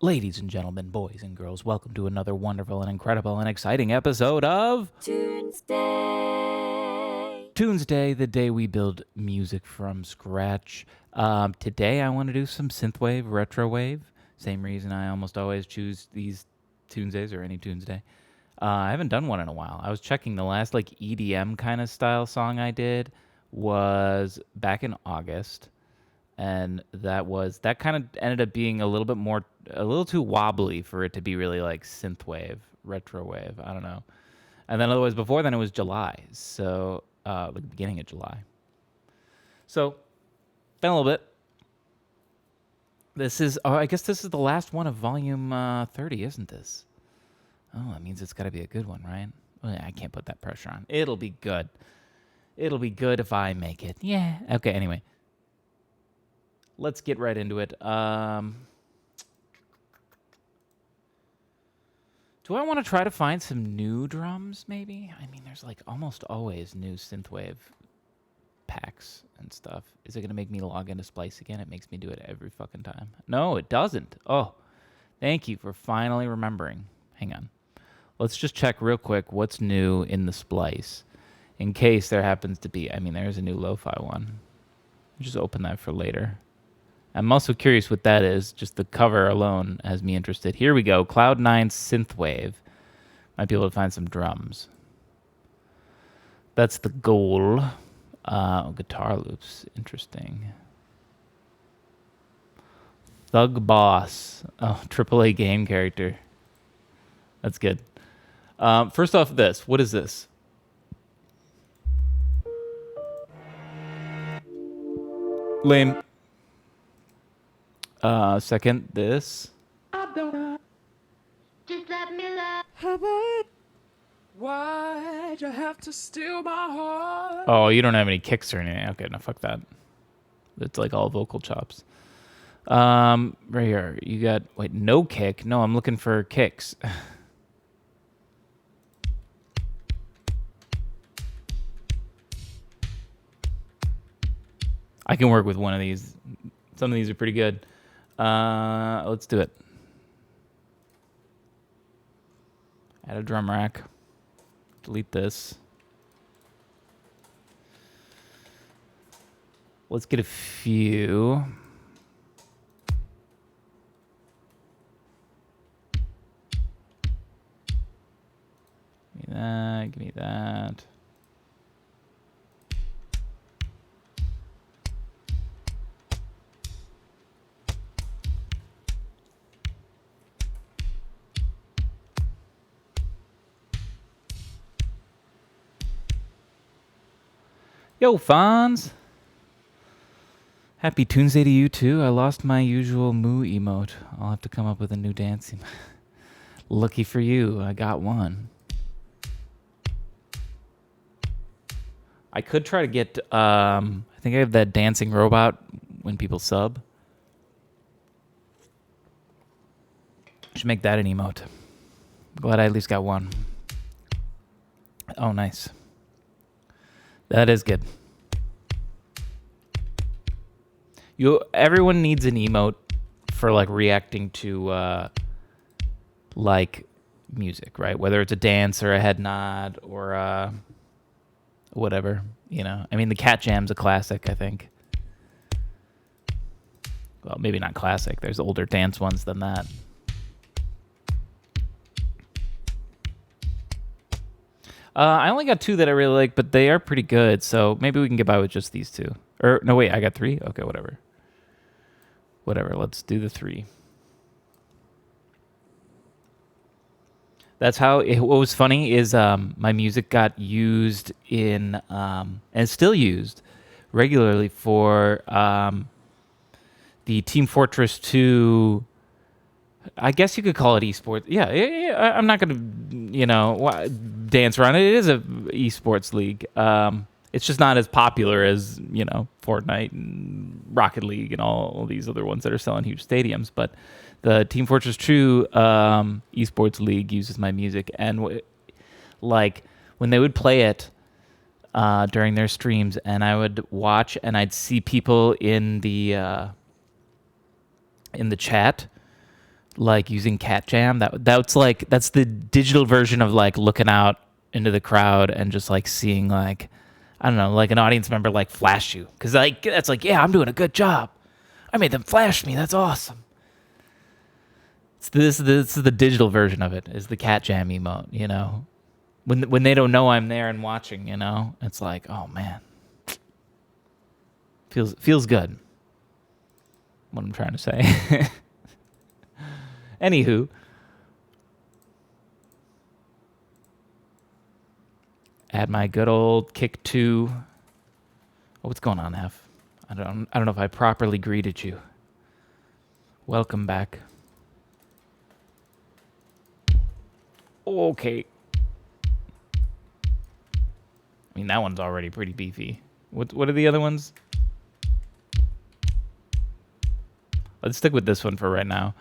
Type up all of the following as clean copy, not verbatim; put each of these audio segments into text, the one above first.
Ladies and gentlemen, boys and girls, welcome to another wonderful and incredible and exciting episode of Tunesday. Tunesday, the day we build music from scratch. Today I want to do some synthwave, retrowave. Same reason I almost always choose these Tunesdays or any Tuesday. I haven't done one in a while. I was checking the last EDM kind of style song I did was back in August, and that kind of ended up being a little too wobbly for it to be really like synthwave, retrowave. I don't know. And then otherwise before then it was July, so the beginning of July. So been a little bit. I guess this is the last one of volume 30, isn't this? Oh, that means it's got to be a good one, right? Well, I can't put that pressure on. It'll be good. It'll be good if I make it. Yeah. Okay. Anyway, let's get right into it. Do I want to try to find some new drums, maybe? I mean, there's almost always new synthwave packs and stuff. Is it going to make me log into Splice again? It makes me do it every fucking time. No, it doesn't. Oh, thank you for finally remembering. Hang on. Let's just check real quick what's new in the Splice. In case there happens to be, there's a new lo-fi one. Just open that for later. I'm also curious what that is. Just the cover alone has me interested. Here we go. Cloud9 Synthwave. Might be able to find some drums. That's the goal. Guitar loops. Interesting. Thug Boss. Oh, AAA game character. That's good. First off, this. What is this? Lame. Second, this. Just let me love. Why'd you have to steal my heart? Oh, you don't have any kicks or anything. Okay, no, fuck that. It's like all vocal chops. Right here, you got, no kick. No, I'm looking for kicks. I can work with one of these. Some of these are pretty good. Let's do it. Add a drum rack. Delete this. Let's get a few. Give me that. Give me that. Yo, Fonz. Happy Tuesday to you, too. I lost my usual moo emote. I'll have to come up with a new dance emote. Lucky for you, I got one. I could try to get, I think I have that dancing robot when people sub. Should make that an emote. Glad I at least got one. Oh, nice. That is good. Everyone needs an emote for reacting to music, right? Whether it's a dance or a head nod or whatever, the Cat Jam's a classic, I think. Well, maybe not classic. There's older dance ones than that. I only got two that I really like, but they are pretty good, so maybe we can get by with just these two. Or, no, wait, I got three? Okay, whatever. Whatever, let's do the three. That's how, what was funny is my music got used in, and still used regularly for the Team Fortress 2, I guess you could call it esports. Yeah, I'm not going to, dance around it. It is a esports league. It's just not as popular as, Fortnite and Rocket League and all these other ones that are selling huge stadiums. But the Team Fortress 2 esports league uses my music. And, when they would play it during their streams, and I would watch and I'd see people in the chat like using Cat Jam. That's the digital version of like looking out into the crowd and just like seeing like, I don't know, like an audience member like flash you, because like that's like, yeah, I'm doing a good job. I made them flash me. That's awesome. This is the digital version of it. Is the Cat Jam emote? You know, when they don't know I'm there and watching. You know, it's like, oh man, feels good. What I'm trying to say. Anywho, add my good old kick 2. Oh, what's going on, F? I don't know if I properly greeted you. Welcome back. Okay. I mean, that one's already pretty beefy. What are the other ones? Let's stick with this one for right now.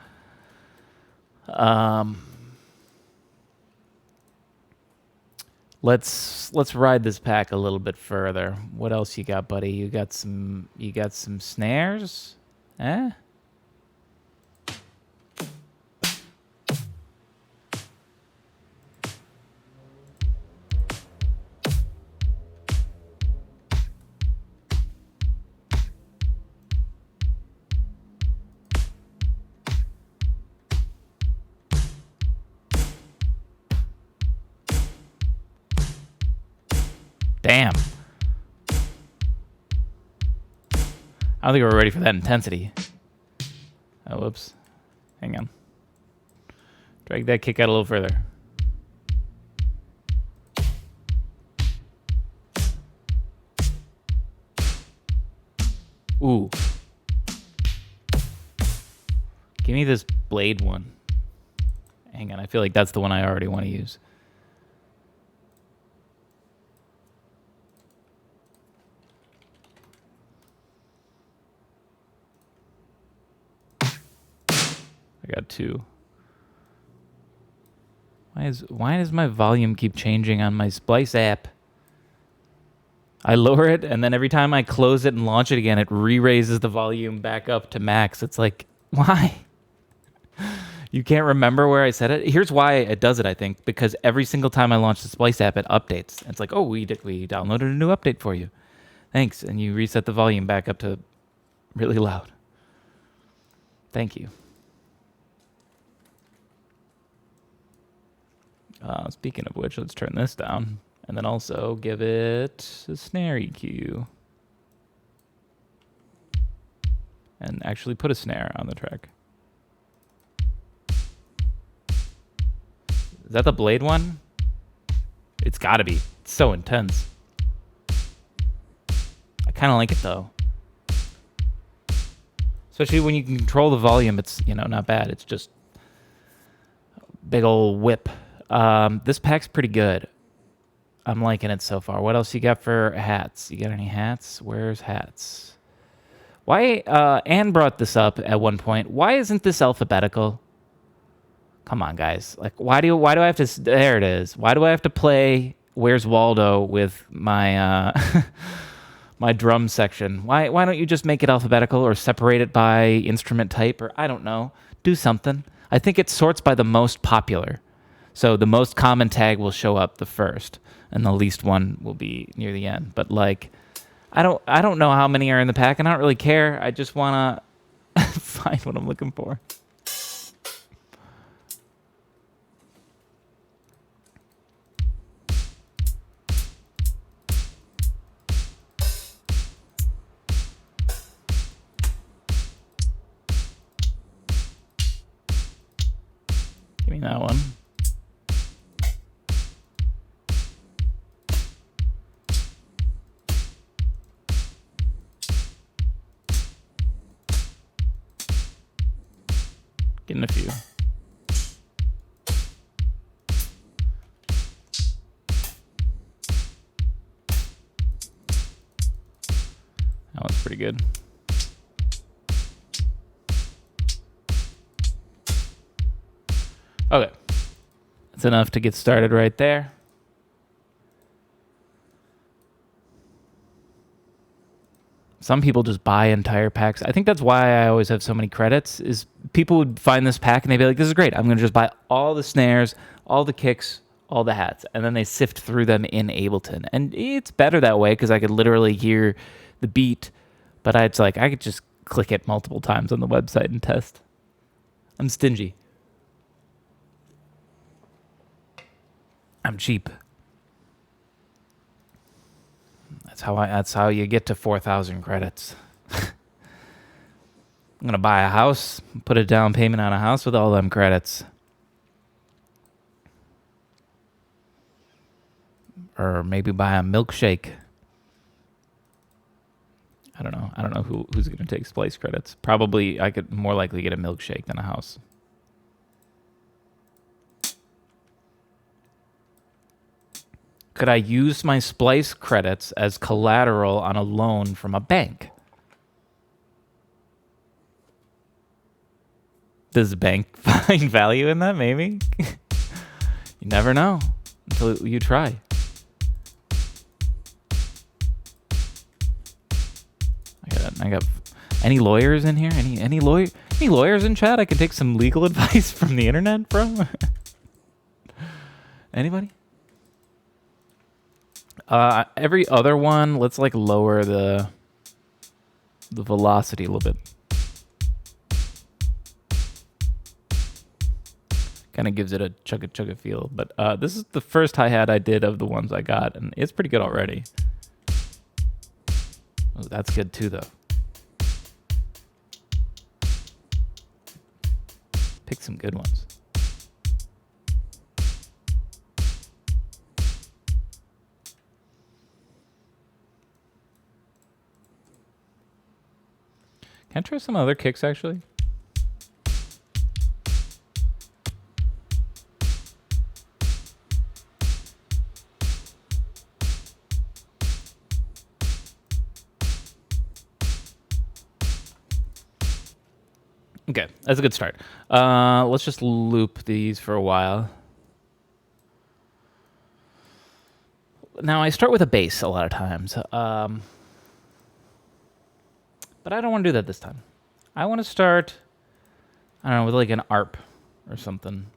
Let's ride this pack a little bit further. What else you got, buddy? You got some snares? Eh? Damn. I don't think we're ready for that intensity. Oh, whoops. Hang on. Drag that kick out a little further. Ooh. Give me this blade one. Hang on, I feel like that's the one I already want to use. I got 2. Why does my volume keep changing on my Splice app? I lower it, and then every time I close it and launch it again, it re-raises the volume back up to max. It's like, why? You can't remember where I set it? Here's why it does it, I think. Because every single time I launch the Splice app, it updates. It's like, oh, we downloaded a new update for you. Thanks. And you reset the volume back up to really loud. Thank you. Speaking of which, let's turn this down. And then also give it a snare EQ. And actually put a snare on the track. Is that the blade one? It's gotta be. It's so intense. I kind of like it though. Especially when you can control the volume, it's, you know, not bad. It's just a big old whip. This pack's pretty good. I'm liking it so far. What else you got for hats? You got any hats? Where's hats? Why, Anne brought this up at one point. Why isn't this alphabetical? Come on, guys. Like, why do I have to, there it is. Why do I have to play Where's Waldo with my, my drum section? Why don't you just make it alphabetical or separate it by instrument type, or I don't know. Do something. I think it sorts by the most popular. So the most common tag will show up the first, and the least one will be near the end. But like, I don't know how many are in the pack, and I don't really care. I just wanna find what I'm looking for. Give me that one. Getting a few. That one's pretty good. Okay. That's enough to get started right there. Some people just buy entire packs. I think that's why I always have so many credits, is people would find this pack and they'd be like, this is great. I'm going to just buy all the snares, all the kicks, all the hats. And then they sift through them in Ableton. And it's better that way because I could literally hear the beat. But it's like I could just click it multiple times on the website and test. I'm stingy. I'm cheap. That's how you get to 4,000 credits. I'm gonna buy a house, put a down payment on a house with all them credits. Or maybe buy a milkshake. I don't know. I don't know who's gonna take Splice credits. Probably I could more likely get a milkshake than a house. Could I use my Splice credits as collateral on a loan from a bank? Does the bank find value in that? Maybe. You never know until you try. I got any lawyers in here? Any lawyers in chat? I can take some legal advice from the internet from. Anybody? Every other one, let's like lower the velocity a little bit. Kind of gives it a chugga feel. But this is the first hi-hat I did of the ones I got, and it's pretty good already. Oh, that's good too, though. Pick some good ones. Can I try some other kicks, actually? Okay, that's a good start. Let's just loop these for a while. Now, I start with a bass a lot of times. But I don't want to do that this time. I want to start, I don't know, with like an ARP or something.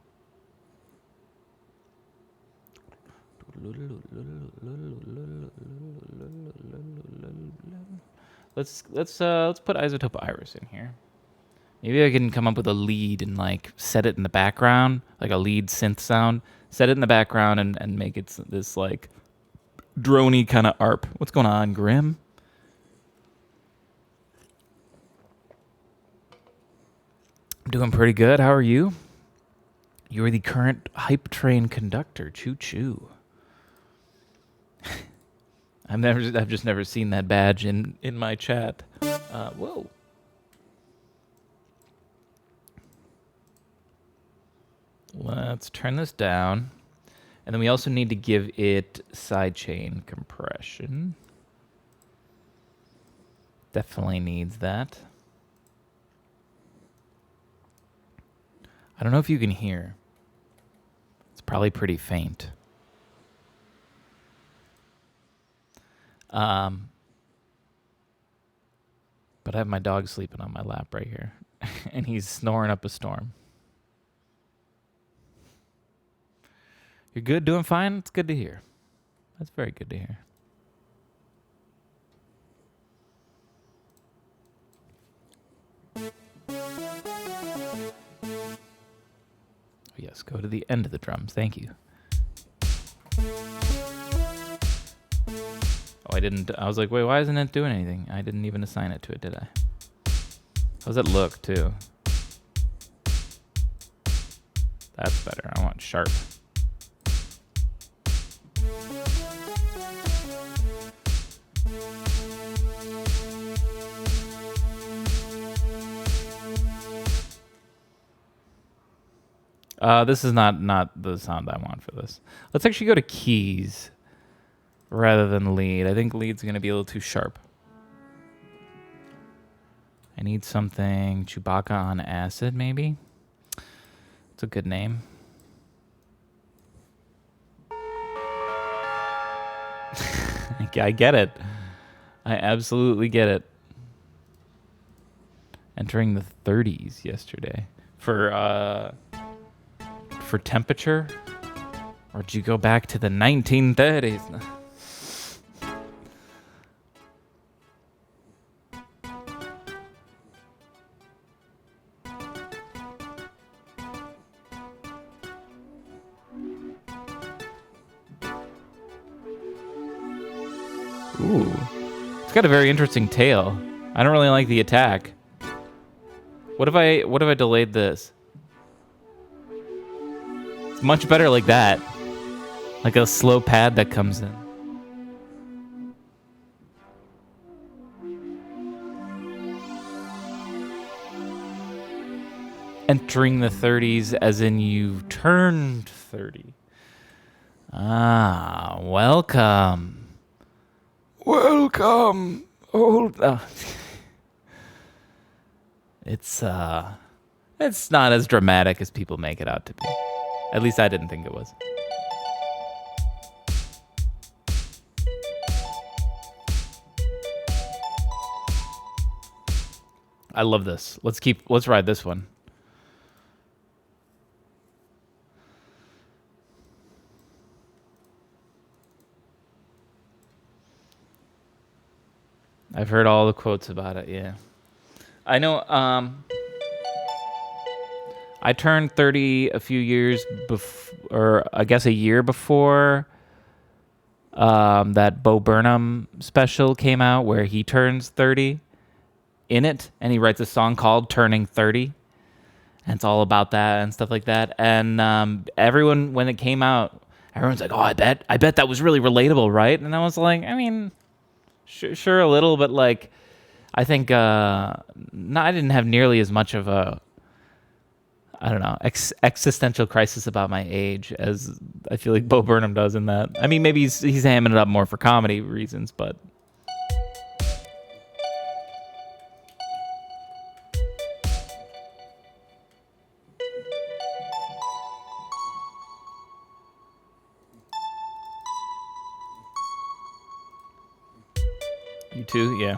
Let's put Isotope Iris in here. Maybe I can come up with a lead and like set it in the background, like a lead synth sound. Set it in the background and make it this like droney kind of ARP. What's going on, Grim? I'm doing pretty good. How are you? You're the current hype train conductor. Choo choo. I've just never seen that badge in my chat. Whoa. Let's turn this down. And then we also need to give it sidechain compression. Definitely needs that. I don't know if you can hear. It's probably pretty faint. But I have my dog sleeping on my lap right here. And he's snoring up a storm. You're good, doing fine? It's good to hear. That's very good to hear. Yes, go to the end of the drums. Thank you. Oh, I didn't. I was like, wait, why isn't it doing anything? I didn't even assign it to it, did I? How's it look, too? That's better. I want sharp. This is not the sound I want for this. Let's actually go to keys rather than lead. I think lead's going to be a little too sharp. I need something Chewbacca on acid, maybe? It's a good name. I get it. I absolutely get it. entering the 30s yesterday for temperature. Or did you go back to the 1930s? Ooh. It's got a very interesting tail. I don't really like the attack. What if I delayed this? It's much better like that. Like a slow pad that comes in. Entering the 30s as in you've turned 30. Ah, welcome. Welcome. Old. It's not as dramatic as people make it out to be. At least I didn't think it was. I love this. Let's ride this one. I've heard all the quotes about it, yeah. I know, I turned 30 a few years or I guess a year before that Bo Burnham special came out where he turns 30 in it, and he writes a song called Turning 30. And it's all about that and stuff like that. And everyone, when it came out, everyone's like, oh, I bet that was really relatable, right? And I was like, I mean, sure a little, but like, I think I didn't have nearly as much of a, I don't know, existential crisis about my age as I feel like Bo Burnham does in that. I mean, maybe he's hamming it up more for comedy reasons, but. You too? Yeah.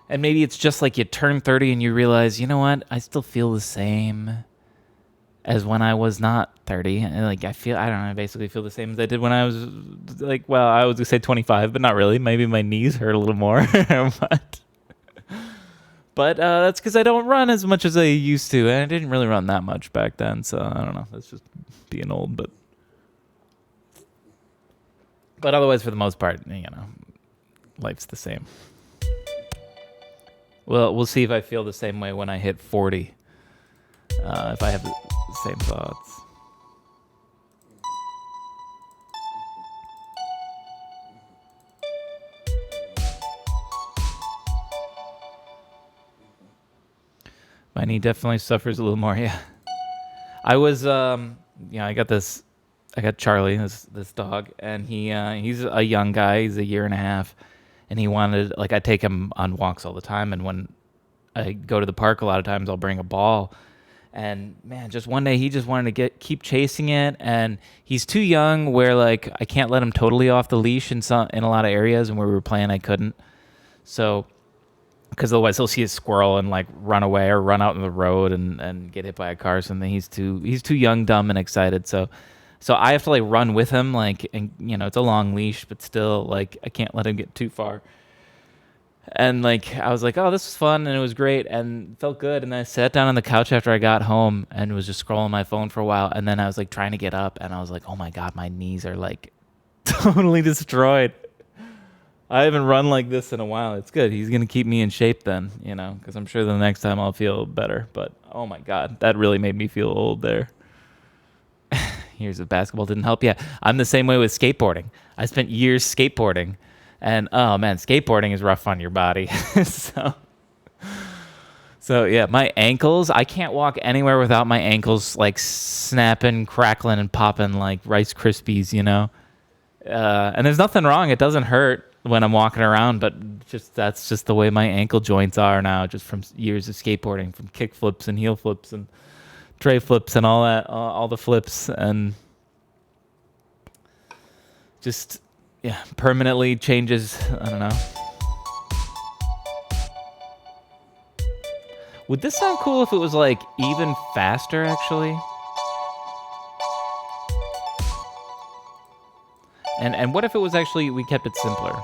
And maybe it's just like you turn 30 and you realize, you know what? I still feel the same as when I was not 30. And like, I don't know, I basically feel the same as I did when I was like, well, I was going to say 25, but not really. Maybe my knees hurt a little more. but that's because I don't run as much as I used to. And I didn't really run that much back then. So I don't know. That's just being old. But otherwise, for the most part, you know, life's the same. Well, we'll see if I feel the same way when I hit 40. If I have the same thoughts. My knee definitely suffers a little more, yeah. I was, I got Charlie, this dog, and he's a young guy. He's a year and a half, and he wanted, like, I take him on walks all the time, and when I go to the park a lot of times, I'll bring a ball, and man, just one day he just wanted to keep chasing it, and he's too young where like I can't let him totally off the leash in a lot of areas, and where we were playing I couldn't, so because otherwise he'll see a squirrel and like run away or run out in the road and get hit by a car or something. He's too young, dumb, and excited, so I have to like run with him, like, and you know, it's a long leash, but still, like, I can't let him get too far. And like, I was like, oh, this was fun, and it was great, and felt good. And then I sat down on the couch after I got home and was just scrolling my phone for a while. And then I was like trying to get up, and I was like, oh my God, my knees are like totally destroyed. I haven't run like this in a while. It's good. He's going to keep me in shape then, you know, because I'm sure the next time I'll feel better. But oh my God, that really made me feel old there. Years of basketball didn't help. Yeah, I'm the same way with skateboarding. I spent years skateboarding, and oh man, skateboarding is rough on your body. so yeah, my ankles, I can't walk anywhere without my ankles like snapping, crackling, and popping like Rice Krispies, you know. And there's nothing wrong. It doesn't hurt when I'm walking around, but that's just the way my ankle joints are now, just from years of skateboarding, from kick flips and heel flips and tray flips and all that, all the flips, and just, yeah, permanently changes, I don't know. Would this sound cool if it was like even faster, actually? And what if it was actually, we kept it simpler?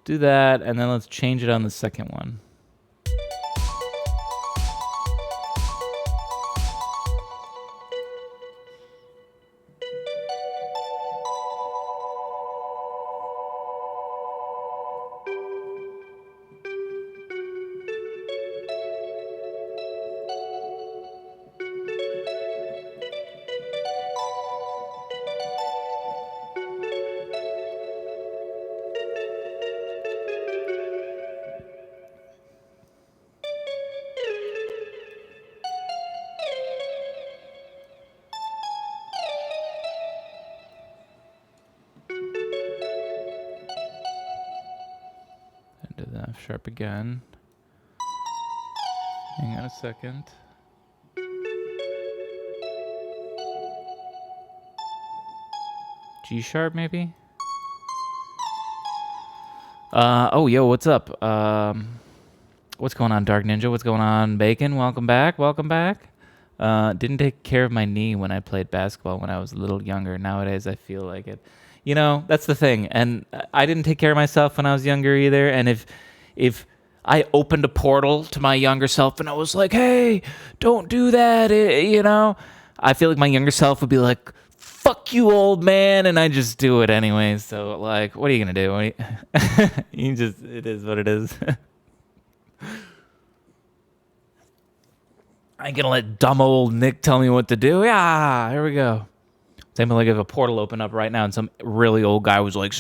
Do that, and then let's change it on the second one. Into the F sharp again. Hang on a second. G sharp, maybe? Oh, yo, what's up? What's going on, Dark Ninja? What's going on, Bacon? Welcome back. Welcome back. Didn't take care of my knee when I played basketball when I was a little younger. Nowadays, I feel like it. You know, that's the thing. And I didn't take care of myself when I was younger either. And if I opened a portal to my younger self and I was like, hey, don't do that, you know, I feel like my younger self would be like, fuck you, old man, and I just do it anyway. So, like, what are you gonna do? You just, it is what it is. I ain't gonna let dumb old Nick tell me what to do. Yeah, here we go. Same like if a portal opened up right now and some really old guy was like,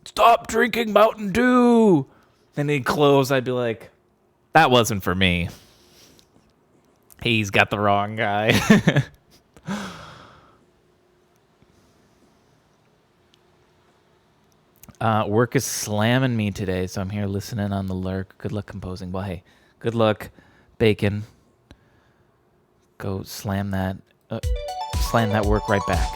stop drinking Mountain Dew. Then he'd close. I'd be like, that wasn't for me. He's got the wrong guy. Work is slamming me today, so I'm here listening on the lurk. Good luck composing. Well, hey, good luck, Bacon. Go slam that work right back.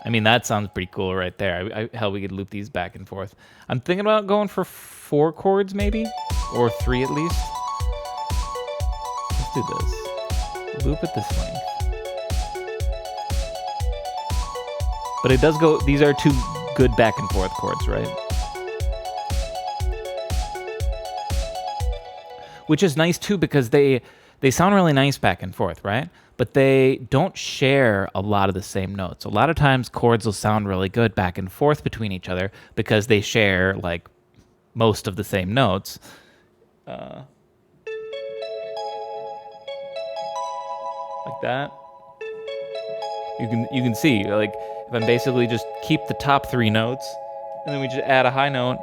I mean, that sounds pretty cool right there. Hell, we could loop these back and forth. I'm thinking about going for 4 chords, maybe, or 3 at least. Let's do this. Loop it this length. But it does go, these are 2 good back and forth chords, right? Which is nice too because they sound really nice back and forth, right? But they don't share a lot of the same notes. A lot of times chords will sound really good back and forth between each other because they share like most of the same notes. Like that. You can see, like, if I'm basically just keep the top 3 notes and then we just add a high note.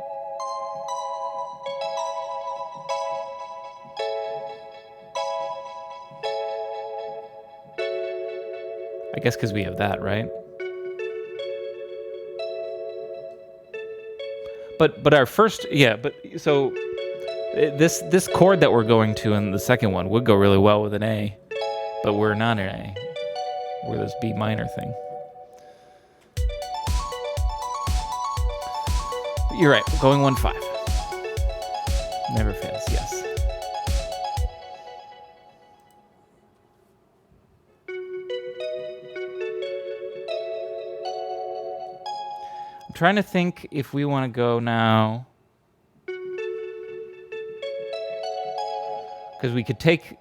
I guess because we have that, right? But our first, yeah, but so this chord that we're going to in the second one would go really well with an A, but we're not an A. We're this B minor thing. But you're right, going 1-5. Never fails, yes. I'm trying to think if we want to go now, because we could take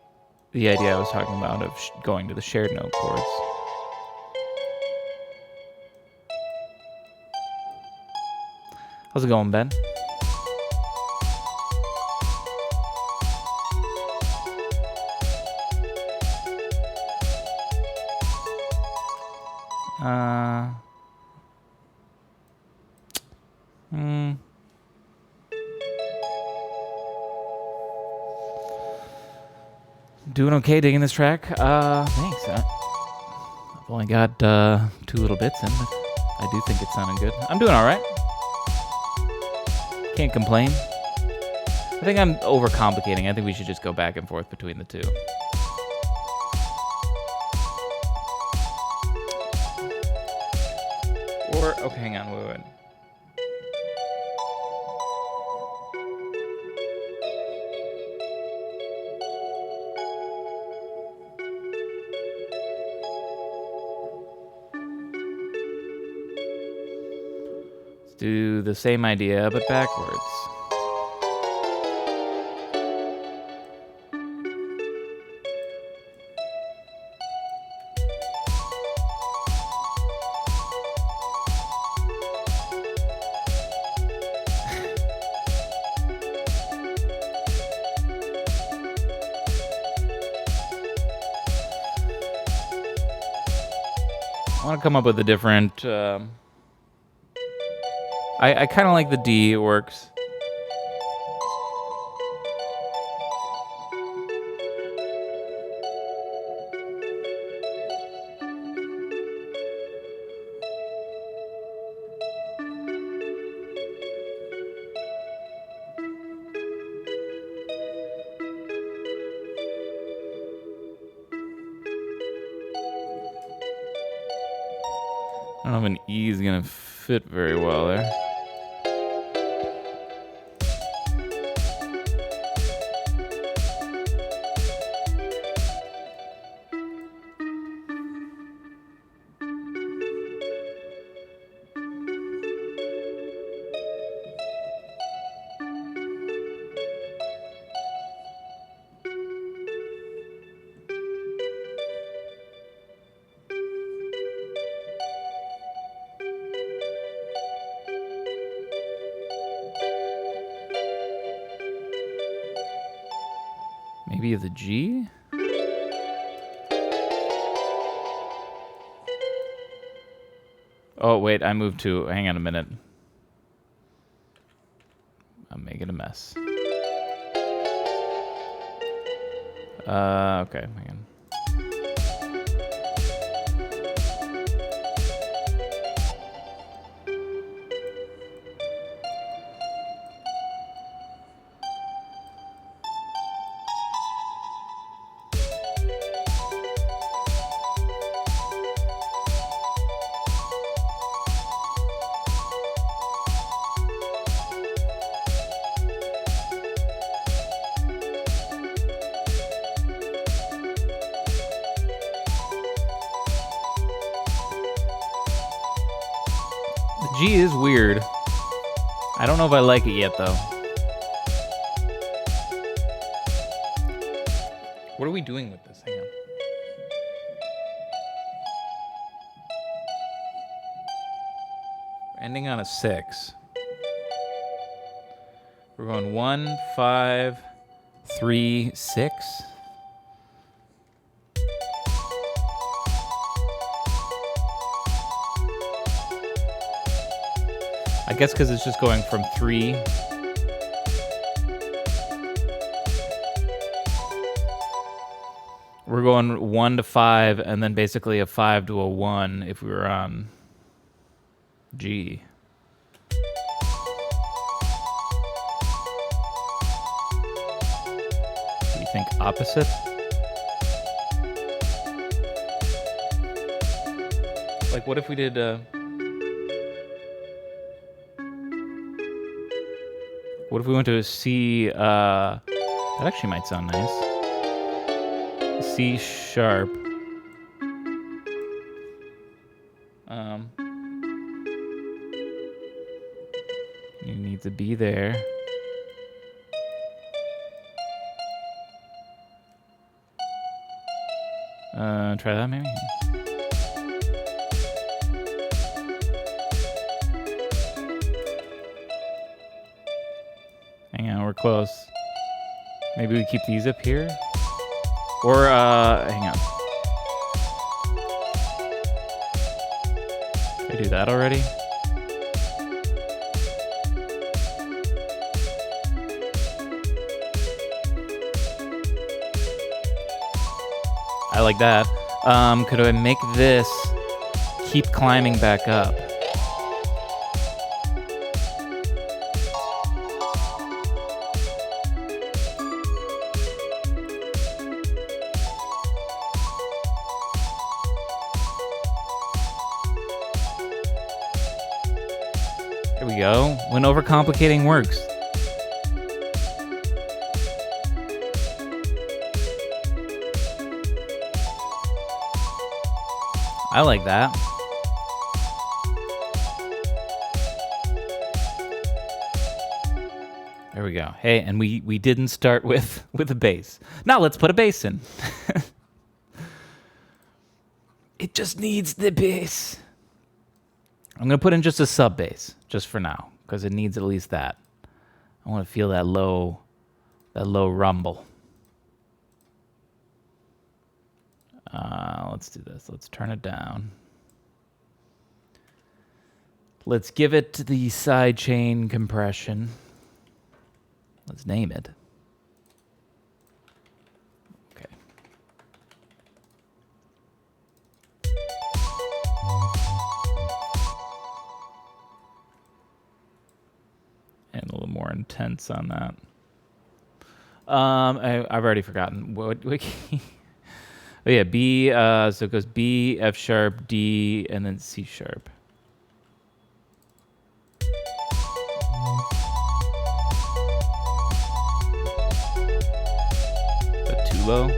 the idea I was talking about of going to the shared note chords. How's it going, Ben? Doing okay digging this track? Thanks. Only got 2 little bits in, but I do think it's sounding good. I'm doing all right. Can't complain. I think I'm overcomplicating. I think we should just go back and forth between the two. Or, okay, hang on, wait. Let's do the same idea, but backwards. I want to come up with a different... I kind of like the D, it works. I don't know if an E is going to fit very well there. Maybe the G? Oh, wait, I moved to... Hang on a minute. I'm making a mess. Okay, hang on. G is weird. I don't know if I like it yet, though. What are we doing with this? Hang on. We're ending on a 6. We're going 1, 5, 3, 6. I guess because it's just going from 3. We're going 1 to 5, and then basically a 5 to a 1 if we were on G. Do you think opposite? Like, what if we did... What if we went to a C, that actually might sound nice. C sharp. You need to be there. Try that maybe? Hang on, we're close. Maybe we keep these up here? Or, hang on. Did I do that already? I like that. Could I make this keep climbing back up? There we go. When overcomplicating works. I like that. There we go. Hey, and we didn't start with a bass. Now let's put a bass in. It just needs the bass. I'm gonna put in just a sub bass, just for now, because it needs at least that. I want to feel that low rumble. Let's do this. Let's turn it down. Let's give it the sidechain compression. Let's name it. Okay. And a little more intense on that. I've already forgotten. What oh yeah, B, so it goes B, F sharp, D, and then C sharp. Is that too low?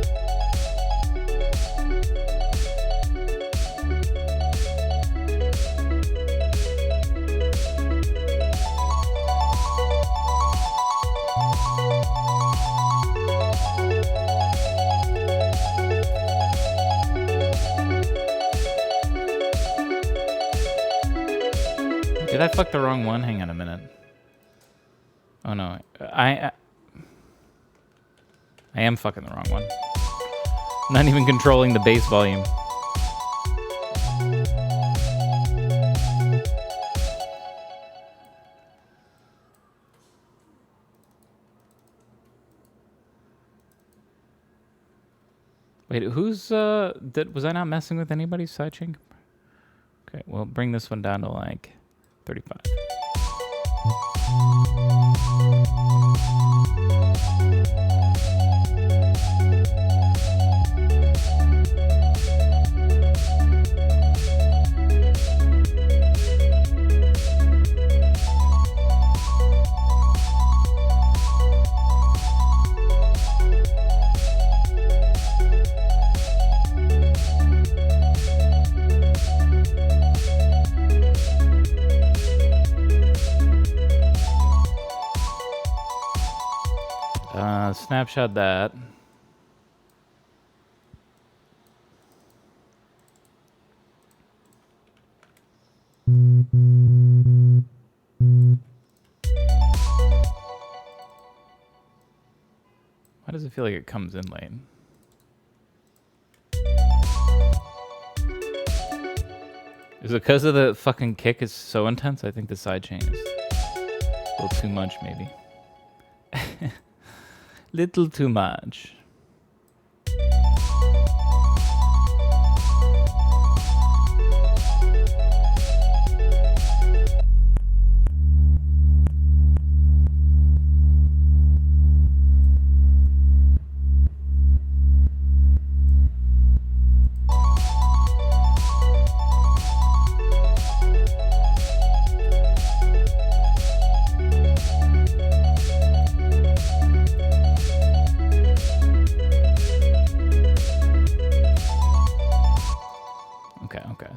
Did I fuck the wrong one? Hang on a minute. Oh no, I am fucking the wrong one. I'm not even controlling the bass volume. Wait, who's was I not messing with anybody's sidechain? Okay, well, bring this one down to like 35. Snapshot that. Why does it feel like it comes in late? Is it because of the fucking kick is so intense? I think the sidechain is a little too much, maybe. Little too much.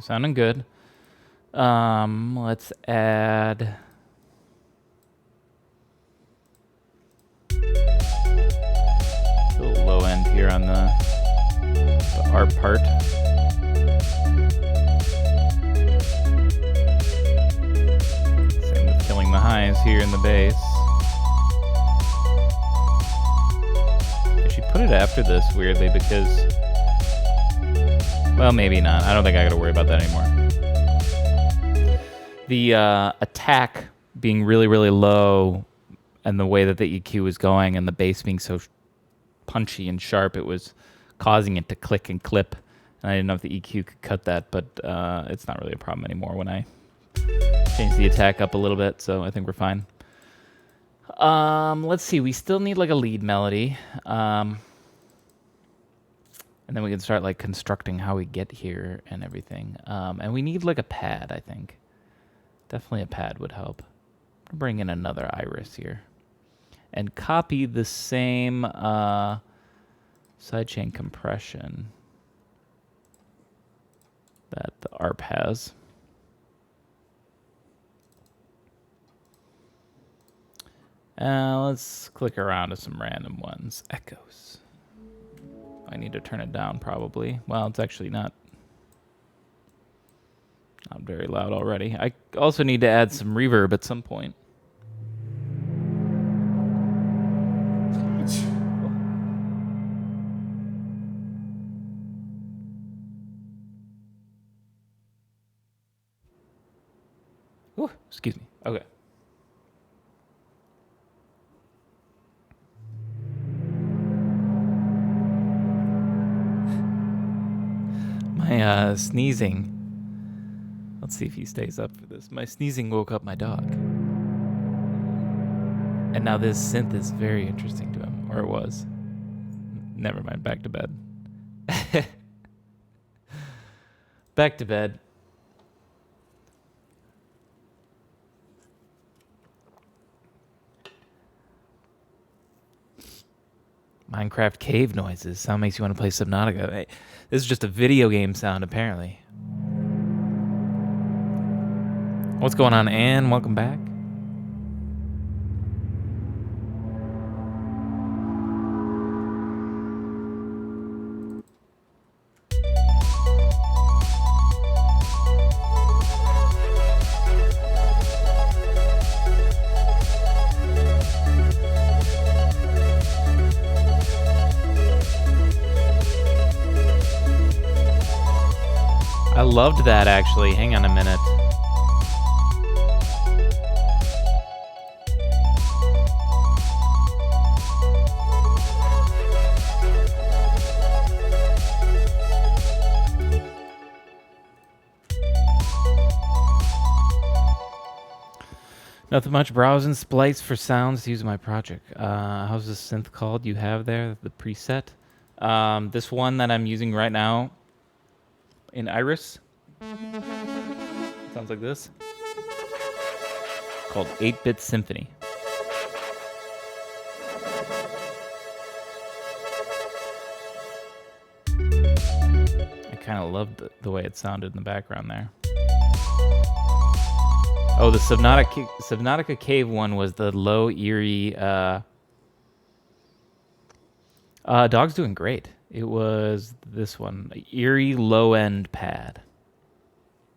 Sounding good. Let's add a little low end here on the R part. Same with killing the highs here in the bass. I should put it after this weirdly because, well, maybe not. I don't think I gotta worry about that anymore. The attack being really, really low and the way that the EQ was going and the bass being so punchy and sharp, it was causing it to click and clip And I didn't know if the EQ could cut that, but it's not really a problem anymore when I change the attack up a little bit, so I think we're fine. Let's see. We still need like a lead melody. And then we can start like constructing how we get here and everything. And we need like a pad, I think. Definitely a pad would help. Bring in another iris here. And copy the same sidechain compression that the ARP has. Let's click around to some random ones. Echoes. I need to turn it down probably. Well, it's actually not very loud already. I also need to add some reverb at some point. Ooh, excuse me. Okay. My sneezing. Let's see if he stays up for this. My sneezing woke up my dog. And now this synth is very interesting to him. Or it was. Never mind. Back to bed. Back to bed. Minecraft cave noises. Sound makes you want to play Subnautica. Hey, this is just a video game sound, apparently. What's going on, Anne? Welcome back. I loved that, actually. Hang on a minute. Nothing much. Browse and splice for sounds to use in my project. How's this synth called you have there? The preset? This one that I'm using right now in Iris. Sounds like this. Called 8-Bit Symphony. I kind of loved the way it sounded in the background there. Oh, the Subnautica Cave one was the low, eerie... Dog's doing great. It was this one, eerie low-end pad.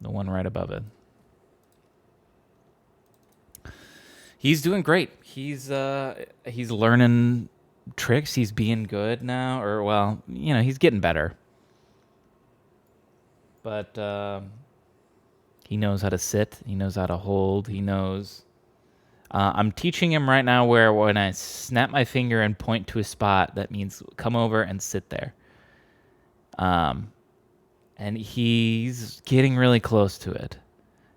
The one right above it. He's doing great. He's learning tricks. He's being good now, or well, you know, he's getting better. But he knows how to sit. He knows how to hold. He knows. I'm teaching him right now where when I snap my finger and point to a spot, that means come over and sit there. And he's getting really close to it.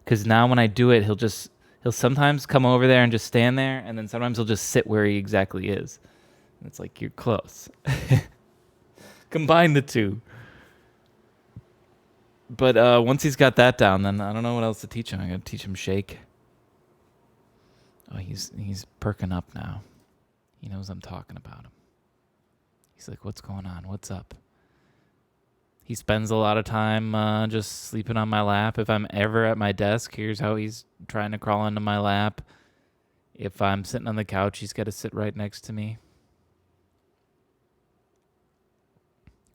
Because now when I do it, he'll sometimes come over there and just stand there, and then sometimes he'll just sit where he exactly is. And it's like, you're close. Combine the two. But once he's got that down, then I don't know what else to teach him. I got to teach him shake. Oh, he's perking up now. He knows I'm talking about him. He's like, what's going on? What's up? He spends a lot of time just sleeping on my lap. If I'm ever at my desk, here's how he's trying to crawl into my lap. If I'm sitting on the couch, he's got to sit right next to me.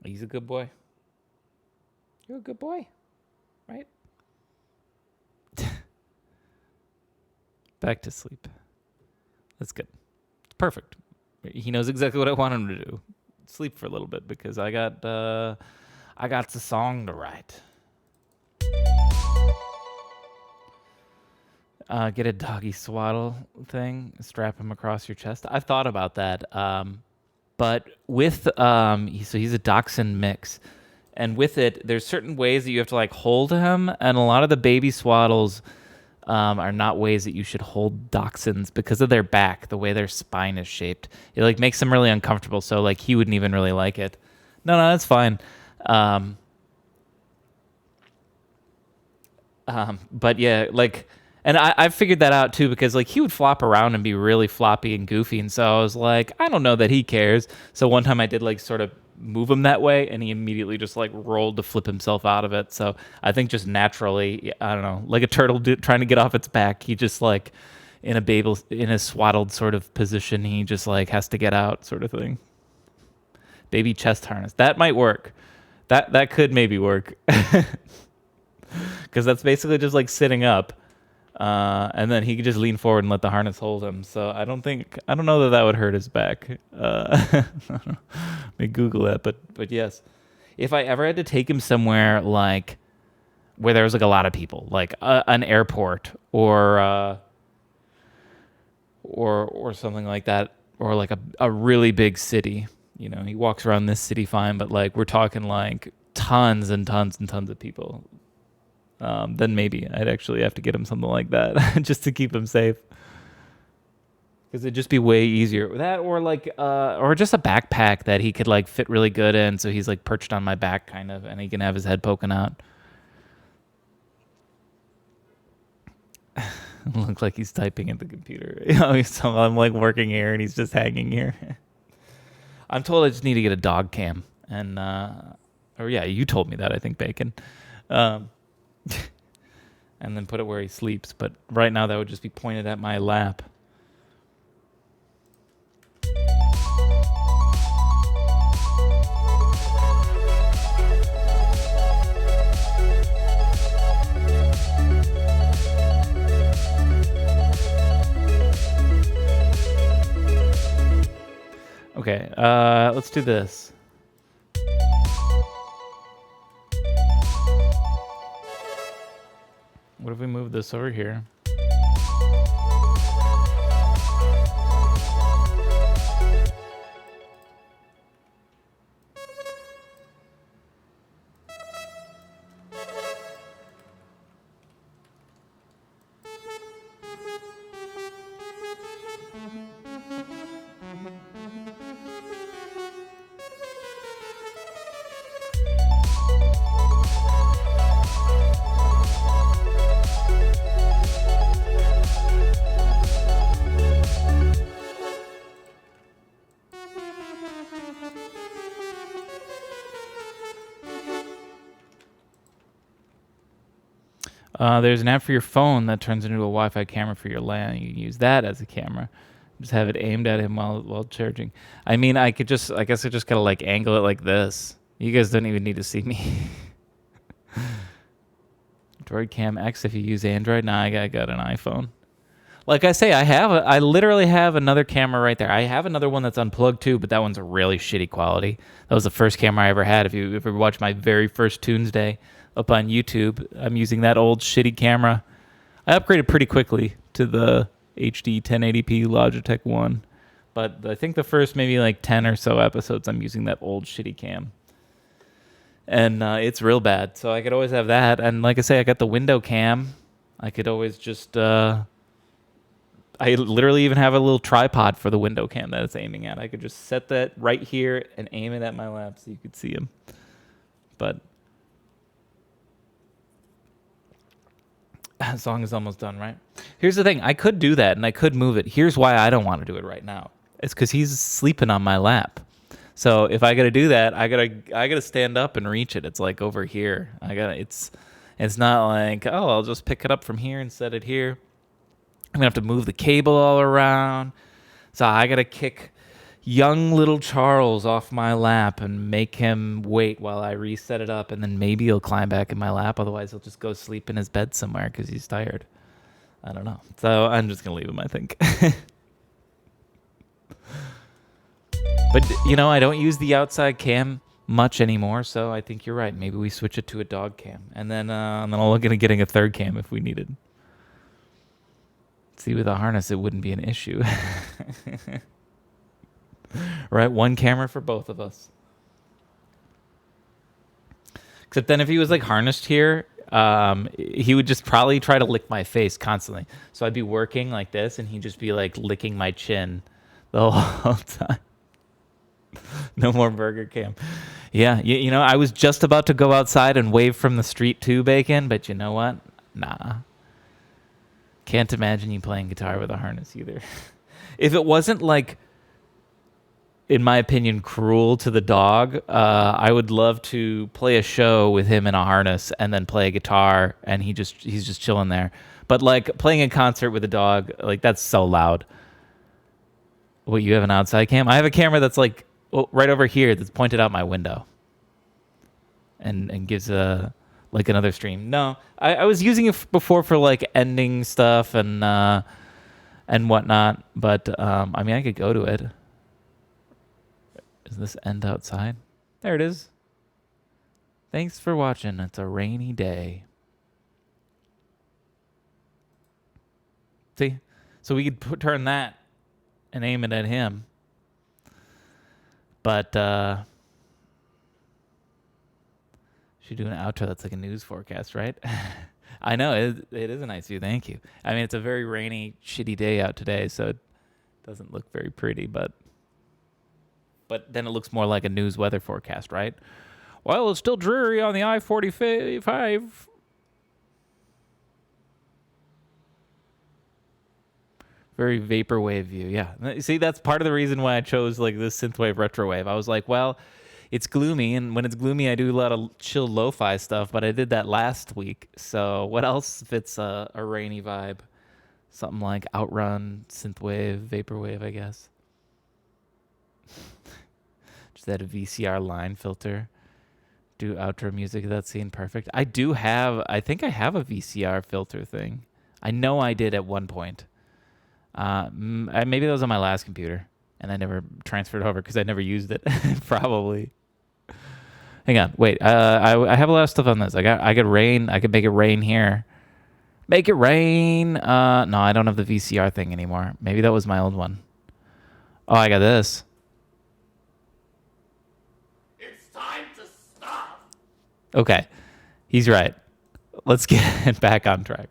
He's a good boy. You're a good boy, right? Back to sleep. That's good. It's perfect. He knows exactly what I want him to do. Sleep for a little bit because I got the song to write. Get a doggy swaddle thing. Strap him across your chest. I've thought about that. But with so he's a dachshund mix, And with it, there's certain ways that you have to like hold him, and a lot of the baby swaddles are not ways that you should hold dachshunds because of their back, the way their spine is shaped. It like makes them really uncomfortable. So like he wouldn't even really like it. No, that's fine. Um, but yeah, like, and I figured that out too because like he would flop around and be really floppy and goofy, and so I was like, I don't know that he cares. So one time I did like sort of move him that way, and he immediately just like rolled to flip himself out of it. So I think just naturally, I don't know, like a turtle trying to get off its back, he just like in a swaddled sort of position, he just like has to get out, sort of thing. Baby chest harness that might work. That could maybe work. Because that's basically just like sitting up, and then he could just lean forward and let the harness hold him. So I don't know that that would hurt his back. Let me Google that, but yes, if I ever had to take him somewhere like where there was like a lot of people, like an airport or something like that, or like a really big city. You know, he walks around this city fine, but like we're talking like tons and tons and tons of people. Then maybe I'd actually have to get him something like that just to keep him safe. Because it'd just be way easier. That or like, or just a backpack that he could like fit really good in, so he's like perched on my back kind of, and he can have his head poking out. Looks like he's typing at the computer. You know, so I'm like working here, and he's just hanging here. I'm told I just need to get a dog cam, and or yeah, you told me that, I think, Bacon. And then put it where he sleeps. But right now, that would just be pointed at my lap. Okay, let's do this. What if we move this over here? There's an app for your phone that turns into a Wi-Fi camera for your LAN. You can use that as a camera. Just have it aimed at him while charging. I mean, I guess I just gotta like angle it like this. You guys don't even need to see me. Droid Cam X if you use Android. Nah, I got an iPhone. Like I say, I literally have another camera right there. I have another one that's unplugged too, but that one's a really shitty quality. That was the first camera I ever had. If you ever watched my very first Tunesday up on YouTube, I'm using that old shitty camera. I upgraded pretty quickly to the HD 1080p Logitech one, but I think the first maybe like 10 or so episodes I'm using that old shitty cam. And it's real bad, so I could always have that. And like I say, I got the window cam. I could always just... I literally even have a little tripod for the window cam that it's aiming at. I could just set that right here and aim it at my lap so you could see him. But the song is almost done, right? Here's the thing. I could do that, and I could move it. Here's why I don't want to do it right now. It's because he's sleeping on my lap. So if I got to do that, I gotta stand up and reach it. It's like over here. It's not like, oh, I'll just pick it up from here and set it here. I'm going to have to move the cable all around. So I got to kick young little Charles off my lap and make him wait while I reset it up. And then maybe he'll climb back in my lap. Otherwise, he'll just go sleep in his bed somewhere because he's tired. I don't know. So I'm just going to leave him, I think. But, I don't use the outside cam much anymore. So I think you're right. Maybe we switch it to a dog cam. And then I'll look at getting a third cam if we need it. See, with a harness, it wouldn't be an issue. Right? One camera for both of us. Except then if he was like harnessed here, he would just probably try to lick my face constantly. So I'd be working like this, and he'd just be like licking my chin the whole time. No more Burger Cam. Yeah, you know, I was just about to go outside and wave from the street to Bacon, but you know what? Nah. Can't imagine you playing guitar with a harness either. If it wasn't like, in my opinion, cruel to the dog, I would love to play a show with him in a harness and then play a guitar, and he's just chilling there. But like playing a concert with a dog, like that's so loud. What, you have an outside cam? I have a camera that's like right over here that's pointed out my window, and gives a like another stream. No, I was using it before for like ending stuff and whatnot. But I mean, I could go to it. Is this end outside? There it is. Thanks for watching. It's a rainy day. See? So we could turn that and aim it at him. But should do an outro that's like a news forecast, right? I know, it is a nice view. Thank you. I mean, it's a very rainy, shitty day out today, so it doesn't look very pretty, but then it looks more like a news weather forecast, right? Well, it's still dreary on the I-45. Very vaporwave view, yeah. See, that's part of the reason why I chose like this synthwave retrowave. I was like, well, it's gloomy, and when it's gloomy, I do a lot of chill lo-fi stuff, but I did that last week. So what else fits a rainy vibe? Something like Outrun, synthwave, vaporwave, I guess. Just add a VCR line filter. Do outro music of that scene. Perfect. I think I have a VCR filter thing. I know I did at one point. Maybe that was on my last computer, and I never transferred over because I never used it. Probably. Hang on, wait. I have a lot of stuff on this. I could rain. I could make it rain here. Make it rain. No, I don't have the VCR thing anymore. Maybe that was my old one. Oh, I got this. It's time to stop. Okay, he's right. Let's get back on track.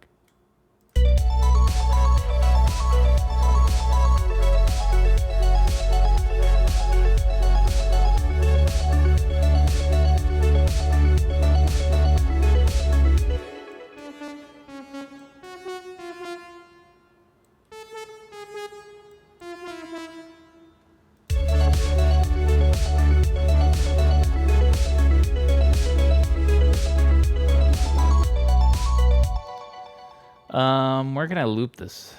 Where can I loop this?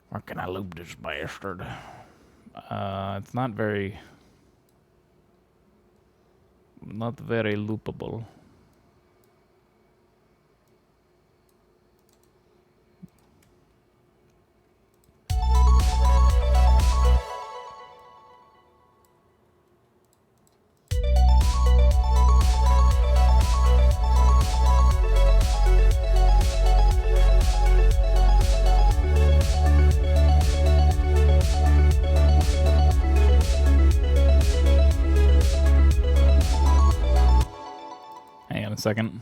Where can I loop this bastard? It's not very loopable. Hang on a second.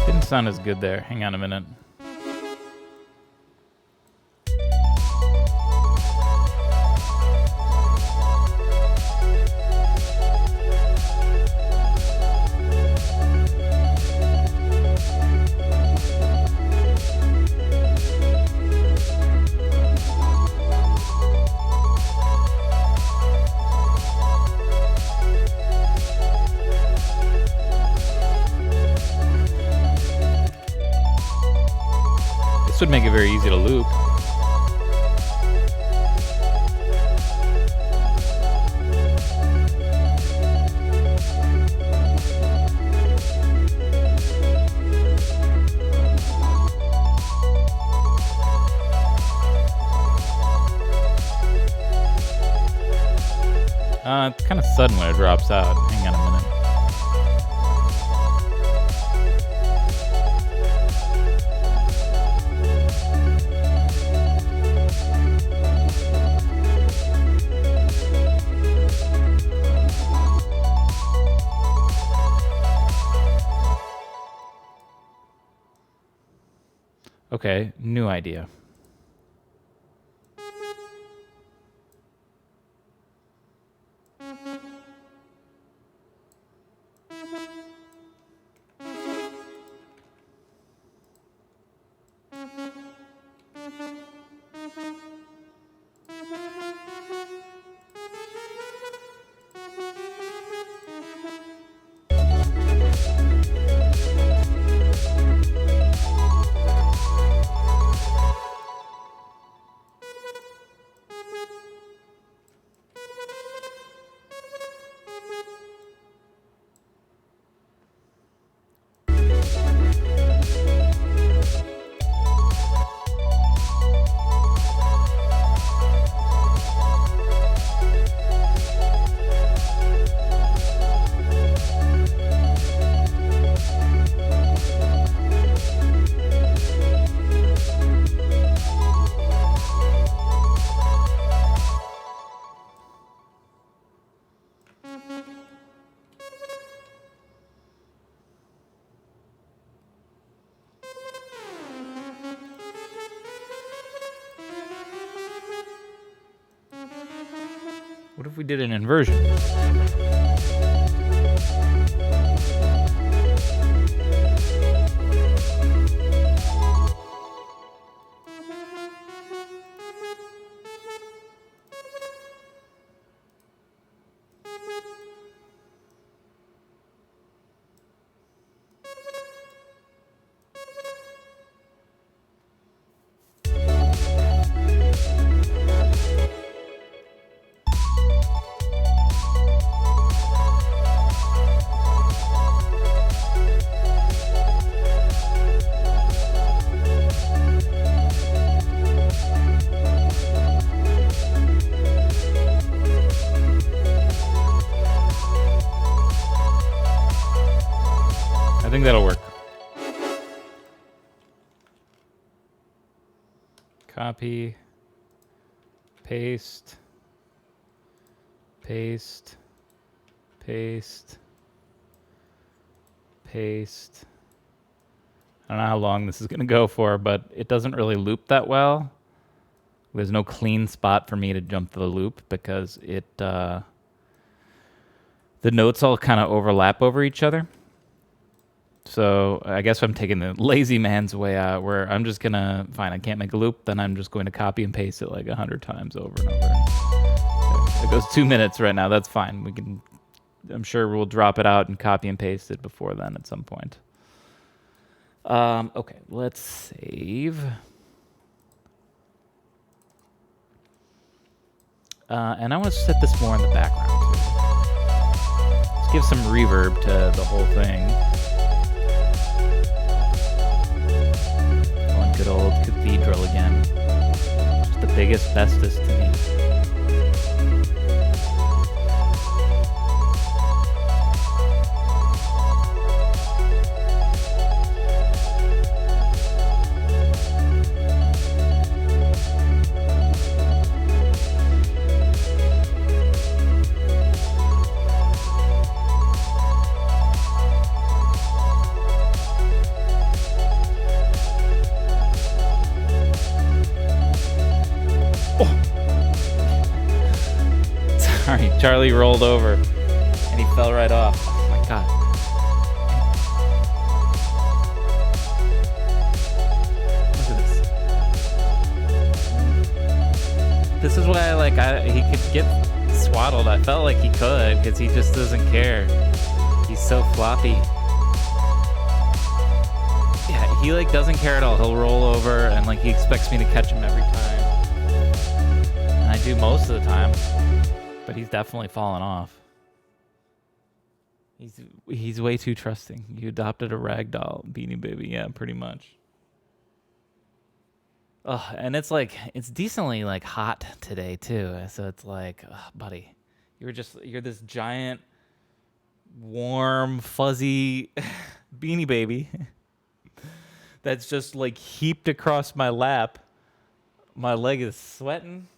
Didn't sound as good there. Hang on a minute. would make it very easy to loop. It's kind of sudden when it drops out. Hang on a minute. Okay, new idea. What if we did an inversion? I think that'll work. Copy, paste, paste, paste, paste. I don't know how long this is going to go for, but it doesn't really loop that well. There's no clean spot for me to jump the loop because it the notes all kind of overlap over each other. So I guess I'm taking the lazy man's way out where I'm just going to, fine, I can't make a loop, then I'm just going to copy and paste it like 100 times over and over. It goes 2 minutes right now. That's fine. We can, I'm sure we'll drop it out and copy and paste it before then at some point. Okay, let's save. And I want to set this more in the background too. Let's give some reverb to the whole thing. Good old cathedral again. Just the biggest, bestest to me. Charlie rolled over and he fell right off. Oh my god. Look at this. This is why he could get swaddled. I felt like he could because he just doesn't care. He's so floppy. Yeah, he like doesn't care at all. He'll roll over and like he expects me to catch him every time. And I do most of the time. But he's definitely fallen off. He's way too trusting. You adopted a ragdoll Beanie Baby, yeah, pretty much. Oh, and it's like it's decently like hot today too. So it's like, buddy, you're this giant, warm, fuzzy Beanie Baby that's just like heaped across my lap. My leg is sweating.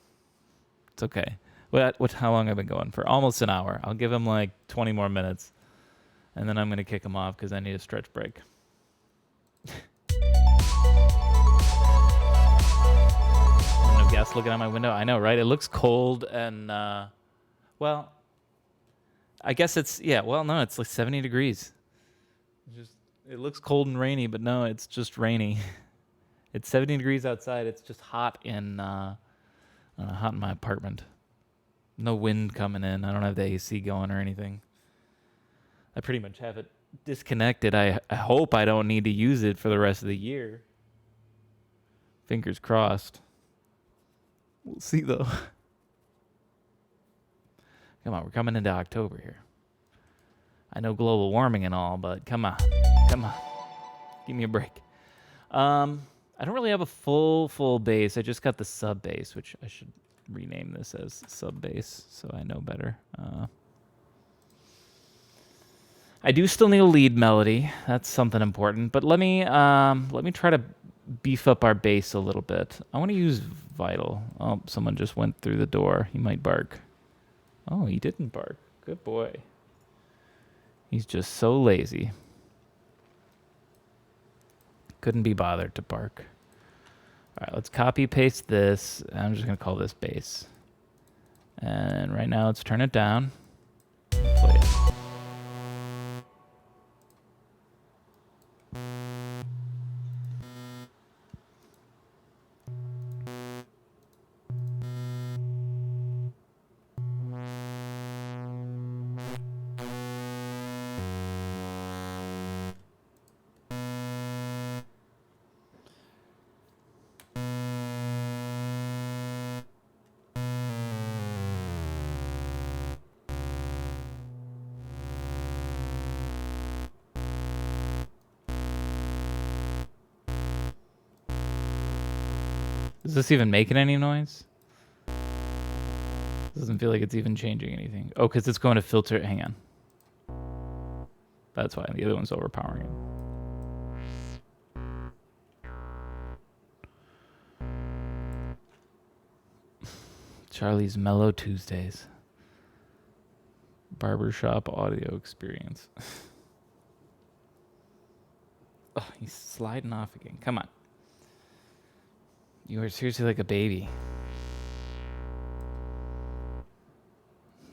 It's okay. How long have I been going for? Almost an hour. I'll give him like 20 more minutes, and then I'm gonna kick him off because I need a stretch break. No guests looking out my window. I know, right? It looks cold and well, I guess it's no, it's like 70 degrees. It looks cold and rainy, but no, it's just rainy. It's 70 degrees outside. It's just hot hot in my apartment. No wind coming in. I don't have the AC going or anything. I pretty much have it disconnected. I hope I don't need to use it for the rest of the year. Fingers crossed. We'll see, though. Come on, we're coming into October here. I know global warming and all, but come on. Give me a break. I don't really have a full bass. I just got the sub bass, which I should rename this as sub bass so I know better. I do still need a lead melody. That's something important. But let me try to beef up our bass a little bit. I want to use Vital. Oh, someone just went through the door. He might bark. Oh, he didn't bark. Good boy. He's just so lazy. Couldn't be bothered to bark. All right, let's copy paste this. I'm just going to call this bass. And right now, let's turn it down. Play it. Is this even making any noise? Doesn't feel like it's even changing anything. Oh, because it's going to filter. Hang on. That's why the other one's overpowering it. Charlie's Mellow Tuesdays. Barbershop audio experience. Oh, he's sliding off again. Come on. You are seriously like a baby.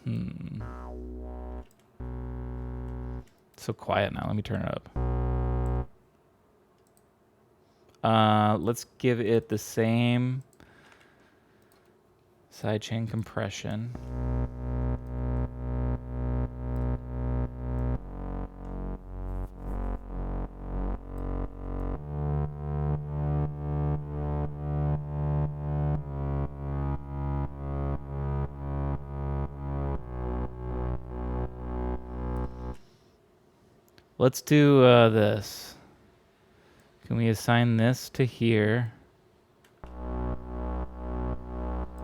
It's so quiet now. Let me turn it up. Let's give it the same sidechain compression. Let's do this. Can we assign this to here?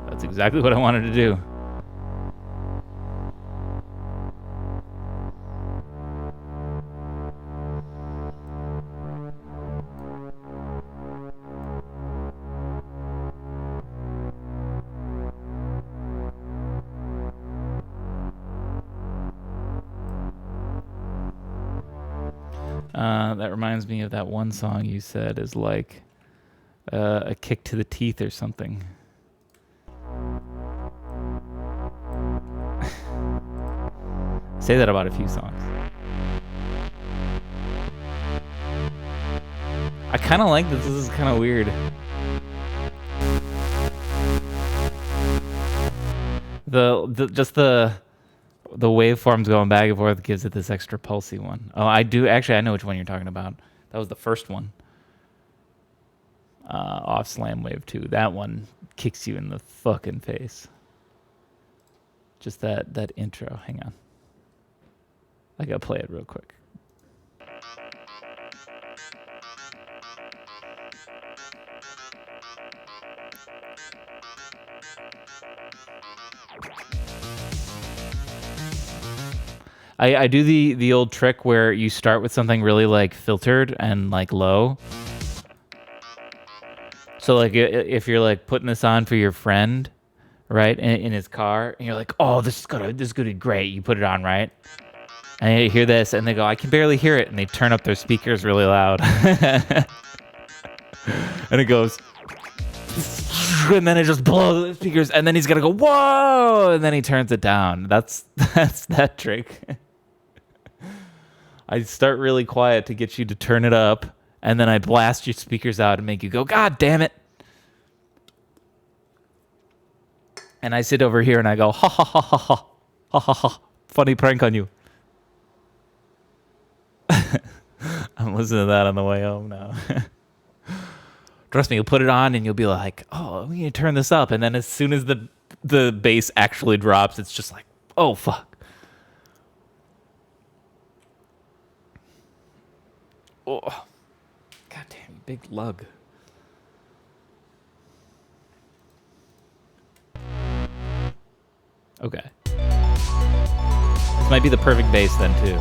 That's exactly what I wanted to do. That reminds me of that one song you said is like a kick to the teeth or something. Say that about a few songs. I kind of like this. This is kind of weird. The waveforms going back and forth gives it this extra pulsy one. Oh, I do. Actually, I know which one you're talking about. That was the first one. off Slam Wave 2. That one kicks you in the fucking face. Just that intro. Hang on. I gotta play it real quick. I do the old trick where you start with something really like filtered and like low. So like if you're like putting this on for your friend, right, in his car, and you're like, oh, this is gonna be great. You put it on, right, and you hear this, and they go, I can barely hear it, and they turn up their speakers really loud, and it goes, and then it just blows the speakers, and then he's gonna go, whoa, and then he turns it down. That's that trick. I start really quiet to get you to turn it up, and then I blast your speakers out and make you go, God damn it. And I sit over here and I go, ha ha ha ha ha, ha ha ha, funny prank on you. I'm listening to that on the way home now. Trust me, you'll put it on and you'll be like, oh, we need to turn this up. And then as soon as the bass actually drops, it's just like, oh, fuck. Oh, God damn, you big lug. Okay. This might be the perfect bass then, too.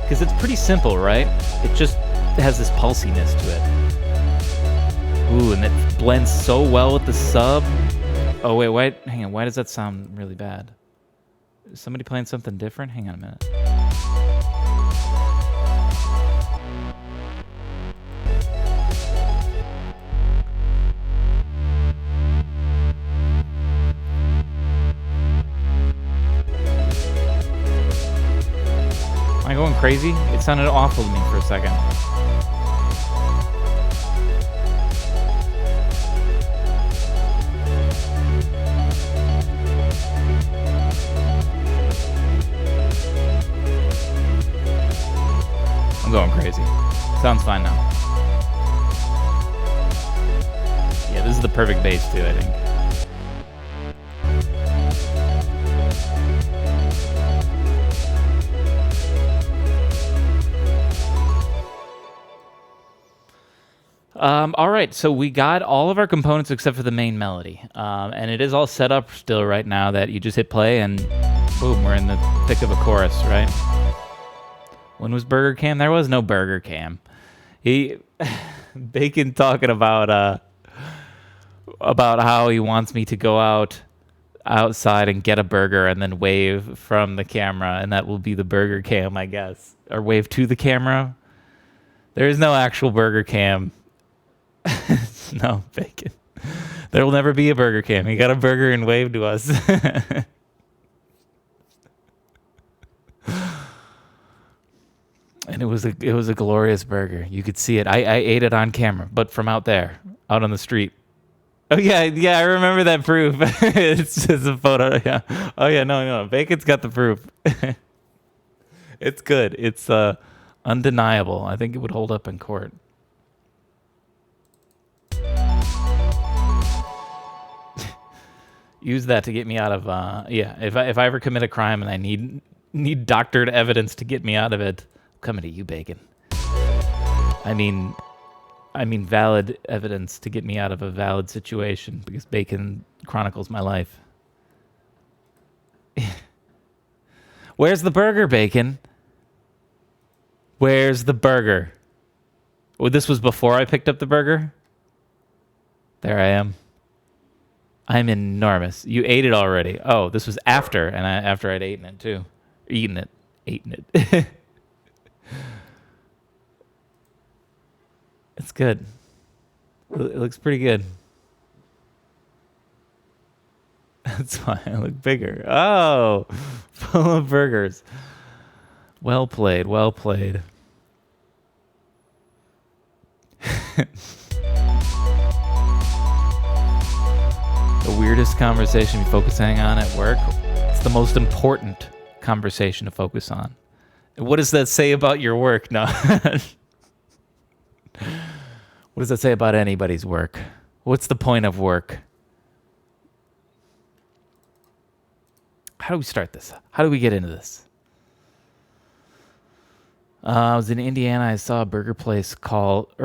Because it's pretty simple, right? It just has this pulsiness to it. Ooh, and it blends so well with the sub. Oh, wait, hang on. Why does that sound really bad? Is somebody playing something different? Hang on a minute. Am I going crazy? It sounded awful to me for a second. I'm going crazy. Sounds fine now. Yeah, this is the perfect bass too, I think. All right, so we got all of our components except for the main melody. And it is all set up still right now that you just hit play and boom, we're in the thick of a chorus, right? When was Burger Cam? There was no Burger Cam. Bacon talking about how he wants me to go outside and get a burger and then wave from the camera, and that will be the Burger Cam, I guess. Or wave to the camera. There is no actual Burger Cam. No, Bacon. There will never be a Burger Cam. He got a burger and waved to us. And it was a glorious burger. You could see it. I ate it on camera, but from out there, out on the street. Oh yeah, I remember that proof. It's just a photo. Yeah. Oh yeah, no. Bacon's got the proof. It's good. It's undeniable. I think it would hold up in court. Use that to get me out of if I ever commit a crime and I need doctored evidence to get me out of it, I'm coming to you, Bacon. I mean valid evidence to get me out of a valid situation, because Bacon chronicles my life. Where's the burger, Bacon? Where's the burger? Oh, this was before I picked up the burger? There I am. I'm enormous. You ate it already. Oh, this was after, and after I'd eaten it too. Eaten it. It's good. It looks pretty good. That's why I look bigger. Oh, full of burgers. Well played. Well played. The weirdest conversation you're focusing on at work? It's the most important conversation to focus on. What does that say about your work? No. What does that say about anybody's work? What's the point of work? How do we start this? How do we get into this? I was in Indiana. I saw a burger place called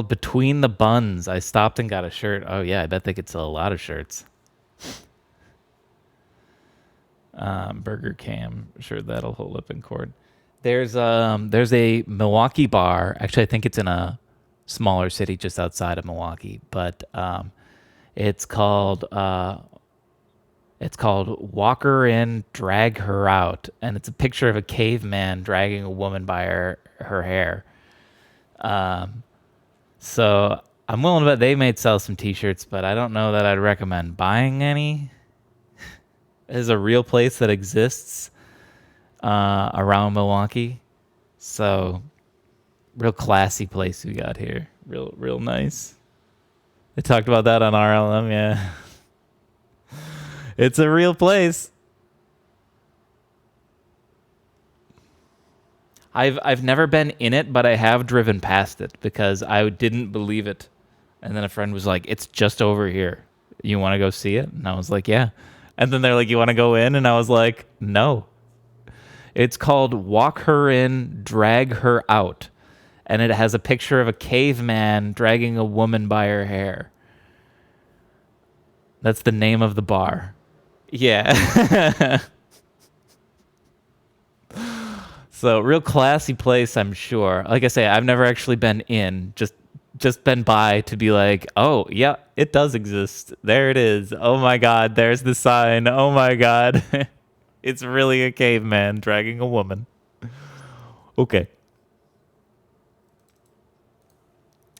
Between the Buns. I stopped and got a shirt. Oh yeah, I bet they could sell a lot of shirts. Burger Cam, sure that'll hold up in court. There's a Milwaukee bar. Actually, I think it's in a smaller city just outside of Milwaukee, but it's called Walk Her In, Drag Her Out, and it's a picture of a caveman dragging a woman by her hair. So I'm willing to bet they may sell some T-shirts, but I don't know that I'd recommend buying any. It is a real place that exists around Milwaukee, so real classy place we got here. Real nice. They talked about that on RLM, yeah. It's a real place. I've never been in it, but I have driven past it because I didn't believe it. And then a friend was like, "It's just over here. You want to go see it?" And I was like, "Yeah." And then they're like, "You want to go in?" And I was like, "No." It's called Walk Her In, Drag Her Out. And it has a picture of a caveman dragging a woman by her hair. That's the name of the bar. Yeah. So real classy place, I'm sure. Like I say, I've never actually been in, just been by to be like, oh yeah, it does exist. There it is. Oh my God, there's the sign. Oh my God. It's really a caveman dragging a woman. Okay.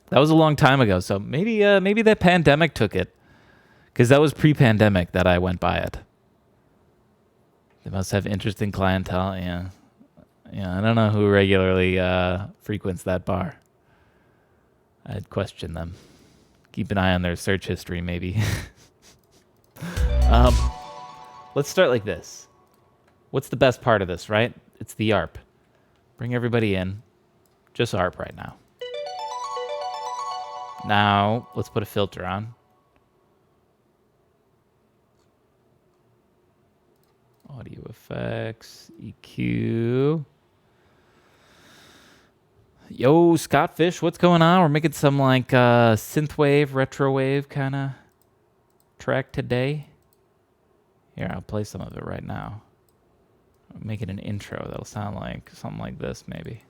That was a long time ago, so maybe that pandemic took it. Because that was pre-pandemic that I went by it. They must have interesting clientele, yeah. Yeah, I don't know who regularly frequents that bar. I'd question them. Keep an eye on their search history, maybe. Let's start like this. What's the best part of this, right? It's the ARP. Bring everybody in. Just ARP right now. Now, let's put a filter on. Audio effects, EQ. Yo, Scottfish, what's going on? We're making some like synthwave, retrowave kind of track today. Here, I'll play some of it right now. I'm making an intro that'll sound like something like this, maybe.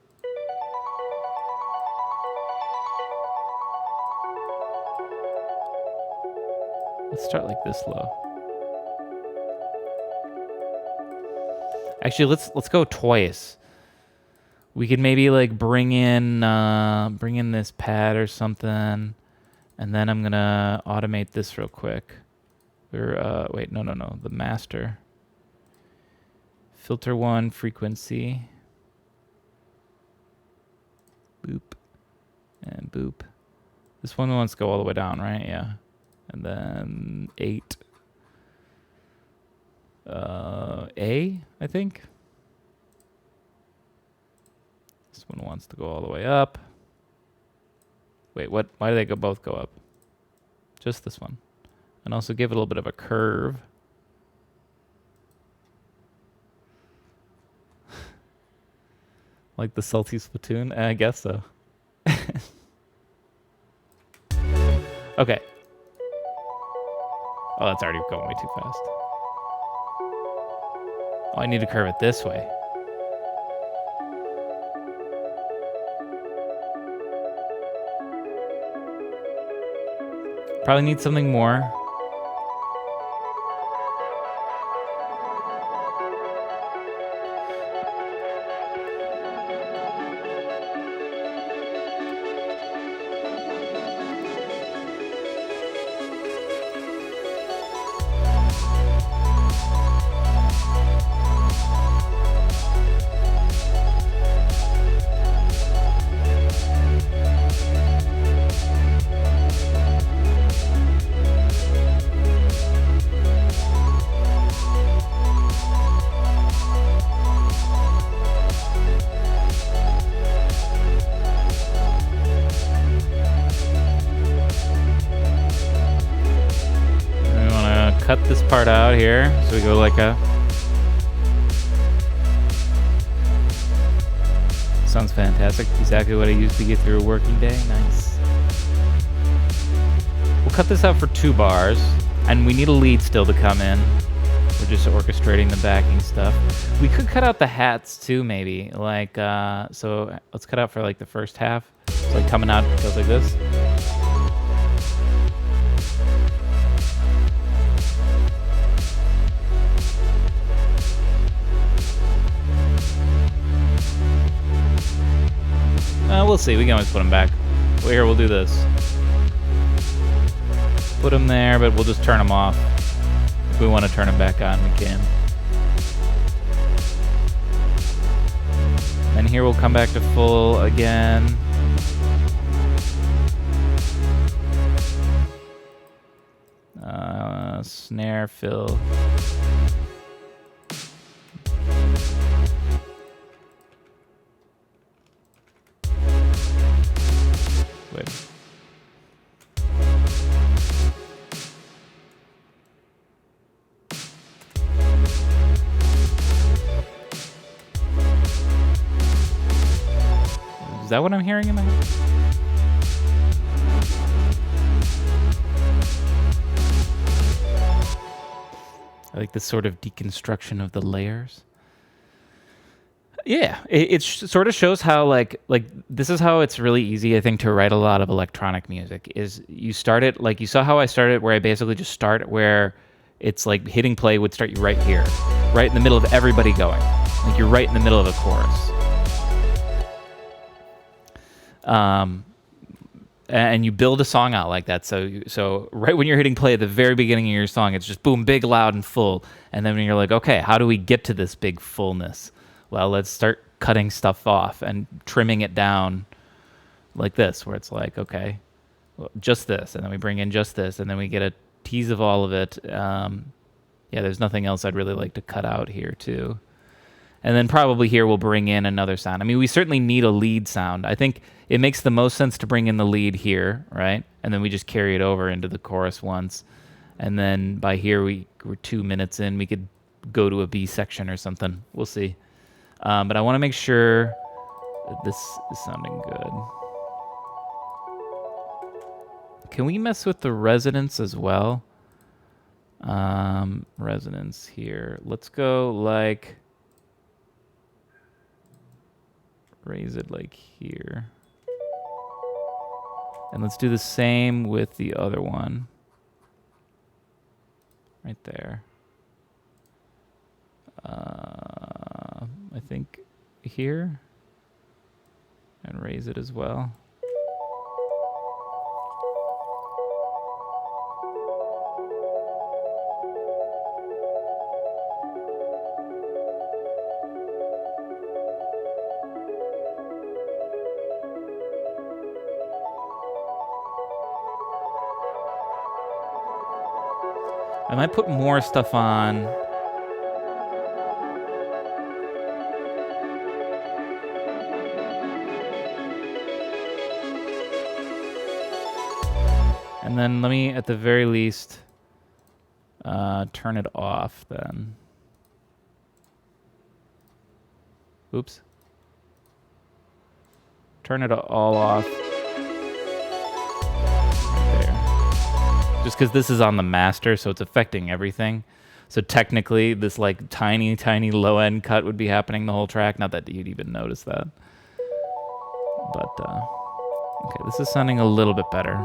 Let's start like this low. Actually, let's go twice. We could maybe like bring in this pad or something, and then I'm gonna automate this real quick. Or wait, no, the master. Filter 1 frequency. Boop and boop. This one wants to go all the way down, right? Yeah, and then 8. A, I think. This one wants to go all the way up. Wait, what? Why do they both go up? Just this one. And also give it a little bit of a curve. Like the salty Splatoon? I guess so. Okay. Oh, that's already going way too fast. Oh, I need to curve it this way. Probably need something more. cut this part out here. So we go like a... Sounds fantastic. Exactly what I used to get through a working day. Nice. We'll cut this out for 2 bars. And we need a lead still to come in. We're just orchestrating the backing stuff. We could cut out the hats too, maybe. Like, so let's cut out for like the first half. It's like coming out, it goes like this. We'll see. We can always put them back. Well, here, we'll do this. Put them there, but we'll just turn them off. If we want to turn them back on, we can. And here we'll come back to full again. Snare fill. Wait. Is that what I'm hearing in my head? I like this sort of deconstruction of the layers. Yeah, it sort of shows how like this is how it's really easy, I think, to write a lot of electronic music. Is you start it like you saw how I started, where I basically just start where it's like hitting play would start you right here, right in the middle of everybody going. Like you're right in the middle of a chorus. And you build a song out like that. So right when you're hitting play at the very beginning of your song, it's just boom, big, loud, and full. And then when you're like, okay, how do we get to this big fullness? Well, let's start cutting stuff off and trimming it down like this, where it's like, okay, well, just this. And then we bring in just this. And then we get a tease of all of it. Yeah, there's nothing else I'd really like to cut out here, too. And then probably here we'll bring in another sound. I mean, we certainly need a lead sound. I think it makes the most sense to bring in the lead here, right? And then we just carry it over into the chorus once. And then by here, we're 2 minutes in. We could go to a B section or something. We'll see. But I want to make sure that this is sounding good. Can we mess with the resonance as well? Resonance here. Let's go like... raise it like here. And let's do the same with the other one. Right there. I think here. And raise it as well. I might put more stuff on. And then let me, at the very least, turn it off then. Oops. Turn it all off. Just because this is on the master, so it's affecting everything. So technically, this like tiny, tiny low-end cut would be happening the whole track. Not that you'd even notice that. But, okay, this is sounding a little bit better.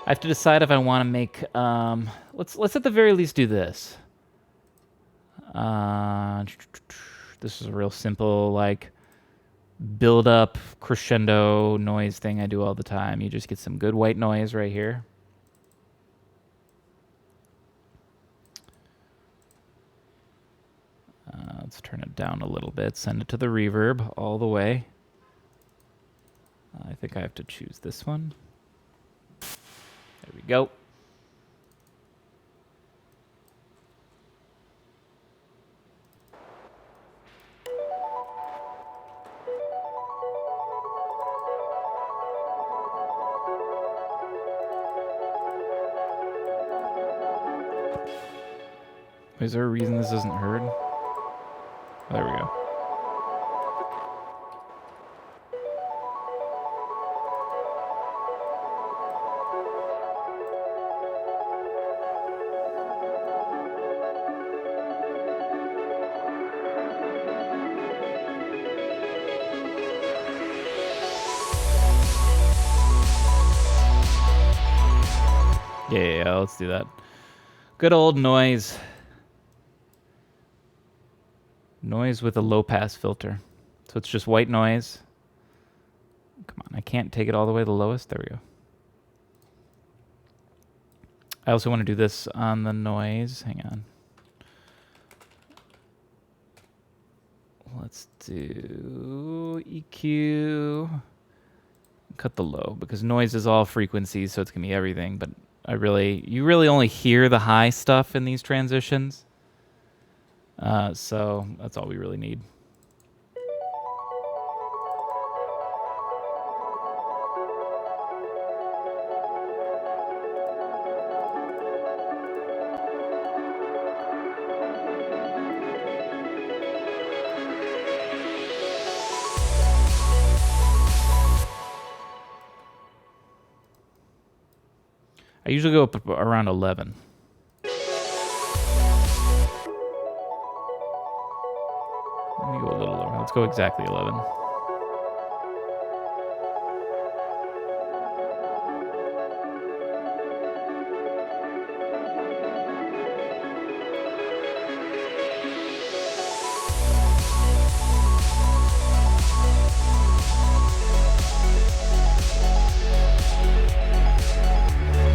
I have to decide if I want to make. Let's at the very least do this. This is a real simple like build up crescendo noise thing I do all the time. You just get some good white noise right here. Let's turn it down a little bit. Send it to the reverb all the way. I think I have to choose this one. There we go. Is there a reason this isn't heard? Oh, there we go. Yeah, let's do that. Good old noise. Noise with a low pass filter. So it's just white noise. Come on, I can't take it all the way to the lowest. There we go. I also want to do this on the noise. Hang on. Let's do EQ. Cut the low because noise is all frequencies, so it's gonna be everything. But you really only hear the high stuff in these transitions. So that's all we really need. I usually go up around 11. Let me go a little lower. Let's go exactly 11.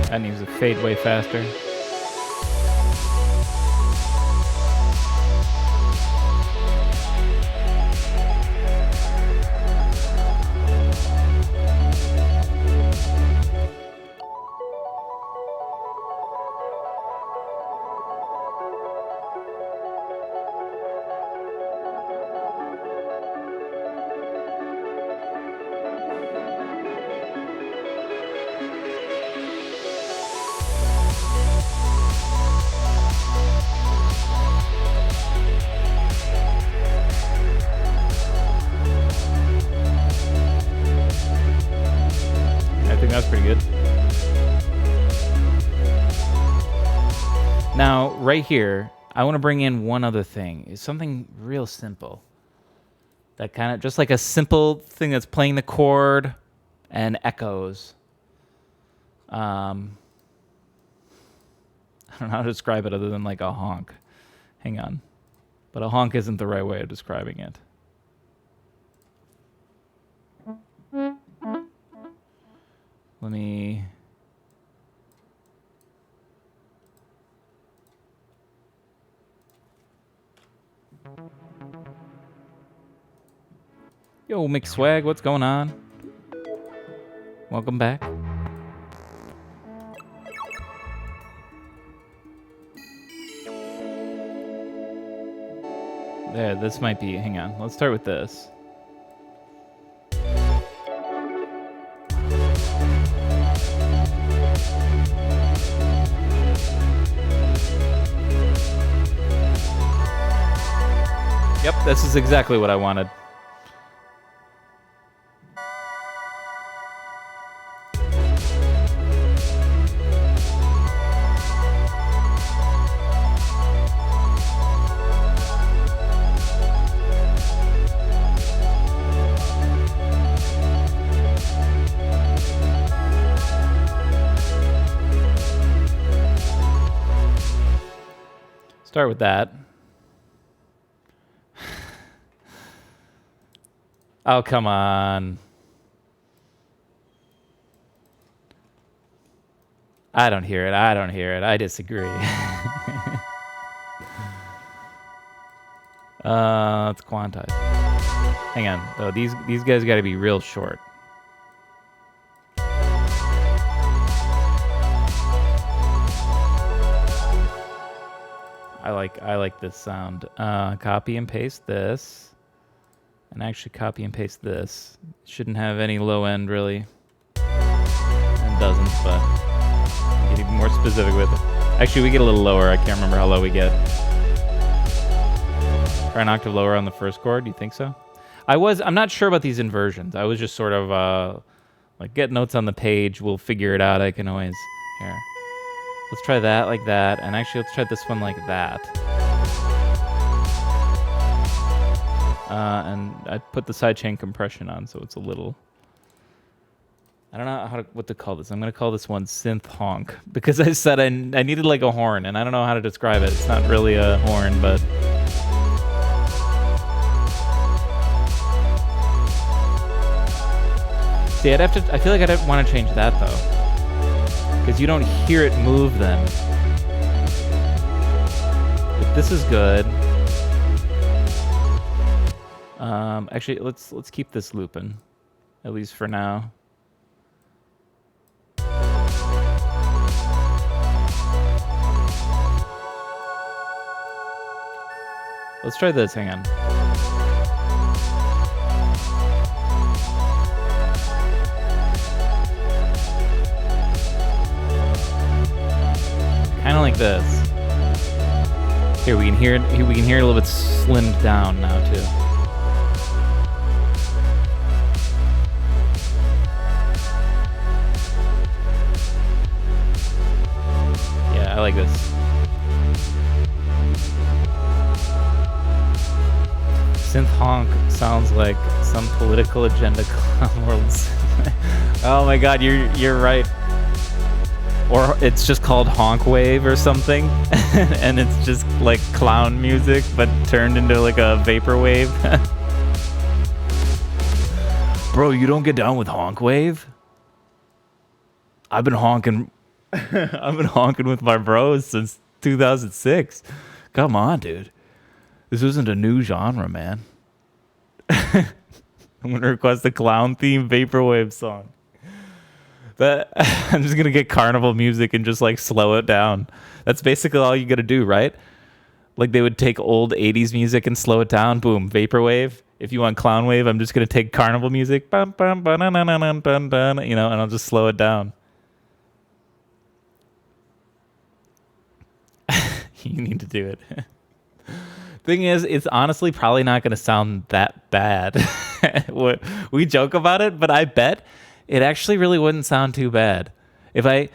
That needs to fade way faster. I think that's pretty good. Now, right here, I want to bring in one other thing. It's something real simple. That kind of, just like a simple thing that's playing the chord and echoes. I don't know how to describe it other than like a honk. Hang on. But a honk isn't the right way of describing it. Let me... Yo, McSwag, what's going on? Welcome back. There, this might be... Hang on. Let's start with this. Yep, this is exactly what I wanted. Start with that. Oh, come on. I don't hear it. I don't hear it. I disagree. Let's quantize. Hang on, though. These guys got to be real short. I like this sound. Copy and paste this, and actually copy and paste this. Shouldn't have any low end really, and doesn't. But get even more specific with it. Actually, we get a little lower. I can't remember how low we get. Try an octave lower on the first chord. Do you think so? I'm not sure about these inversions. I was just sort of like get notes on the page. We'll figure it out. I can always here. Let's try that like that, and actually let's try this one like that. And I put the sidechain compression on, so it's a little. I don't know what to call this. I'm gonna call this one synth honk because I said I needed like a horn, and I don't know how to describe it. It's not really a horn, but. See, I feel like I'd want to change that though. Because you don't hear it move then. But this is good. Actually, let's keep this looping, at least for now. Let's try this. Hang on. Kind of like this. Here we can hear it. We can hear it a little bit slimmed down now too. Yeah, I like this. Synth honk sounds like some political agenda clown worlds. Oh my God, you're right. Or it's just called honk wave or something, and it's just like clown music, but turned into like a vapor wave. Bro, you don't get down with honk wave? I've been honking. I've been honking with my bros since 2006. Come on, dude. This isn't a new genre, man. I'm gonna request a clown themed vaporwave song. But I'm just gonna get carnival music and just like slow it down. That's basically all you gotta do, right? Like they would take old 80s music and slow it down. Boom, vaporwave. If you want clown wave, I'm just gonna take carnival music, bum, bum, bum, bum, bum, bum, bum, bum, and I'll just slow it down. You need to do it. Thing is, it's honestly probably not gonna sound that bad. We joke about it, but I bet it actually really wouldn't sound too bad if I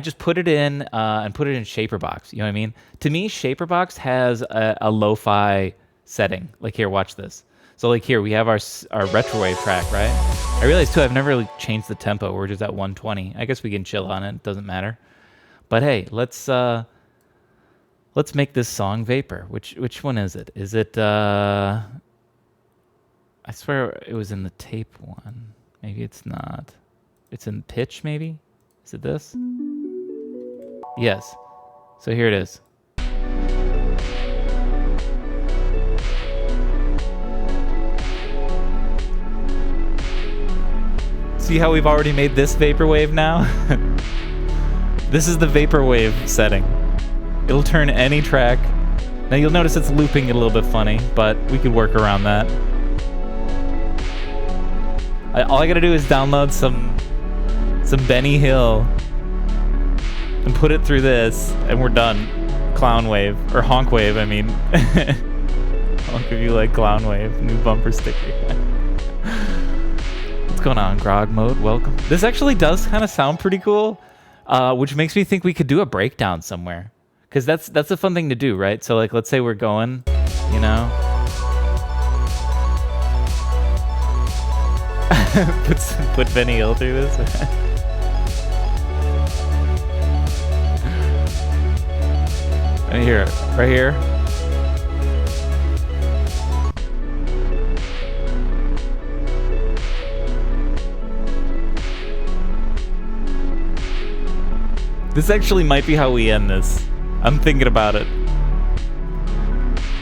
just put it in and put it in Shaperbox. You know what I mean? To me, Shaperbox has a lo-fi setting. Like here, watch this. So like here, we have our retrowave track, right? I realized too, I've never really changed the tempo. We're just at 120. I guess we can chill on it. It doesn't matter. But hey, let's make this song Vapor. Which one is it? Is it? I swear it was in the tape one. Maybe it's not. It's in pitch, maybe? Is it this? Yes. So here it is. See how we've already made this vaporwave now? This is the vaporwave setting. It'll turn any track. Now you'll notice it's looping it a little bit funny, but we could work around that. All I gotta do is download some Benny Hill and put it through this, and we're done. Clown wave, or honk wave, I mean. Honk if you like clown wave. New bumper sticker. What's going on, Grog Mode? Welcome. This actually does kind of sound pretty cool, which makes me think we could do a breakdown somewhere. Because that's a fun thing to do, right? So like, let's say we're going, you know. put Benny Hill through this. Let me hear it. Right here. This actually might be how we end this. I'm thinking about it.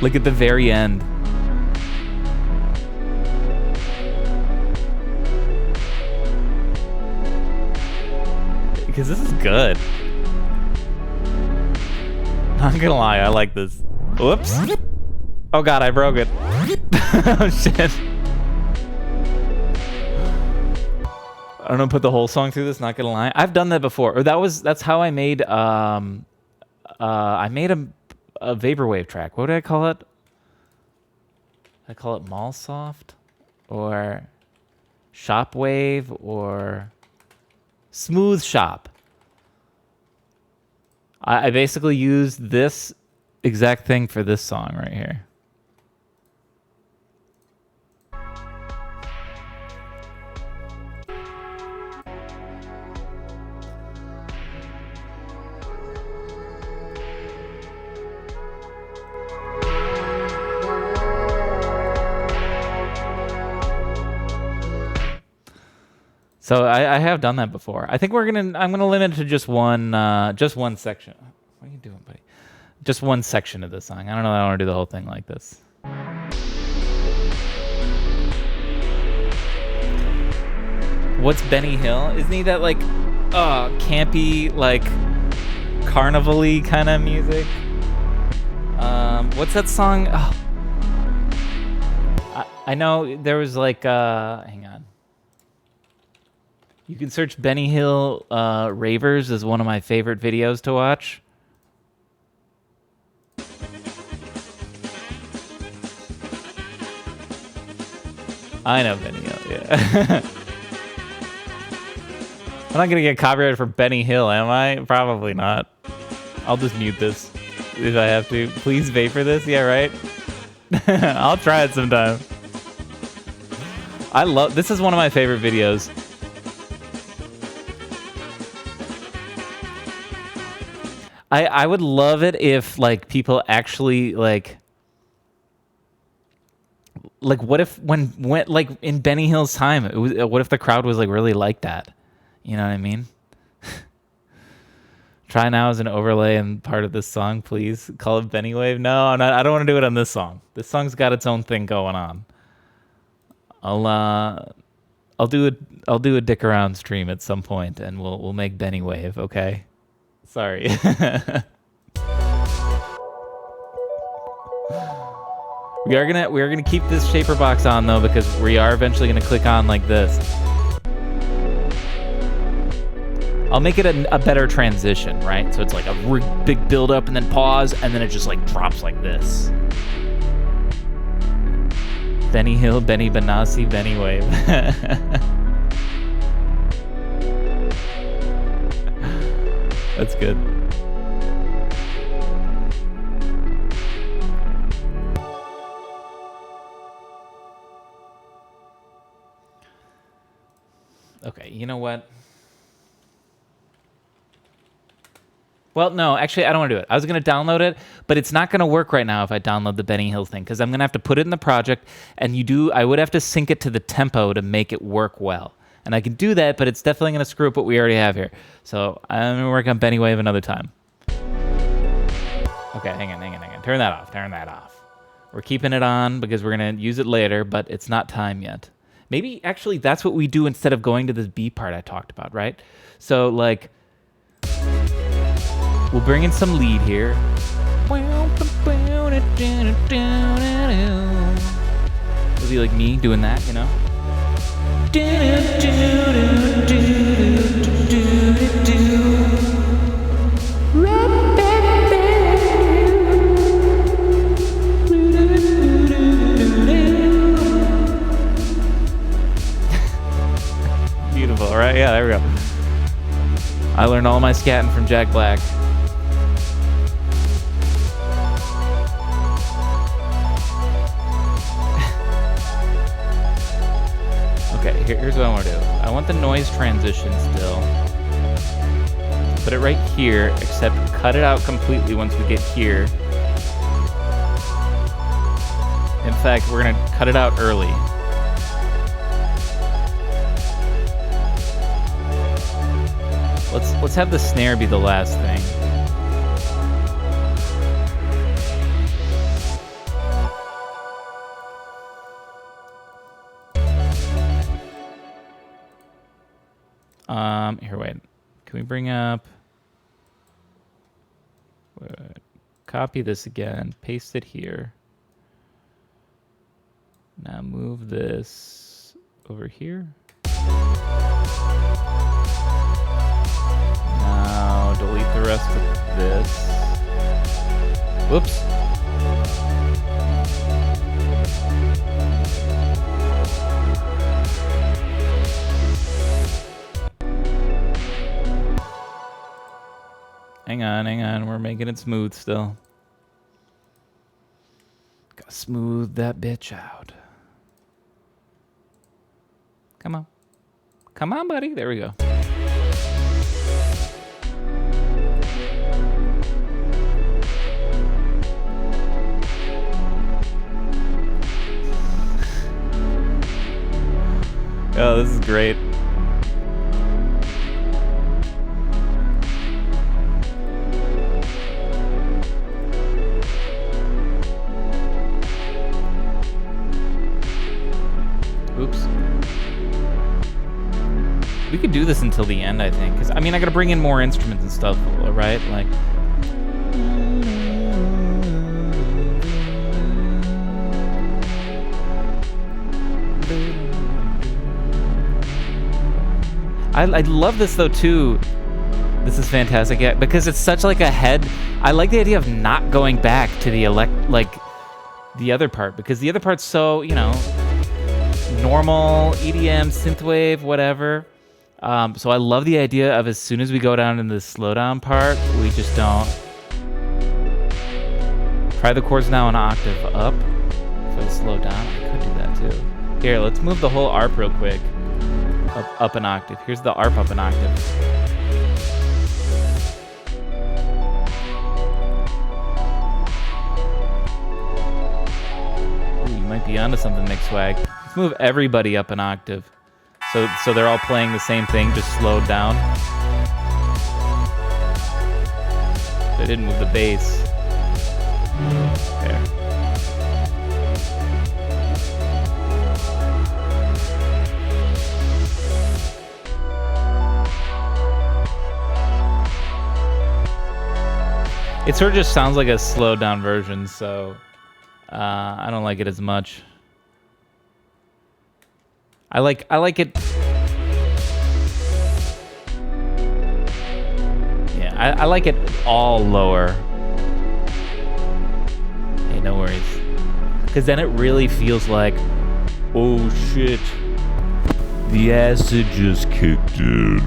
Like at the very end. because this is good. Not gonna lie, I like this. Whoops. Oh god, I broke it. Oh shit. I'm gonna put the whole song through this, not gonna lie. I've done that before. Or that's how I made a vaporwave track. What did I call it? I call it Mallsoft or Shopwave or Smooth Shop. I basically used this exact thing for this song right here. So I have done that before. I think I'm gonna limit it to just one section. What are you doing, buddy? Just one section of this song. I don't know that I want to do the whole thing like this. What's Benny Hill? Isn't he that like campy, like carnival-y kind of music? What's that song? Oh. I know there was like hang on. You can search Benny Hill Ravers as one of my favorite videos to watch. I know Benny Hill, yeah. I'm not gonna get copyrighted for Benny Hill, am I? Probably not. I'll just mute this if I have to. Please vapor this, yeah, right? I'll try it sometime. This is one of my favorite videos. I would love it if like people actually like what if when like in Benny Hill's time what if the crowd was like really like that? You know what I mean? Try now as an overlay and part of this song, please. Call it Benny Wave. No, I don't want to do it on this song. This song's got its own thing going on. I'll do a dick around stream at some point and we'll make Benny Wave, okay? Sorry. We are gonna keep this shaper box on though because we are eventually gonna click on like this. I'll make it a better transition, right? So it's like a big build up and then pause and then it just like drops like this. Benny Hill, Benny Benassi, Benny Wave. That's good. Okay, you know what? Well, no, actually, I don't want to do it. I was going to download it, but it's not going to work right now if I download the Benny Hill thing, because I'm going to have to put it in the project, and I would have to sync it to the tempo to make it work well. And I can do that, but it's definitely going to screw up what we already have here. So I'm going to work on Benny Wave another time. Okay, hang on. Turn that off. We're keeping it on because we're going to use it later, but it's not time yet. Maybe, actually, that's what we do instead of going to this B part I talked about, right? So, like, we'll bring in some lead here. It'll be like me doing that, you know? Beautiful, right? Yeah, there we go. I learned all my scatting from Jack Black. Okay, here's what I want to do. I want the noise transition still. Put it right here, except cut it out completely once we get here. In fact, we're gonna cut it out early. Let's have the snare be the last thing. Here, wait. Can we bring up... Copy this again. Paste it here. Now move this over here. Now delete the rest of this. Whoops. Hang on. We're making it smooth still. Gotta smooth that bitch out. Come on. Come on, buddy. There we go. Oh, this is great. Oops. We could do this until the end, I think. Because, I mean, I gotta bring in more instruments and stuff, right? Like... I love this, though, too. This is fantastic, yeah, because it's such, like, a head... I like the idea of not going back to the the other part, because the other part's so, you know... normal, EDM, synthwave, whatever. So I love the idea of as soon as we go down into the slowdown part, we just don't. Try the chords now an octave up for the slowdown. I could do that too. Here, let's move the whole ARP real quick. Up an octave. Here's the ARP up an octave. Ooh, you might be onto something, Nick Swag. Let's move everybody up an octave. So they're all playing the same thing, just slowed down. They didn't move the bass. There. It sort of just sounds like a slowed down version, so I don't like it as much. I like it. Yeah, I like it all lower. Hey, no worries. Because then it really feels like, oh shit, the acid just kicked in.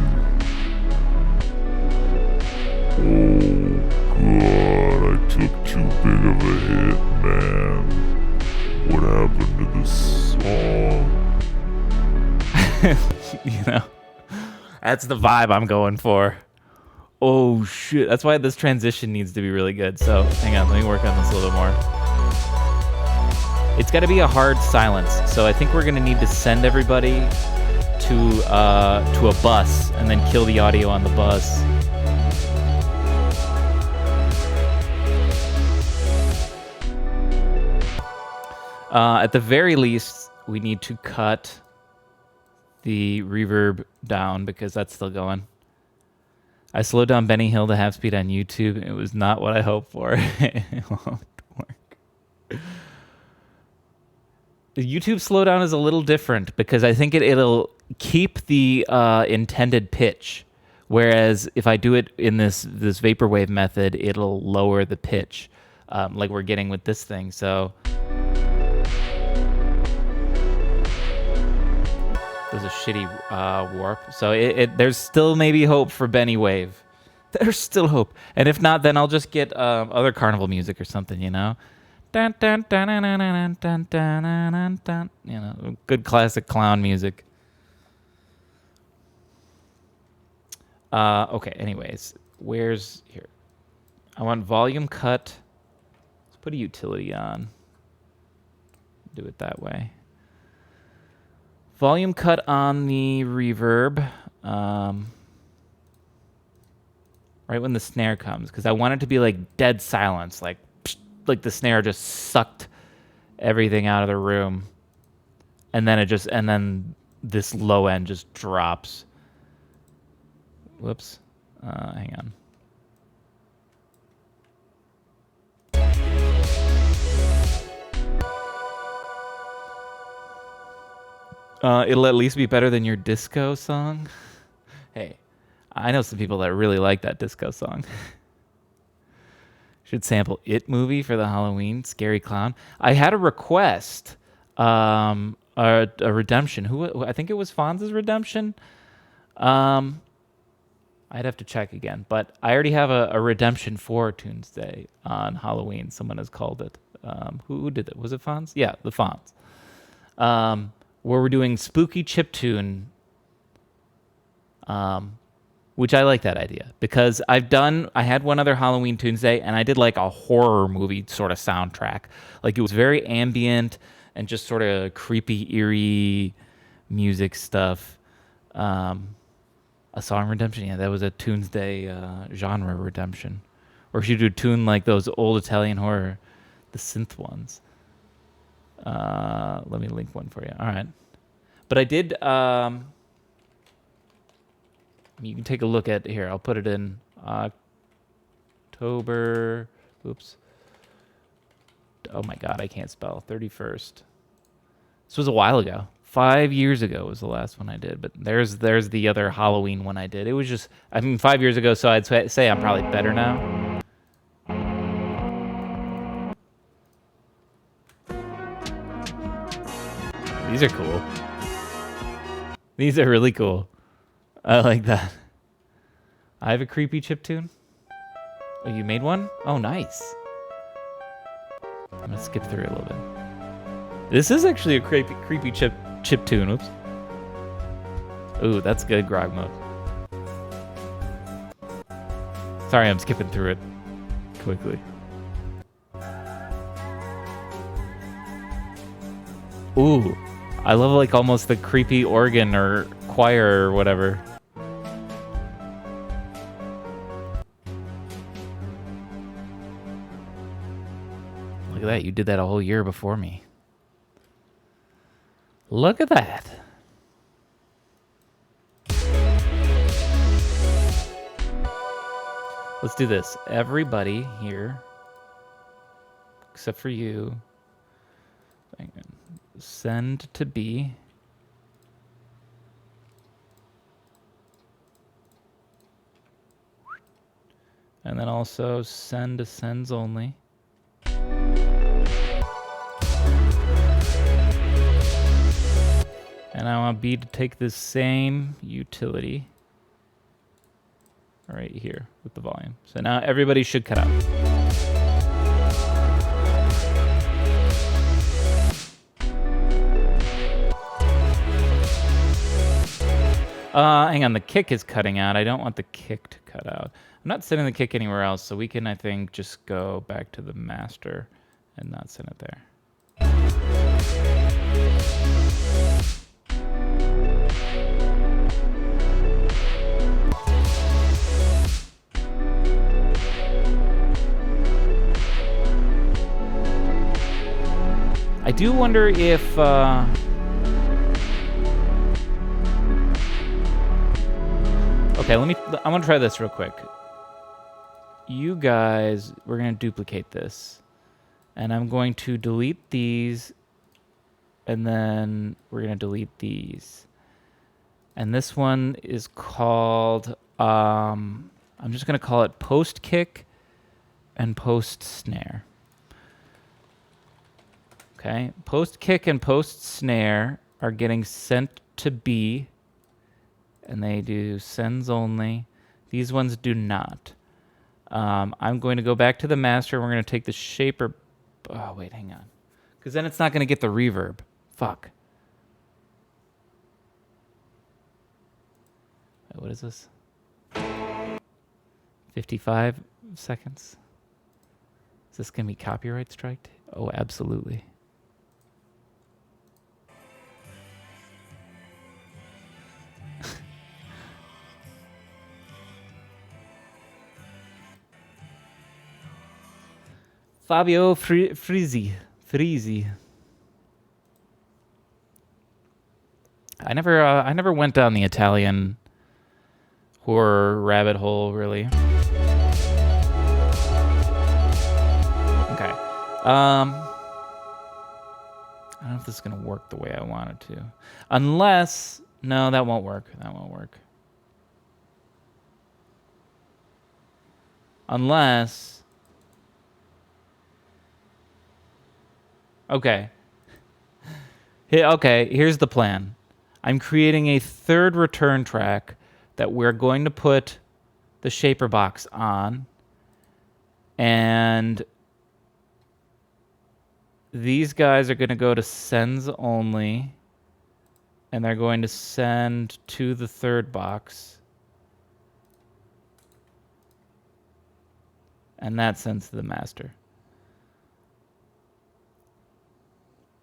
Oh god, I took too big of a hit, man. What happened to this song? You know, that's the vibe I'm going for. Oh shit, that's why this transition needs to be really good. So hang on, let me work on this a little bit more. It's got to be a hard silence, so I think we're gonna need to send everybody to a bus and then kill the audio on the bus. At the very least, we need to cut the reverb down because that's still going. I slowed down Benny Hill to half speed on YouTube. It was not what I hoped for. It won't work. The YouTube slowdown is a little different because I think it'll keep the intended pitch, whereas if I do it in this vaporwave method, it'll lower the pitch, like we're getting with this thing. So. There's a shitty warp. So there's still maybe hope for Benny Wave. There's still hope. And if not, then I'll just get other carnival music or something, you know? Dun, dun, dun, dun, dun, dun, dun, dun, dun, dun, you know, good classic clown music. Okay, anyways. Where's... Here. I want volume cut. Let's put a utility on. Do it that way. Volume cut on the reverb, right when the snare comes, because I want it to be like dead silence, like the snare just sucked everything out of the room, and then this low end just drops. Whoops. Hang on. It'll at least be better than your disco song. Hey, I know some people that really like that disco song. Should sample It movie for the Halloween Scary Clown. I had a request, a redemption. Who I think it was Fonz's redemption. I'd have to check again, but I already have a redemption for Tunesday on Halloween. Someone has called it. Who did it? Was it Fonz? Yeah, the Fonz. Where we're doing spooky chiptune, which I like that idea because I had one other Halloween Tuesday and I did like a horror movie sort of soundtrack. Like it was very ambient and just sort of creepy, eerie music stuff. A song redemption, yeah, that was a Tuesday genre redemption. Or if you do tune like those old Italian horror, the synth ones. Let me link one for you. All right. But I did, you can take a look at, here, I'll put it in October, oops. Oh my God, I can't spell, 31st. This was a while ago. 5 years ago was the last one I did, but there's the other Halloween one I did. It was just, 5 years ago, so I'd say I'm probably better now. These are cool. These are really cool. I like that. I have a creepy chiptune. Oh, you made one? Oh, nice. I'm gonna skip through it a little bit. This is actually a creepy chiptune. Oops. Ooh, that's good, Grog mode. Sorry, I'm skipping through it quickly. Ooh, I love like almost the creepy organ or choir or whatever. Look at that, you did that a whole year before me. Look at that. Let's do this. Everybody here, except for you, send to B. And then also send to sends only. And I want B to take this same utility right here with the volume. So now everybody should cut out. Hang on, the kick is cutting out. I don't want the kick to cut out. I'm not sending the kick anywhere else, so we can, I think, just go back to the master and not send it there. I do wonder if... Okay, I'm gonna try this real quick. You guys, we're gonna duplicate this. And I'm going to delete these. And then we're gonna delete these. And this one is called, I'm just gonna call it post kick and post snare. Okay, post kick and post snare are getting sent to B. And they do sends only. These ones do not. I'm going to go back to the master. We're going to take the shaper. Oh, wait, hang on. Because then it's not going to get the reverb. Fuck. Wait, what is this? 55 seconds. Is this going to be copyright striked? Oh, absolutely. Fabio Frizzi. I never went down the Italian horror rabbit hole, really. Okay. I don't know if this is going to work the way I want it to. Unless... No, that won't work. That won't work. Unless... Okay. Okay, here's the plan. I'm creating a third return track that we're going to put the shaper box on. And these guys are going to go to sends only. And they're going to send to the third box. And that sends to the master.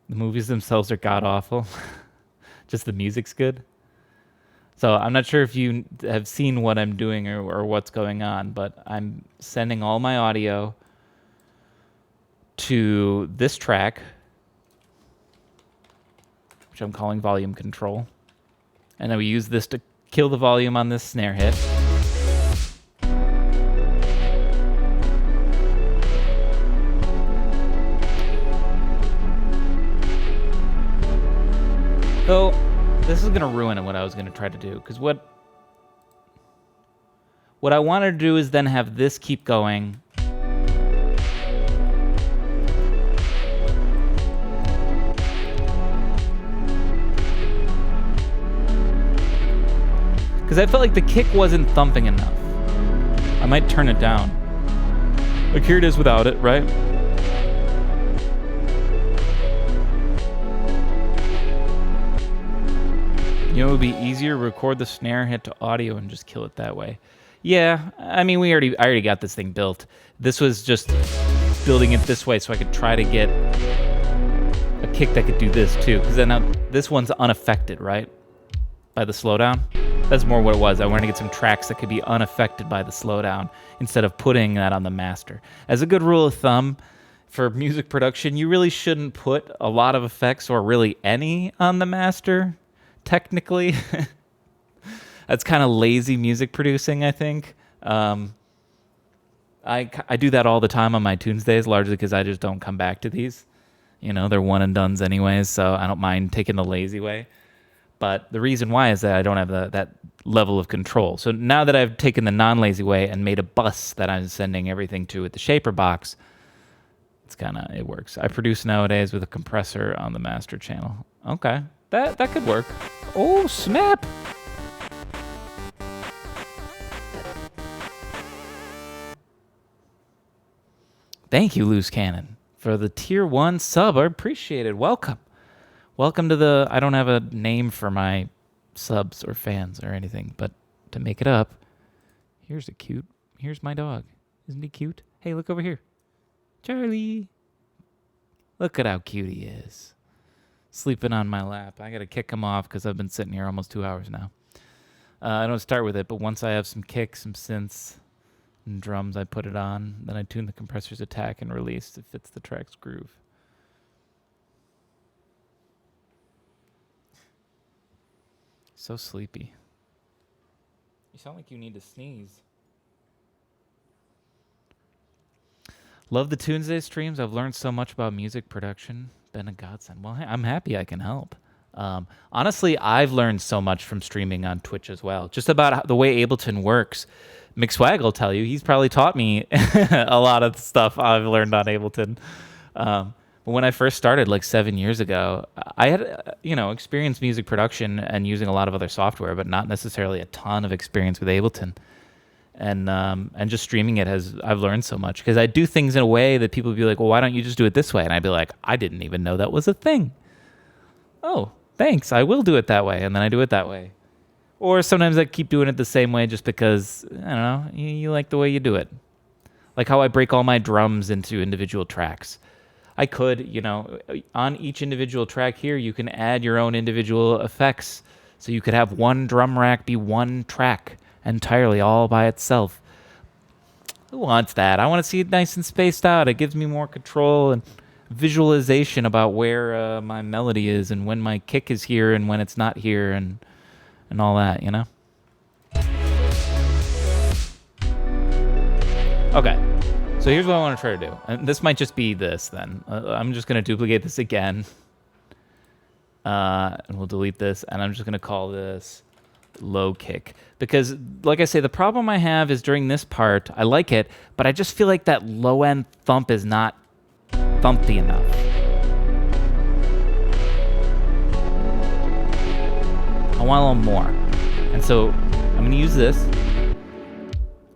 The movies themselves are god-awful. Just the music's good. So I'm not sure if you have seen what I'm doing or what's going on, but I'm sending all my audio to this track, which I'm calling volume control. And then we use this to kill the volume on this snare hit. So this is going to ruin what I was going to try to do, because what I wanted to do is then have this keep going. Because I felt like the kick wasn't thumping enough. I might turn it down. Like here it is without it, right? You know, it would be easier to record the snare hit to audio and just kill it that way. Yeah, I mean, I already got this thing built. This was just building it this way so I could try to get a kick that could do this too. Because then now this one's unaffected, right? By the slowdown. That's more what it was. I wanted to get some tracks that could be unaffected by the slowdown instead of putting that on the master. As a good rule of thumb, for music production, you really shouldn't put a lot of effects or really any on the master. Technically, that's kind of lazy music producing, I think. I do that all the time on my Tunesdays, largely because I just don't come back to these. You know, they're one and dones anyways, so I don't mind taking the lazy way. But the reason why is that I don't have that level of control. So now that I've taken the non-lazy way and made a bus that I'm sending everything to with the shaper box, it works. I produce nowadays with a compressor on the master channel. Okay. That could work. Oh, snap! Thank you, Loose Cannon, for the tier 1 sub. I appreciate it. Welcome. Welcome to the... I don't have a name for my subs or fans or anything, but to make it up, here's my dog. Isn't he cute? Hey, look over here. Charlie. Look at how cute he is. Sleeping on my lap. I gotta kick him off because I've been sitting here almost 2 hours now. I don't start with it, but once I have some kicks, some synths, and drums, I put it on. Then I tune the compressor's attack and release. It fits the track's groove. So sleepy. You sound like you need to sneeze. Love the Tuesday streams. I've learned so much about music production. Been a godsend. Well, I'm happy I can help. Honestly, I've learned so much from streaming on Twitch as well. Just about the way Ableton works. McSwag will tell you. He's probably taught me a lot of the stuff I've learned on Ableton. But when I first started, like 7 years ago, I had, experienced music production and using a lot of other software, but not necessarily a ton of experience with Ableton. And just streaming it I've learned so much because I do things in a way that people would be like, well, why don't you just do it this way? And I'd be like, I didn't even know that was a thing. Oh, thanks. I will do it that way. And then I do it that way. Or sometimes I keep doing it the same way just because, I don't know, you like the way you do it. Like how I break all my drums into individual tracks. I could, on each individual track here, you can add your own individual effects. So you could have one drum rack be one track entirely all by itself. Who wants that? I want to see it nice and spaced out. It gives me more control and visualization about where my melody is and when my kick is here and when it's not here and all that, Okay. So here's what I want to try to do. And this might just be this then. I'm just going to duplicate this again. And we'll delete this. And I'm just going to call this low kick. Because, like I say, the problem I have is during this part, I like it, but I just feel like that low end thump is not thumpy enough. I want a little more. And so I'm going to use this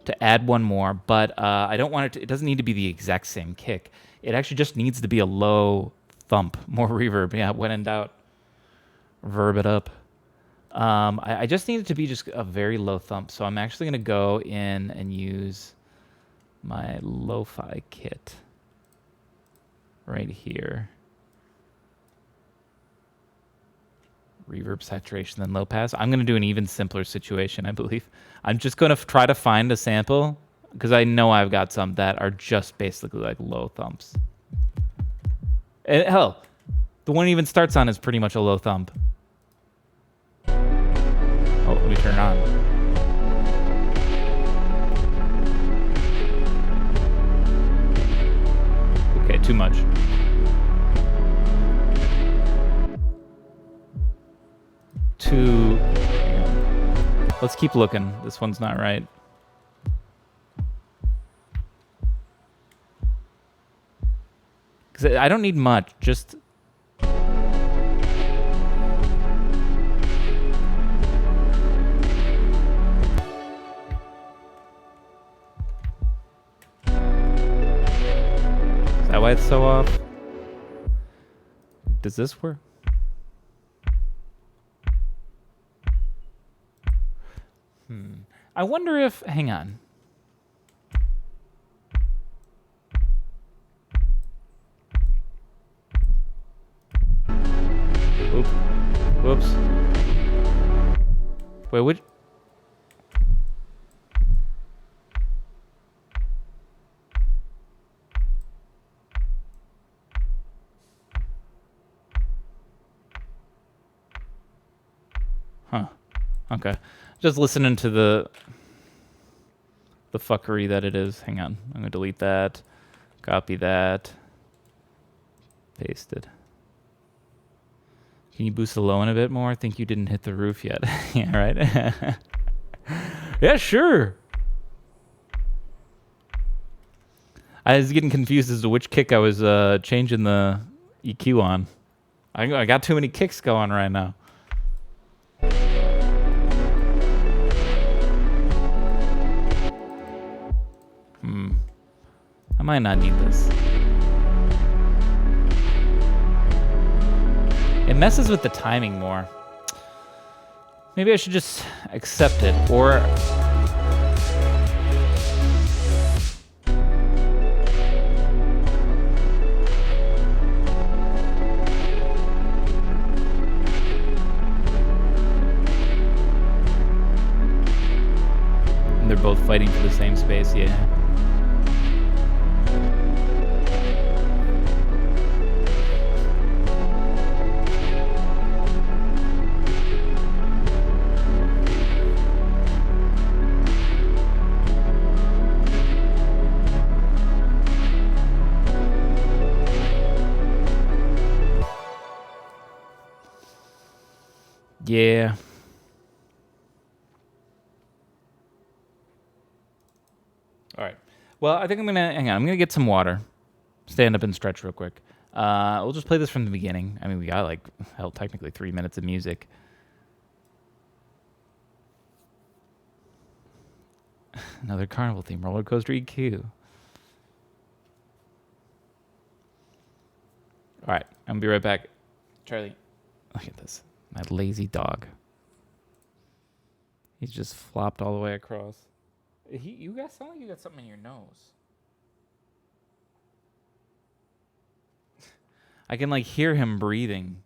to add one more, but I don't want it to, it doesn't need to be the exact same kick. It actually just needs to be a low thump, more reverb. Yeah, when in doubt, verb it up. I just need it to be just a very low thump. So I'm actually going to go in and use my lo-fi kit right here. Reverb, saturation, then low pass. I'm going to do an even simpler situation, I believe. I'm just going to try to find a sample because I know I've got some that are just basically like low thumps. And hell, the one it even starts on is pretty much a low thump. Oh, let me turn it on. Okay, too much. Let's keep looking. This one's not right. Because I don't need much. Just... Is that why it's so off? Does this work? I wonder if... Hang on. Oop. Whoops. Wait, which... Huh. Okay. Just listening to the fuckery that it is. Hang on. I'm going to delete that. Copy that. Pasted. Can you boost the low end a bit more? I think you didn't hit the roof yet. Yeah, right? Yeah, sure. I was getting confused as to which kick I was changing the EQ on. I got too many kicks going right now. I might not need this. It messes with the timing more. Maybe I should just accept it, or... And they're both fighting for the same space, yeah. Yeah. All right. Well, I think I'm gonna hang on. I'm gonna get some water, stand up and stretch real quick. We'll just play this from the beginning. I mean, we got like hell, technically 3 minutes of music. Another carnival theme, roller coaster EQ. All right, I'm gonna be right back. Charlie, look at this. My lazy dog. He's just flopped all the way across. You guys sound like you got something in your nose. I can like hear him breathing.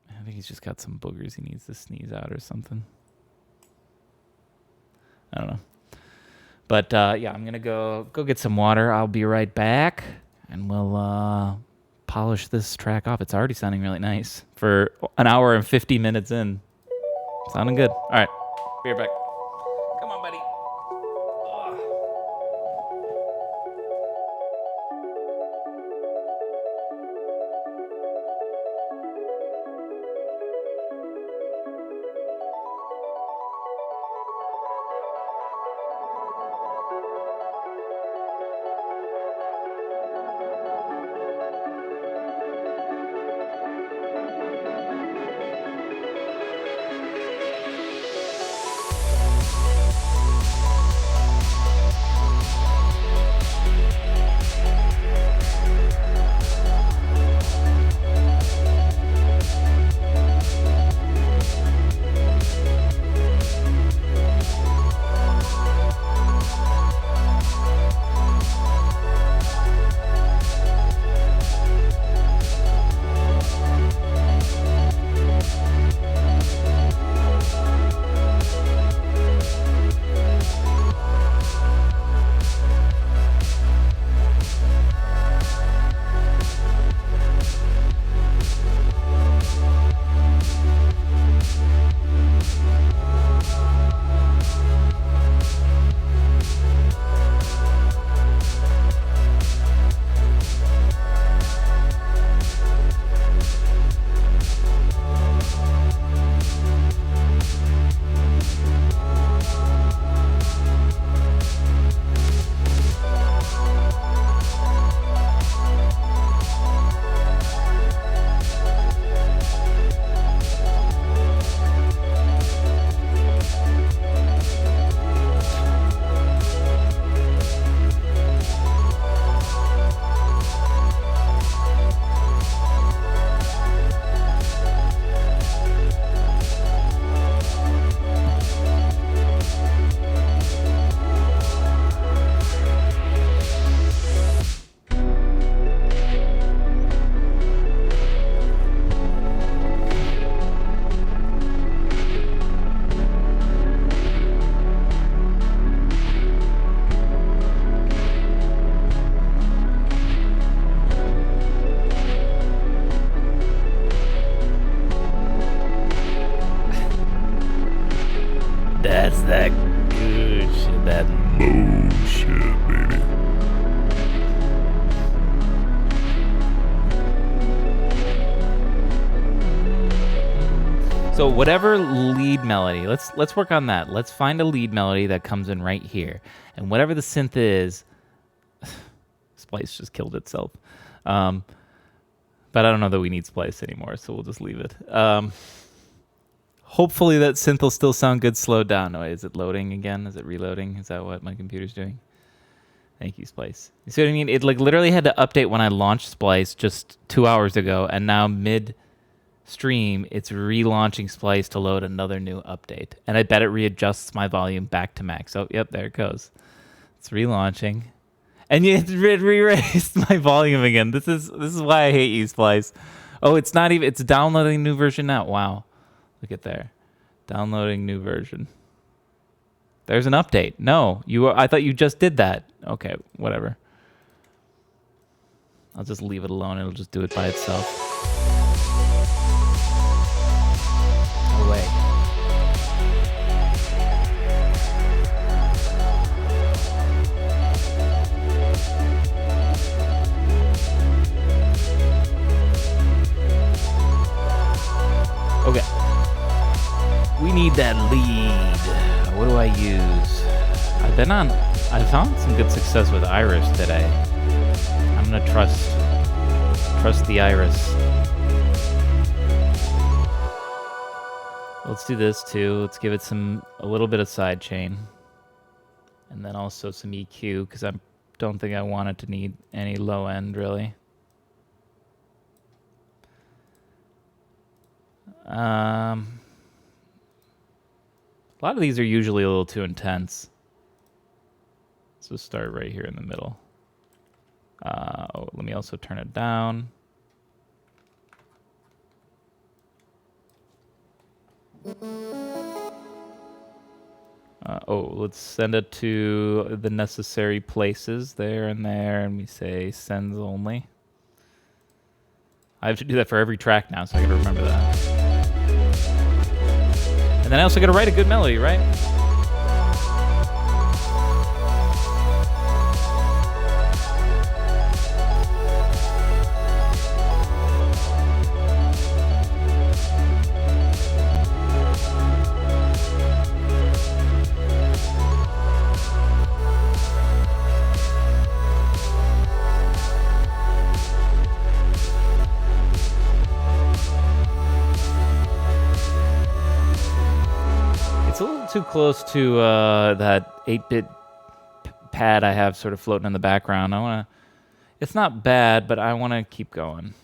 I think he's just got some boogers he needs to sneeze out or something. I don't know. But yeah, I'm gonna go get some water. I'll be right back, and we'll polish this track off. It's already sounding really nice for an hour and 50 minutes in. Sounding good. All right, be right back. Come on, buddy. Ugh. So whatever lead melody, let's work on that. Let's find a lead melody that comes in right here, and whatever the synth is, Splice just killed itself. But I don't know that we need Splice anymore, so we'll just leave it. Hopefully that synth will still sound good slowed down. Oh, is it loading again? Is it reloading? Is that what my computer's doing? Thank you, Splice. You see what I mean? It like literally had to update when I launched Splice just 2 hours ago, and now mid-stream, it's relaunching Splice to load another new update. And I bet it readjusts my volume back to max. Oh, yep, there it goes. It's relaunching. And it re-raised my volume again. This is why I hate you, Splice. Oh, it's not even, it's downloading new version now. Wow. Look at there. Downloading new version. There's an update. No, I thought you just did that. Okay, whatever. I'll just leave it alone. It'll just do it by itself. No way. Okay. We need that lead. What do I use? I found some good success with Iris today. I'm gonna trust the Iris. Let's do this too. Let's give it a little bit of sidechain. And then also some EQ, because I don't think I want it to need any low end really. A lot of these are usually a little too intense. So start right here in the middle. Let me also turn it down. Let's send it to the necessary places there and there, and we say sends only. I have to do that for every track now, so I gotta remember that. And then I also gotta write a good melody, right? Too close to that 8-bit pad I have sort of floating in the background. It's not bad, but I want to keep going.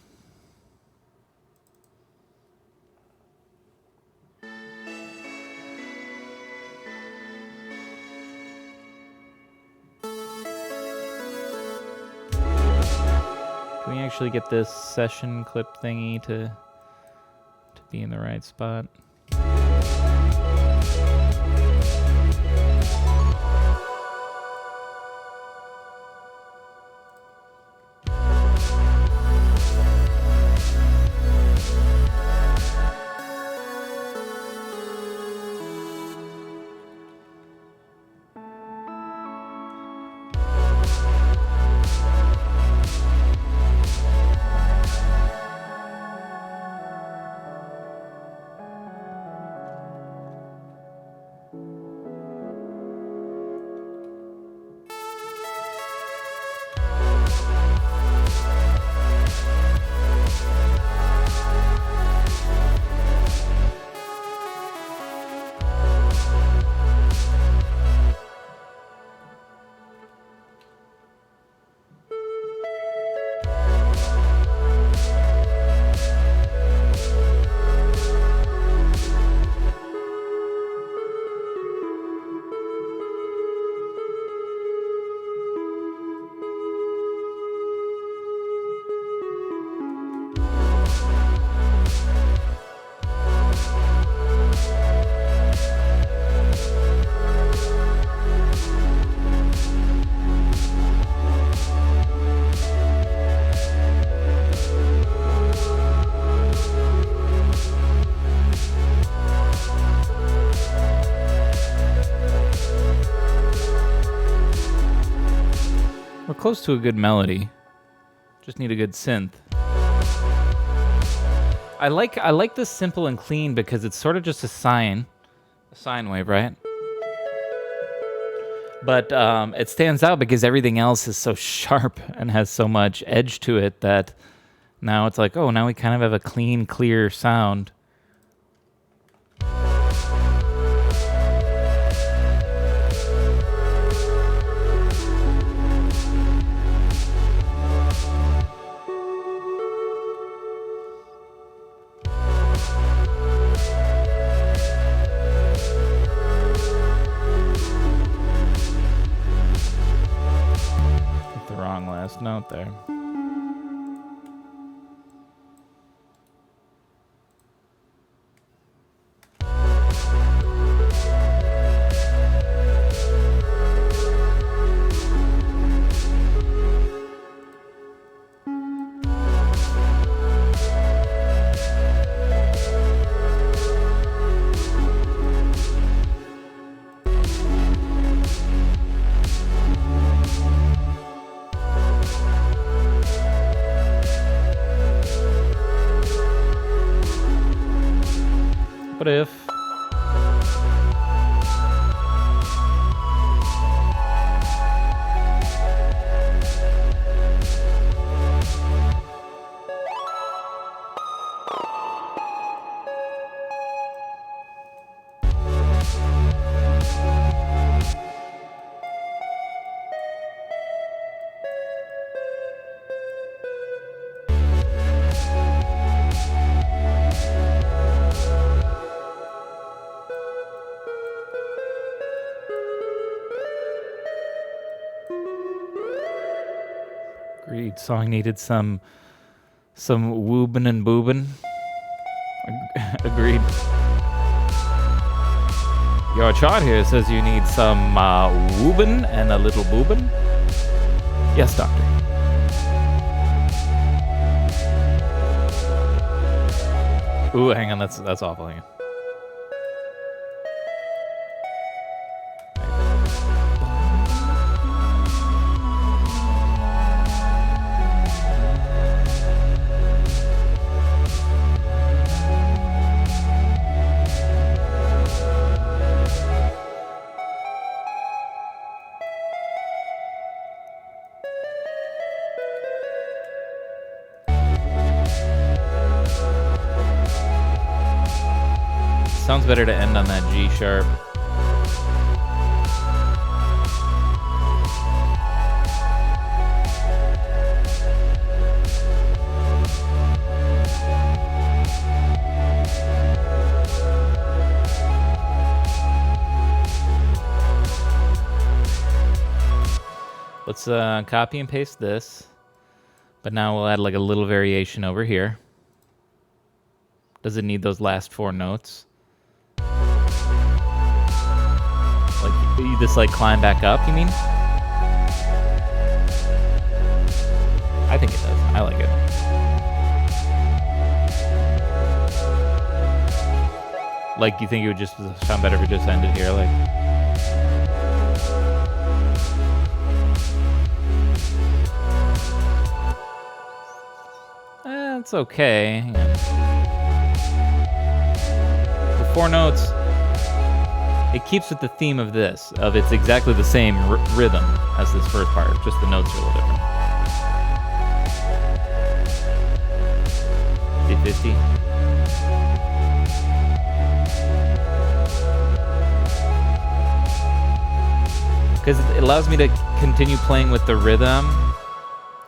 Can we actually get this session clip thingy to be in the right spot? Close to a good melody. Just need a good synth. I like this simple and clean because it's sort of just a sine wave, right? But it stands out because everything else is so sharp and has so much edge to it that now it's like, oh, now we kind of have a clean, clear sound. Last note there. What if? Agreed. Song needed some woobin and boobin. Agreed. Your chart here says you need some woobin and a little boobin. Yes, doctor. Ooh, hang on, that's awful. Hang on. Sounds better to end on that G sharp. Let's copy and paste this, but now we'll add like a little variation over here. Does it need those last 4 notes? Like you just like climb back up, you mean? I think it does. I like it. Like, you think it would just sound better if it just ended here, like? It's okay. The 4 notes, it keeps with the theme of this, of it's exactly the same rhythm as this first part, just the notes are a little different. 50. Because it allows me to continue playing with the rhythm,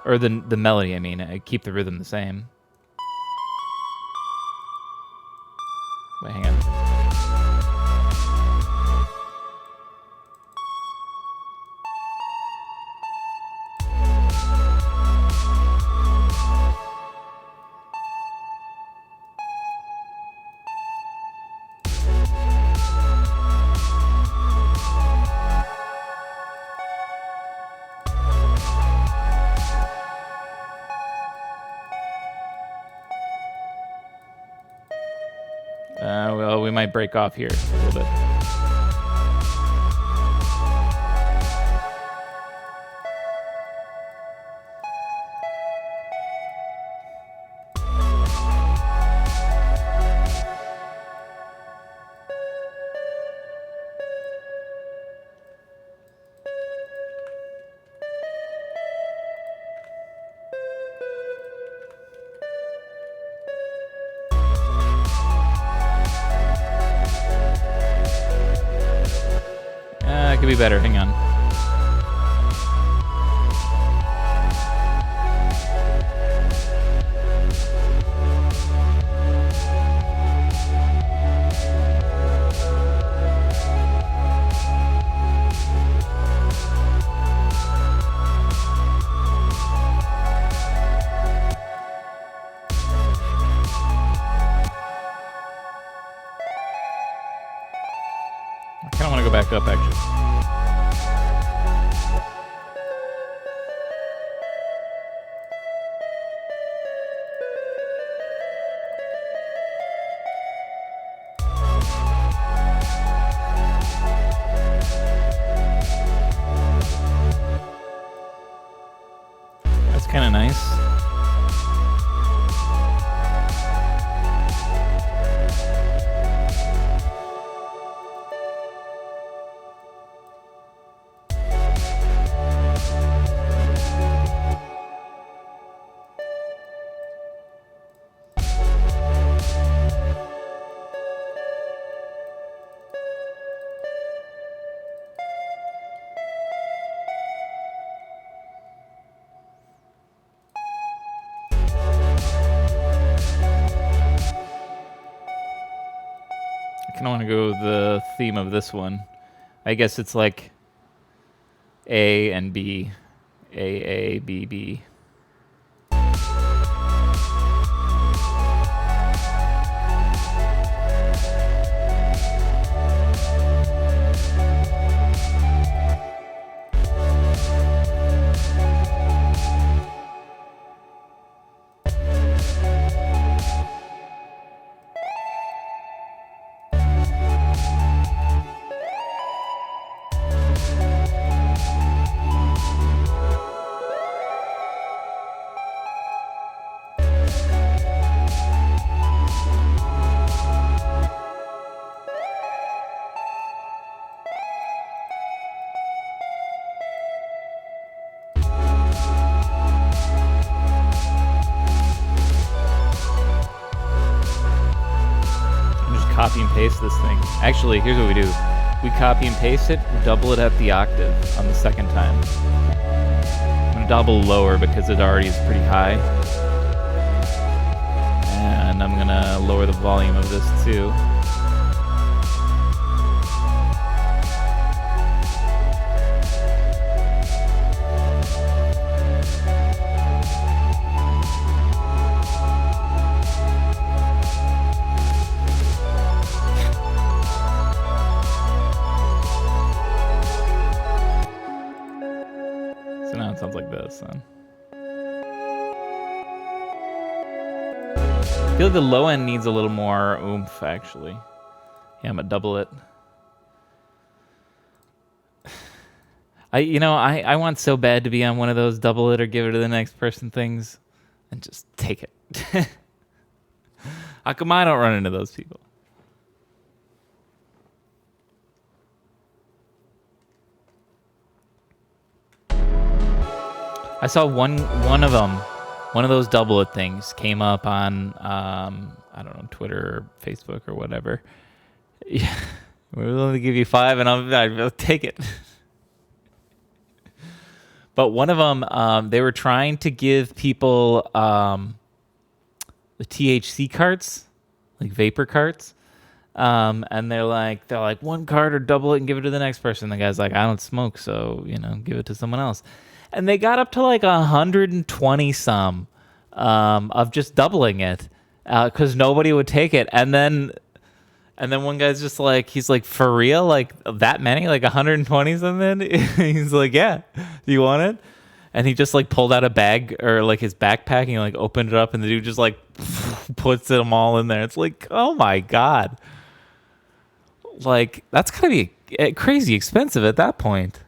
or the melody, I mean. I keep the rhythm the same. Wait, hang on. Well, we might break off here a little bit. That could be better. Hang on. I kind of want to go back up, actually. That's kind of nice. I kind of want to go with the theme of this one. I guess it's like A and B. A, B, B. Copy and paste this thing. Actually, here's what we do. We copy and paste it, double it at the octave on the second time. I'm going to double lower because it already is pretty high. And I'm going to lower the volume of this too. Now it sounds like this, then. I feel like the low end needs a little more oomph, actually. Yeah, I'm gonna double it. I want so bad to be on one of those double it or give it to the next person things and just take it. How come I don't run into those people? I saw one of them, one of those double it things came up on, I don't know, Twitter or Facebook or whatever. Yeah, we're willing to give you 5 and I'll take it. But one of them, they were trying to give people the THC carts, like vapor carts. And they're like, one card or double it and give it to the next person. The guy's like, I don't smoke, so, give it to someone else. And they got up to like 120 some of just doubling it because nobody would take it. And then one guy's just like, he's like, for real? Like that many? Like 120 something? He's like, yeah. Do you want it? And he just like pulled out a bag or like his backpack and he like opened it up and the dude just like puts them all in there. It's like, oh my God. Like that's gotta be crazy expensive at that point.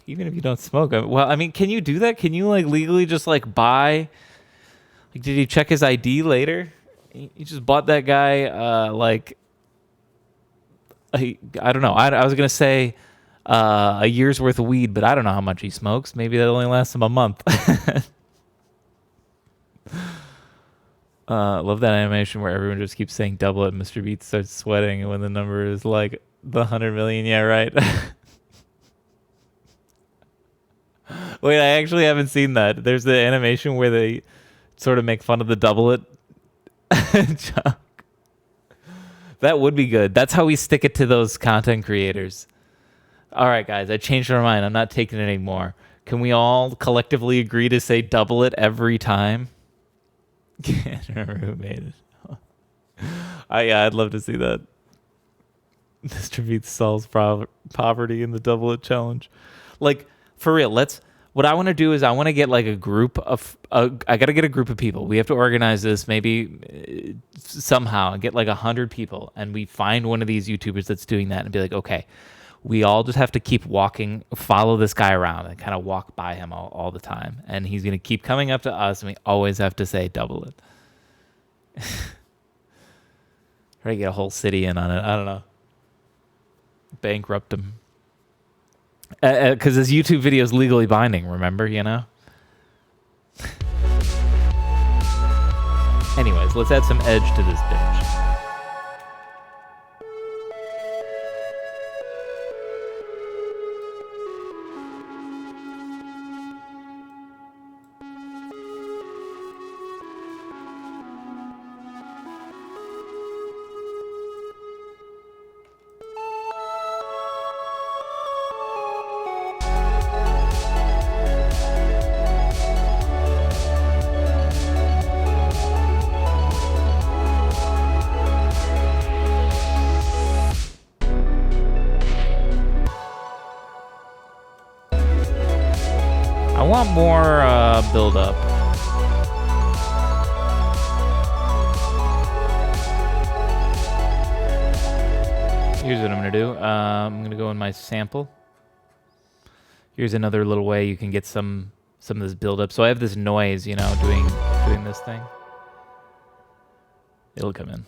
Even if you don't smoke. Well, I mean, can you do that? Can you like legally just like buy? Like, did he check his ID later? He just bought that guy I don't know. I was gonna say a year's worth of weed, but I don't know how much he smokes. Maybe that only lasts him a month. Love that animation where everyone just keeps saying double it. Mr. Beat starts sweating, and when the number is like The 100 million, yeah, right. Wait, I actually haven't seen that. There's the animation where they sort of make fun of the double it joke. That would be good. That's how we stick it to those content creators. All right, guys, I changed my mind. I'm not taking it anymore. Can we all collectively agree to say double it every time? Can't remember who made it. Yeah, I'd love to see that. Distribute solves poverty in the double it challenge. Like, for real, what I want to do is I want to get like a group of I got to get a group of people. We have to organize this maybe somehow and get like 100 people, and we find one of these YouTubers that's doing that and be like, okay, we all just have to keep walking, follow this guy around and kind of walk by him all the time, and he's going to keep coming up to us, and we always have to say double it. Try to get a whole city in on it. I don't know. Bankrupt him. Because his YouTube video is legally binding, remember, you know? Anyways, let's add some edge to this bitch. I want more build up. Here's what I'm gonna do. I'm gonna go in my sample. Here's another little way you can get some of this build up. So I have this noise, you know, doing this thing. It'll come in.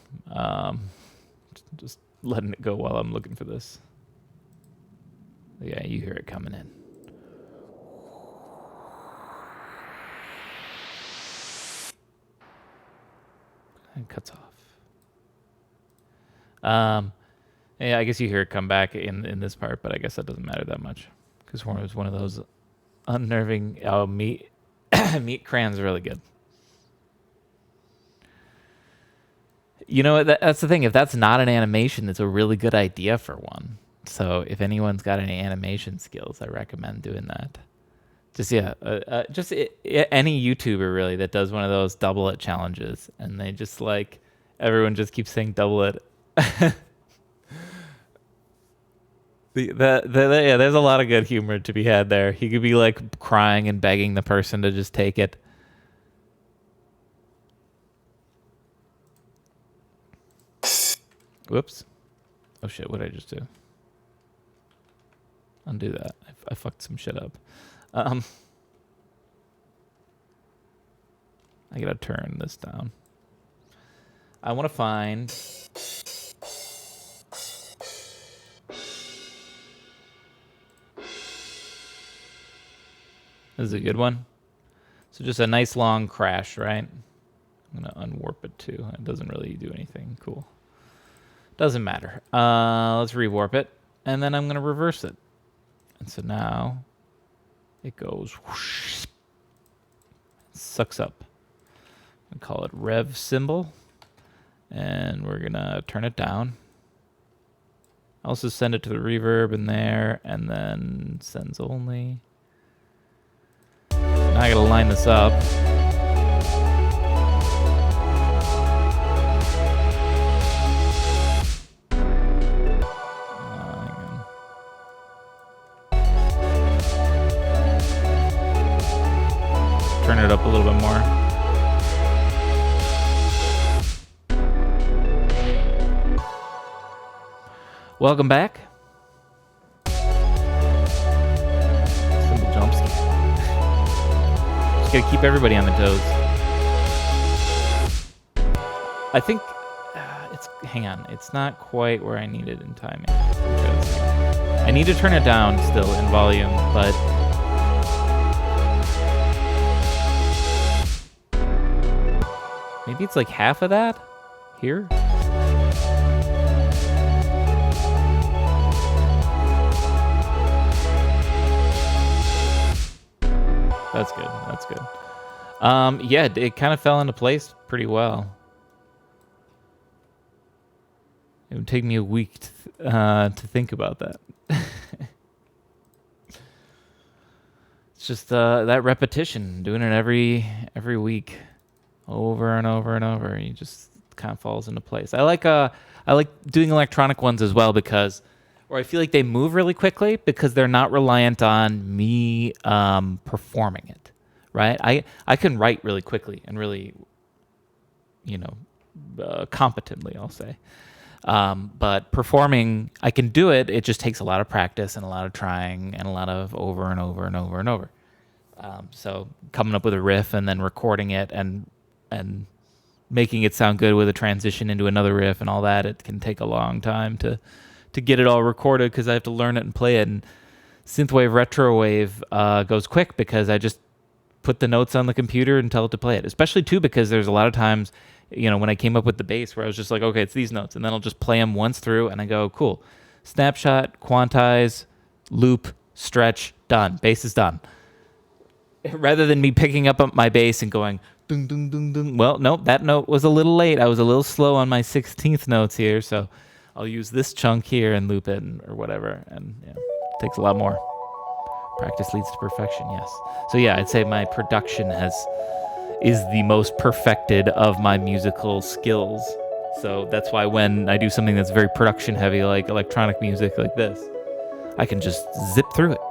Just letting it go while I'm looking for this. Yeah, you hear it coming in. And cuts off. Yeah, I guess you hear it come back in this part, but I guess that doesn't matter that much because it was one of those unnerving. Oh, meat cran's really good. You know, that's the thing. If that's not an animation, it's a really good idea for one. So if anyone's got any animation skills, I recommend doing that. Just any YouTuber really that does one of those double it challenges, and they just like everyone just keeps saying double it. Yeah, there's a lot of good humor to be had there. He could be like crying and begging the person to just take it. Whoops. Oh shit, what did I just do? Undo that. I fucked some shit up. I gotta turn this down. I want to find... This is a good one. So just a nice long crash, right? I'm gonna unwarp it too. It doesn't really do anything cool. Doesn't matter. Let's rewarp it. And then I'm gonna reverse it. And so now it goes whoosh, sucks up. I call it rev symbol. And we're gonna turn it down. Also send it to the reverb in there, and then sends only. Now I gotta line this up. Turn it up a little bit more. Welcome back. Simple jump scare. Just gotta keep everybody on the toes. I think it's. Hang on, it's not quite where I need it in timing. Because I need to turn it down still in volume, but. Maybe it's like half of that here. That's good. That's good. Yeah, it kind of fell into place pretty well. It would take me a week to think about that. It's just that repetition, doing it every week, over and over and over. You just kind of falls into place. I like doing electronic ones as well because, or I feel like they move really quickly because they're not reliant on me performing it. Right? I can write really quickly and really, competently, I'll say. But performing, I can do it. It just takes a lot of practice and a lot of trying and a lot of over and over and over and over. So coming up with a riff and then recording it and making it sound good with a transition into another riff and all that, it can take a long time to get it all recorded because I have to learn it and play it. And synthwave, retrowave goes quick because I just put the notes on the computer and tell it to play it. Especially too because there's a lot of times, when I came up with the bass where I was just like, okay, it's these notes, and then I'll just play them once through and I go, cool. Snapshot, quantize, loop, stretch, done. Bass is done. Rather than me picking up my bass and going, dung, dung, dung, dung. Well, nope, that note was a little late. I was a little slow on my 16th notes here, so I'll use this chunk here and loop it or whatever. And it takes a lot more. Practice leads to perfection, yes. So yeah, I'd say my production is the most perfected of my musical skills. So that's why when I do something that's very production heavy, like electronic music like this, I can just zip through it.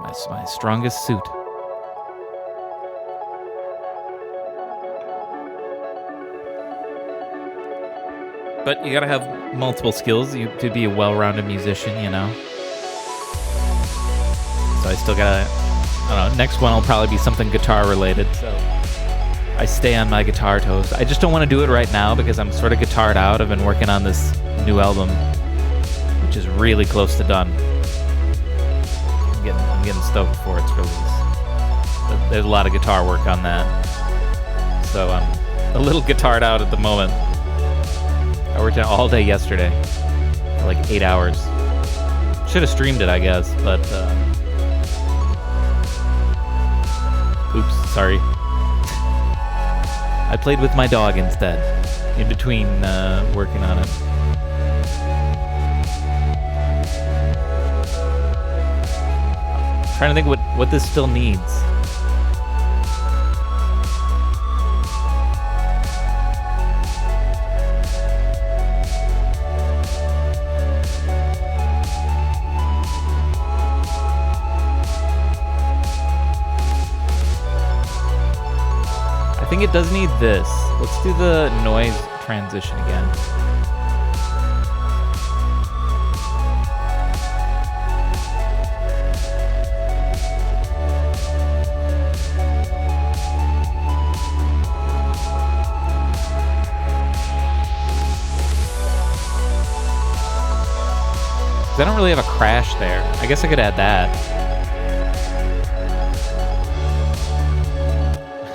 My strongest suit. But you gotta have multiple skills to be a well-rounded musician, So I still gotta, I don't know, next one will probably be something guitar related, so I stay on my guitar toes. I just don't want to do it right now because I'm sort of guitared out. I've been working on this new album, which is really close to done. I'm getting stoked for its release. There's a lot of guitar work on that, so I'm a little guitared out at the moment. I worked out all day yesterday, for like 8 hours. Should have streamed it, I guess, but oops, sorry. I played with my dog instead, in between working on it. I'm trying to think what this still needs. I think it does need this. Let's do the noise transition again. I don't really have a crash there. I guess I could add that.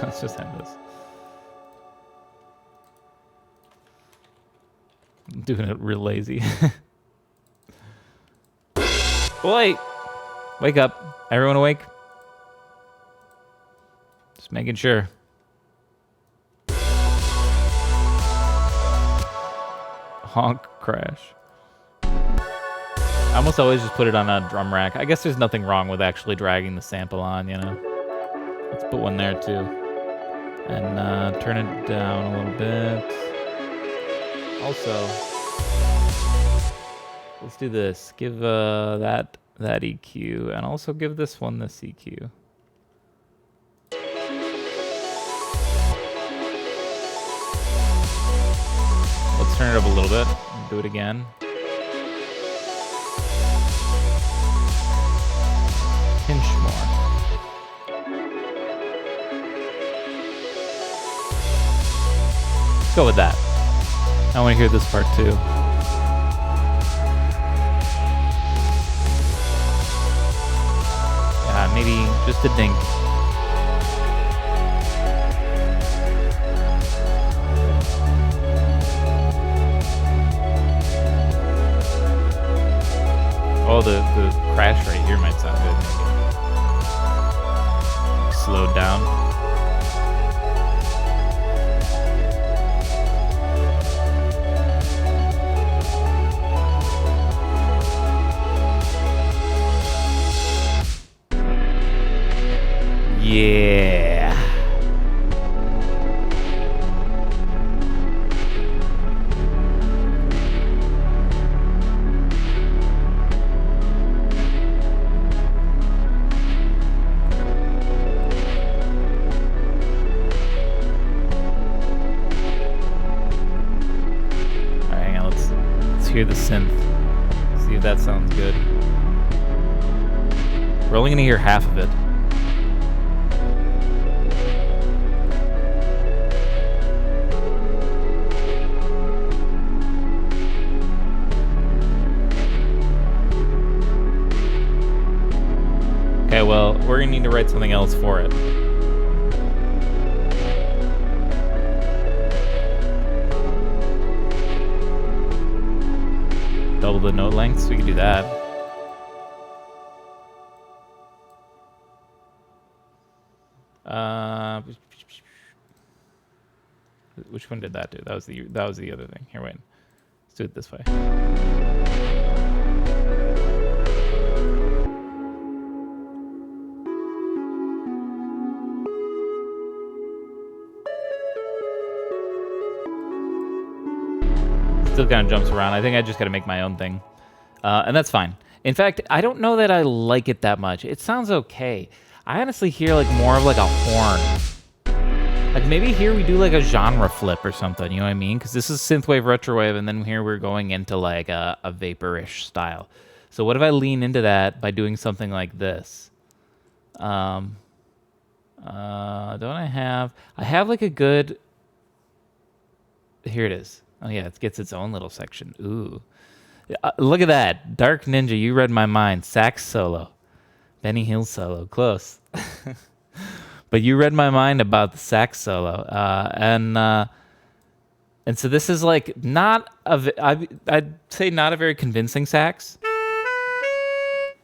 Let's just end this. I'm doing it real lazy. Boy! Wake up. Everyone awake? Just making sure. Honk crash. I almost always just put it on a drum rack. I guess there's nothing wrong with actually dragging the sample on, Let's put one there too. And turn it down a little bit. Also, let's do this. Give that EQ, and also give this one this EQ. Let's turn it up a little bit. Do it again. Pinch more. Let's go with that. I want to hear this part too. Yeah, maybe just a dink. Oh, the crash right here might sound good, maybe. hear the synth. See if that sounds good. We're only gonna hear half of it. Okay, well, we're gonna need to write something else for it. Double the note lengths, we can do that. Which one did that do? That was the other thing. Here, wait. Let's do it this way. Still kind of jumps around. I think I just got to make my own thing. And that's fine. In fact, I don't know that I like it that much. It sounds okay. I honestly hear like more of like a horn. Like maybe here we do like a genre flip or something, you know what I mean? Because this is synthwave, retrowave, and then here we're going into like a vaporish style. So what if I lean into that by doing something like this? Don't I have like a good... Here it is. Oh yeah, it gets its own little section. Ooh. Look at that. Dark Ninja, you read my mind. Sax solo. Benny Hill solo. Close. But you read my mind about the sax solo. And so this is like I'd say not a very convincing sax.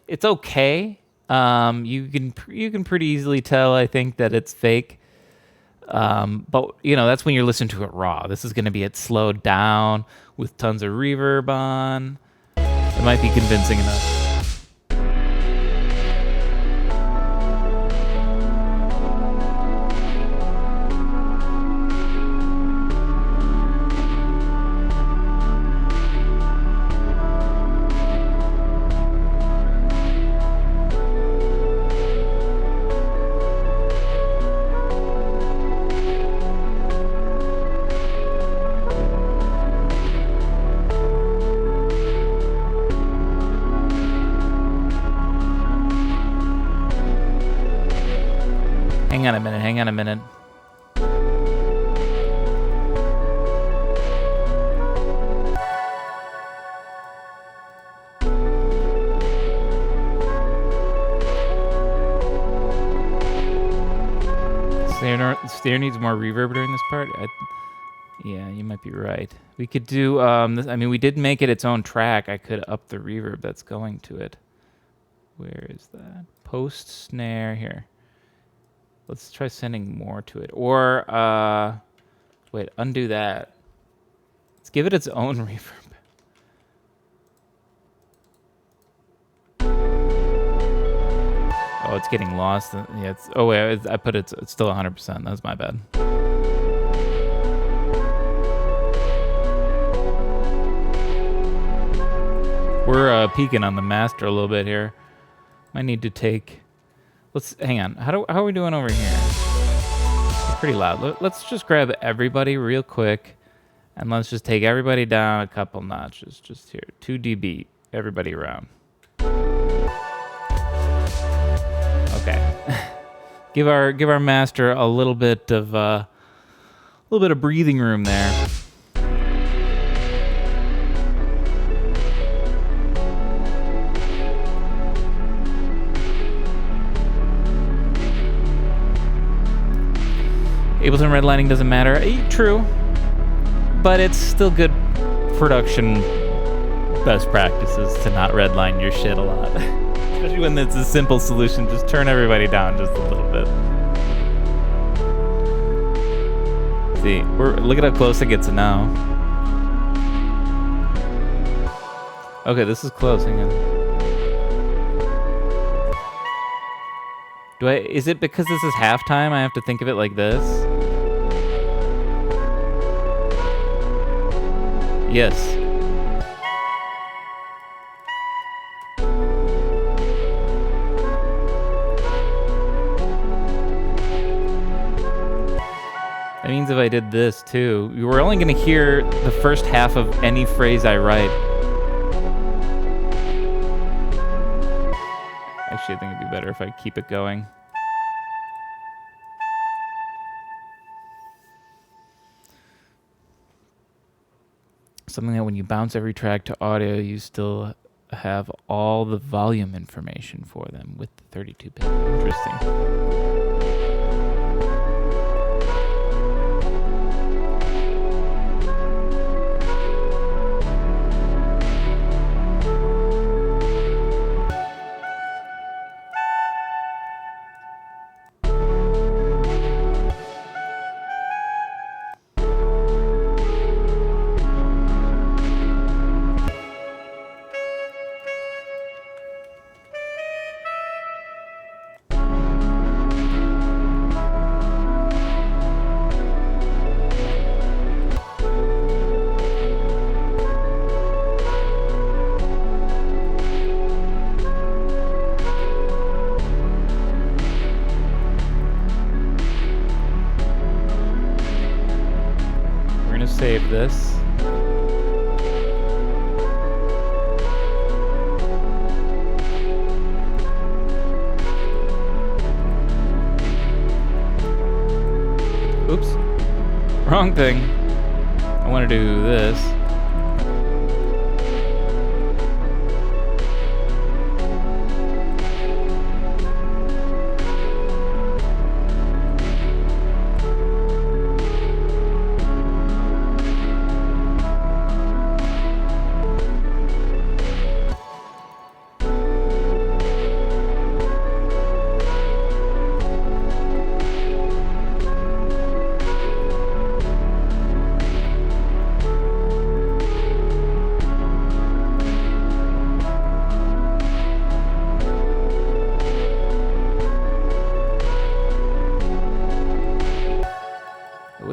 It's okay. You can pretty easily tell, I think, that it's fake. But you know, that's when you're listening to it raw. This is going to be it slowed down with tons of reverb on. It might be convincing enough. Hang on a minute. Snare needs more reverb during this part. Yeah, you might be right. We could do this. I mean, we did make it its own track. I could up the reverb that's going to it. Where is that? Post snare here. Let's try sending more to it. Or, wait, undo that. Let's give it its own reverb. Oh, it's getting lost. Yeah, oh, wait, I put it, it's still 100%. That's my bad. We're peeking on the master a little bit here. Might need to take... Let's hang on. How are we doing over here? It's pretty loud. Let's just grab everybody real quick, and let's just take everybody down a couple notches. Just here, 2 dB, everybody around. Okay. give our master a little bit of breathing room there. Ableton redlining doesn't matter. True. But it's still good production best practices to not redline your shit a lot. Especially when it's a simple solution. Just turn everybody down just a little bit. See, look at how close it gets now. Okay, this is close. Hang on. Is it because this is halftime? I have to think of it like this? Yes. That means if I did this too, you were only going to hear the first half of any phrase I write. Actually, I think it'd be better if I keep it going. Something that when you bounce every track to audio, you still have all the volume information for them with the 32-bit. Interesting. Save this. Oops. Wrong thing. I want to do this.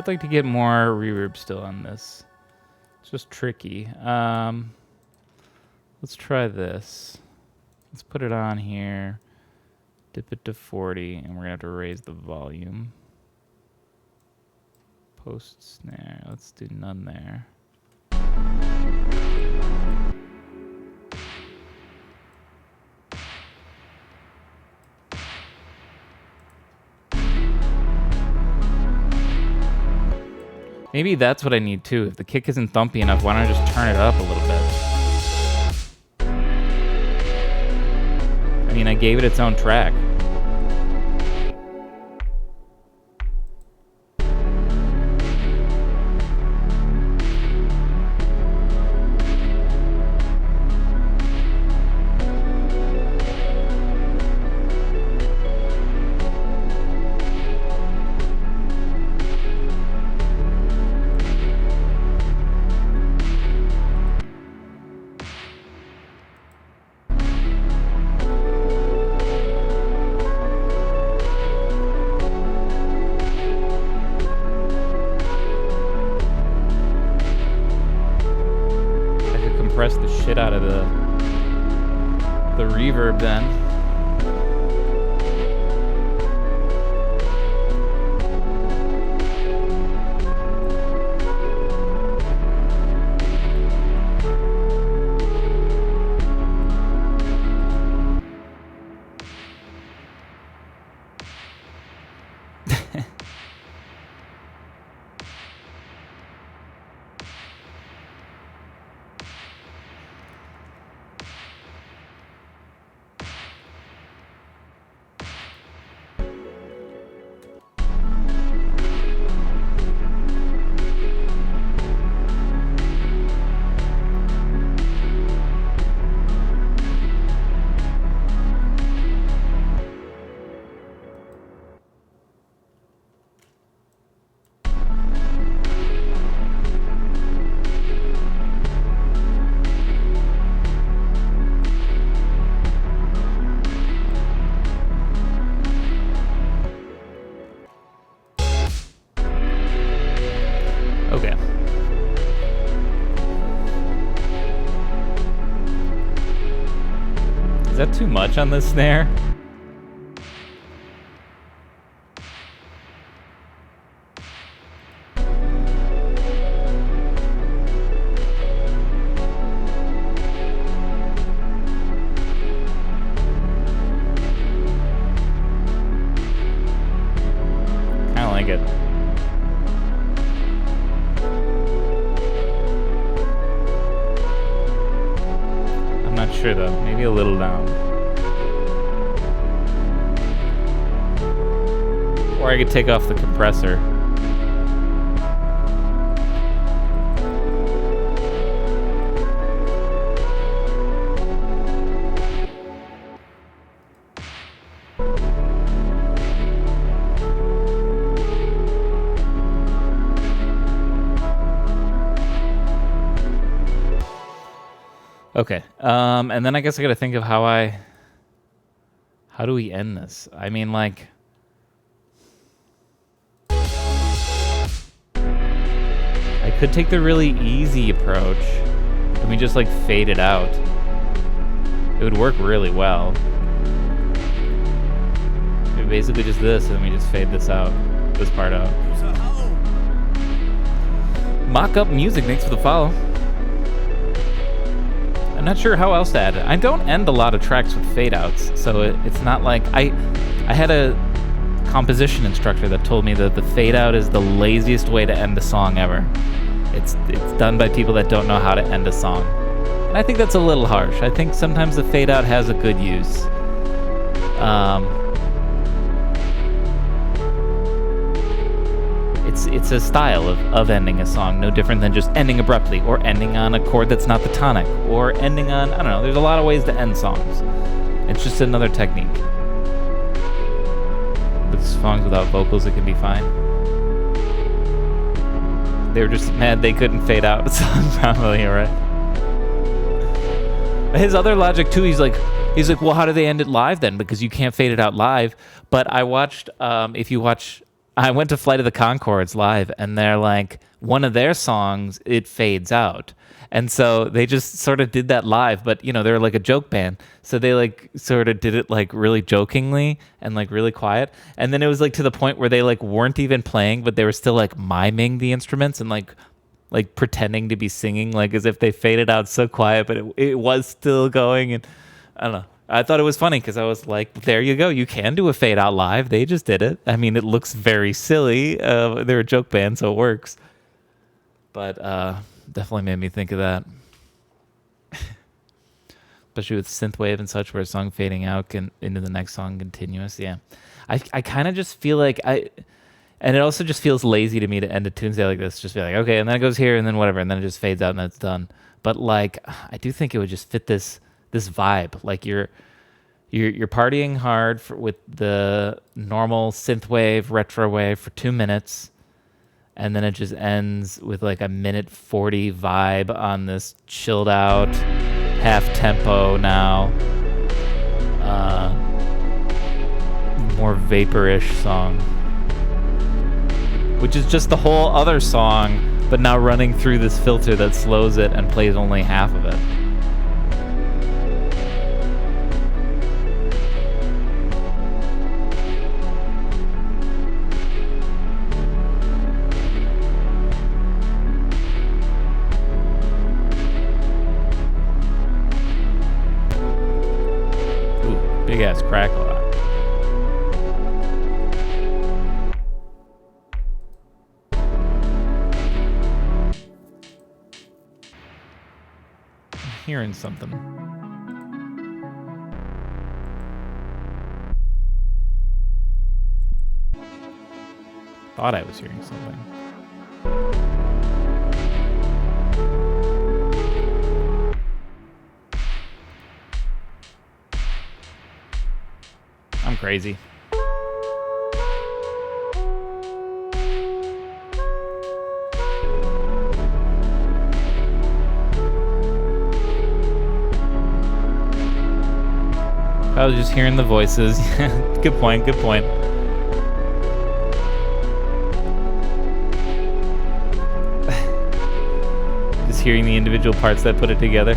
Like to get more reverb still on this. It's just tricky. Let's try this. Let's put it on here, dip it to 40, and we're gonna have to raise the volume. Post snare, let's do none there. Maybe that's what I need too. If the kick isn't thumpy enough, why don't I just turn it up a little bit? I mean, I gave it its own track. The shit out of the reverb then. Okay. Is that too much on this snare? sure though. Maybe a little down. Or I could take off the compressor. Okay. And then I guess I gotta think of how do we end this? I mean, like, I could take the really easy approach and we just like fade it out. It would work really well. It basically just this, and then we just fade this out, this part out. Mock-up music, thanks for the follow. I'm not sure how else to add it. I don't end a lot of tracks with fade outs, so it's not like I had a composition instructor that told me that the fade out is the laziest way to end a song ever. It's done by people that don't know how to end a song. And I think that's a little harsh. I think sometimes the fade out has a good use. It's a style of ending a song, no different than just ending abruptly, or ending on a chord that's not the tonic, or ending on, I don't know, there's a lot of ways to end songs. It's just another technique. With songs without vocals, it can be fine. They were just mad they couldn't fade out a song properly, right? His other logic too, he's like, well, how do they end it live then? Because you can't fade it out live. But I watched, I went to Flight of the Conchords live, and they're like, one of their songs, it fades out. And so they just sort of did that live, but, you know, they're like a joke band. So they like sort of did it like really jokingly and like really quiet. And then it was like to the point where they like weren't even playing, but they were still like miming the instruments and like pretending to be singing, like as if they faded out so quiet, but it was still going. And I don't know. I thought it was funny because I was like, there you go. You can do a fade out live. They just did it. I mean, it looks very silly. They're a joke band, so it works. But definitely made me think of that. Especially with synthwave and such, where a song fading out into the next song continuous. Yeah. I kind of just feel like and it also just feels lazy to me to end a Tunesday like this. Just be like, okay, and then it goes here and then whatever, and then it just fades out and that's done. But like, I do think it would just fit this vibe. Like you're partying hard with the normal synthwave, retro wave for 2 minutes, and then it just ends with like a 1:40 vibe on this chilled out, half tempo now, more vaporish song, which is just the whole other song, but now running through this filter that slows it and plays only half of it. Big ass crackle out. I'm hearing something. Thought I was hearing something. I'm crazy. I was just hearing the voices. Good point, good point. Just hearing the individual parts that put it together.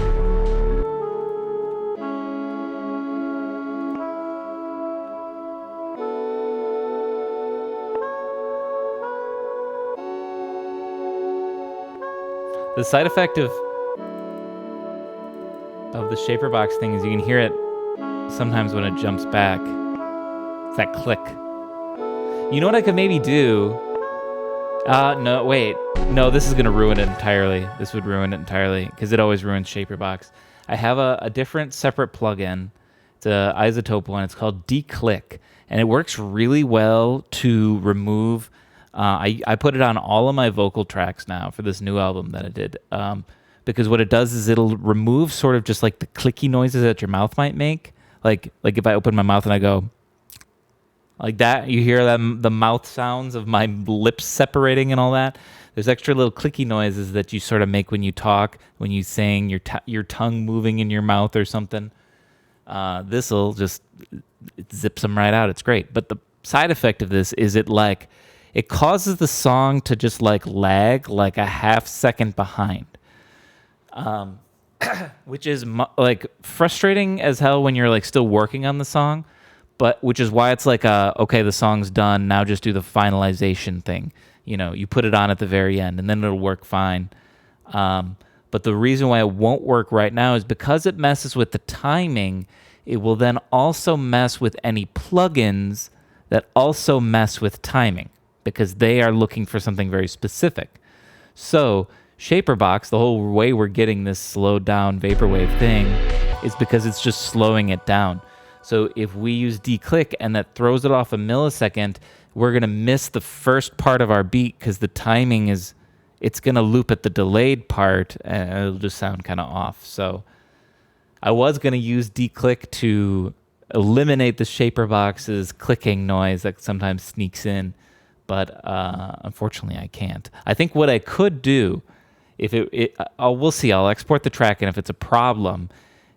The side effect of the shaper box thing is you can hear it sometimes when it jumps back. It's that click. You know what I could maybe do? No, wait. No, this is going to ruin it entirely. This would ruin it entirely because it always ruins shaper box. I have a different separate plugin. It's a isotope one. It's called Declick, and it works really well to remove. I put it on all of my vocal tracks now for this new album that I did. Because what it does is it'll remove sort of just like the clicky noises that your mouth might make. Like if I open my mouth and I go like that, you hear the mouth sounds of my lips separating and all that. There's extra little clicky noises that you sort of make when you talk, when you sing, your tongue moving in your mouth or something. This'll just it zips them right out. It's great. But the side effect of this is it causes the song to just like lag like a half second behind. Which is like frustrating as hell when you're like still working on the song, but which is why it's like okay, the song's done, now just do the finalization thing. You know, you put it on at the very end and then it'll work fine. But the reason why it won't work right now is because it messes with the timing. It will then also mess with any plugins that also mess with timing because they are looking for something very specific. So Shaperbox, the whole way we're getting this slowed down vaporwave thing is because it's just slowing it down. So if we use declick and that throws it off a millisecond, we're going to miss the first part of our beat because the timing it's going to loop at the delayed part and it'll just sound kind of off. So I was going to use declick to eliminate the Shaperbox's clicking noise that sometimes sneaks in, but unfortunately I can't. I think what I could do, if we'll see. I'll export the track, and if it's a problem,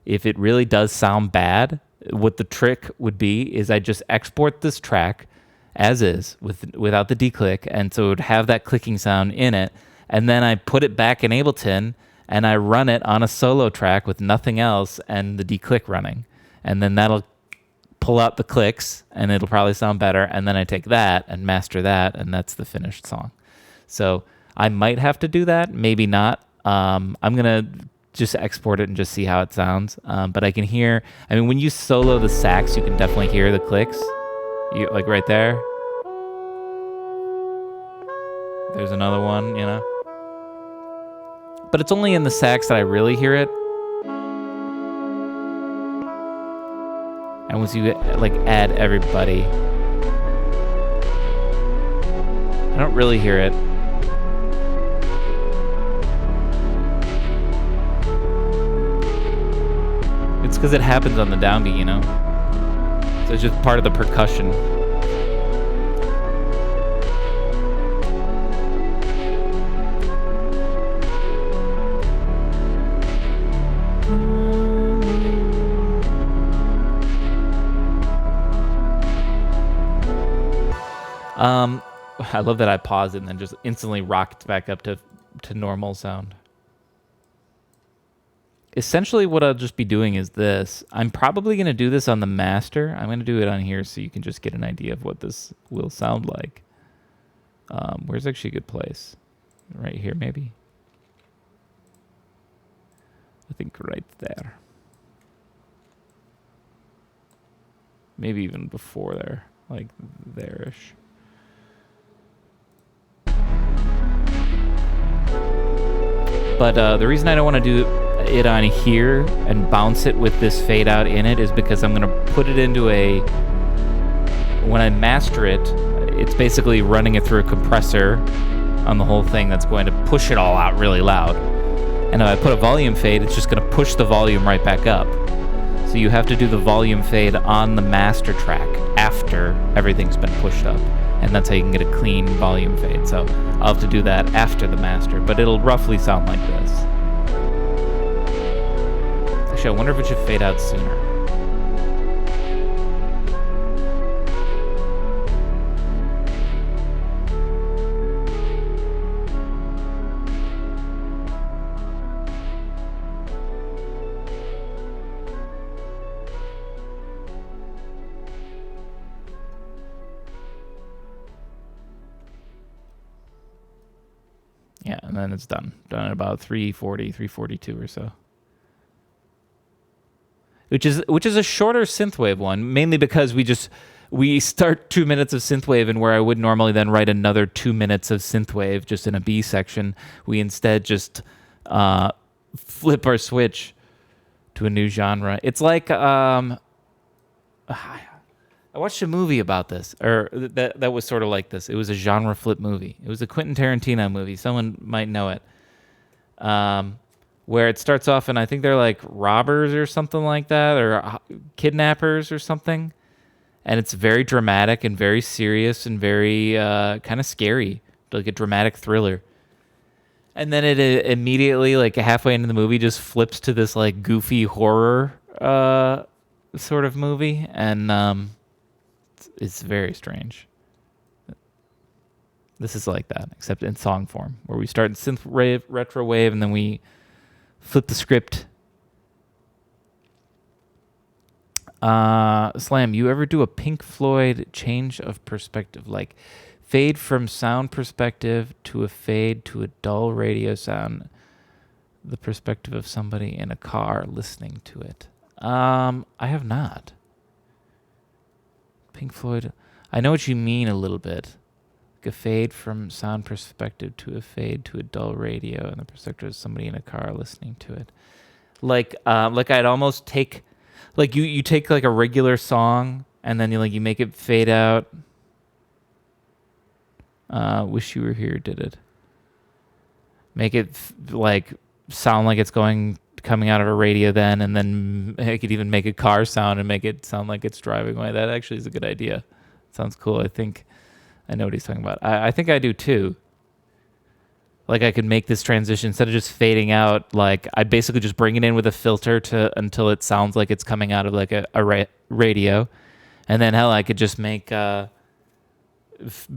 if it really does sound bad, what the trick would be is I just export this track as is without the declick, and so it would have that clicking sound in it, and then I put it back in Ableton and I run it on a solo track with nothing else and the declick running, and then that'll pull out the clicks and it'll probably sound better, and then I take that and master that, and that's the finished song. So I might have to do that, maybe not. I'm going to just export it and just see how it sounds. But I can hear, I mean, when you solo the sax, you can definitely hear the clicks. Like right there. There's another one, you know. But it's only in the sax that I really hear it. And once you like add everybody, I don't really hear it. It's because it happens on the downbeat, you know? So it's just part of the percussion. I love that I paused it and then just instantly rocked back up to normal sound. Essentially what I'll just be doing is this. I'm probably going to do this on the master. I'm going to do it on here so you can just get an idea of what this will sound like. Where's actually a good place? Right here, maybe? I think right there. Maybe even before there. Like there-ish. But the reason I don't want to do it on here and bounce it with this fade out in it is because I'm going to put it into when I master it, it's basically running it through a compressor on the whole thing that's going to push it all out really loud. And if I put a volume fade, it's just going to push the volume right back up. So you have to do the volume fade on the master track after everything's been pushed up. And that's how you can get a clean volume fade. So I'll have to do that after the master, but it'll roughly sound like this. Actually, I wonder if it should fade out sooner. Yeah, and then it's done. Done at about 340, 342 or so. Which is a shorter synthwave one, mainly because we start 2 minutes of synthwave, and where I would normally then write another 2 minutes of synthwave just in a B section, we instead just flip our switch to a new genre. It's like I watched a movie about this, or that was sort of like this. It was a genre flip movie. It was a Quentin Tarantino movie. Someone might know it. Where it starts off, and I think they're like robbers or something like that, or kidnappers or something. And it's very dramatic and very serious and very kind of scary, like a dramatic thriller. And then it immediately, like halfway into the movie, just flips to this like goofy horror sort of movie, and it's very strange. This is like that, except in song form, where we start in synth wave, retro wave, and then we flip the script. Slam, you ever do a Pink Floyd change of perspective, like fade from sound perspective to a fade to a dull radio sound, the perspective of somebody in a car listening to it? I have not. Pink Floyd, I know what you mean a little bit. Like a fade from sound perspective to a fade to a dull radio, and the perspective of somebody in a car listening to it. Like I'd almost take, like you take like a regular song and then you make it fade out. Wish You Were Here did it. Make it like sound like it's coming out of a radio then, and then I could even make a car sound and make it sound like it's driving away. That actually is a good idea. Sounds cool. I think I know what he's talking about. I think I do too. Like I could make this transition instead of just fading out. Like I'd basically just bring it in with a filter until it sounds like it's coming out of like a radio, and then hell, I could just make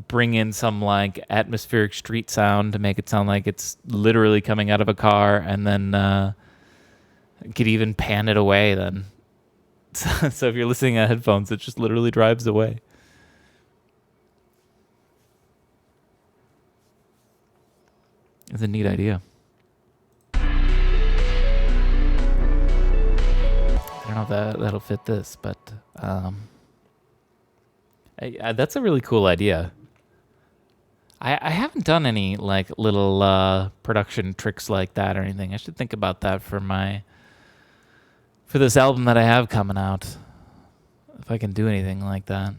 bring in some like atmospheric street sound to make it sound like it's literally coming out of a car, and then could even pan it away then. So if you're listening at headphones, it just literally drives away. It's a neat idea. I don't know if that'll fit this, but that's a really cool idea. I haven't done any like little production tricks like that or anything. I should think about that for this album that I have coming out. If I can do anything like that.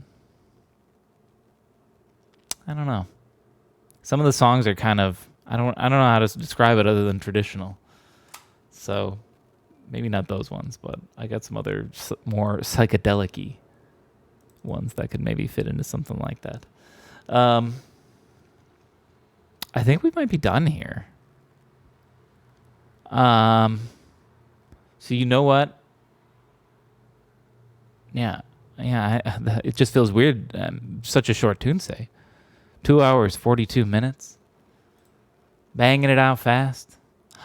I don't know. Some of the songs are kind of, I don't know how to describe it other than traditional. So maybe not those ones, but I got some other more psychedelic-y ones that could maybe fit into something like that. I think we might be done here. So you know what? Yeah. It just feels weird. Such a short Tunesday. 2 hours, 42 minutes. Banging it out fast.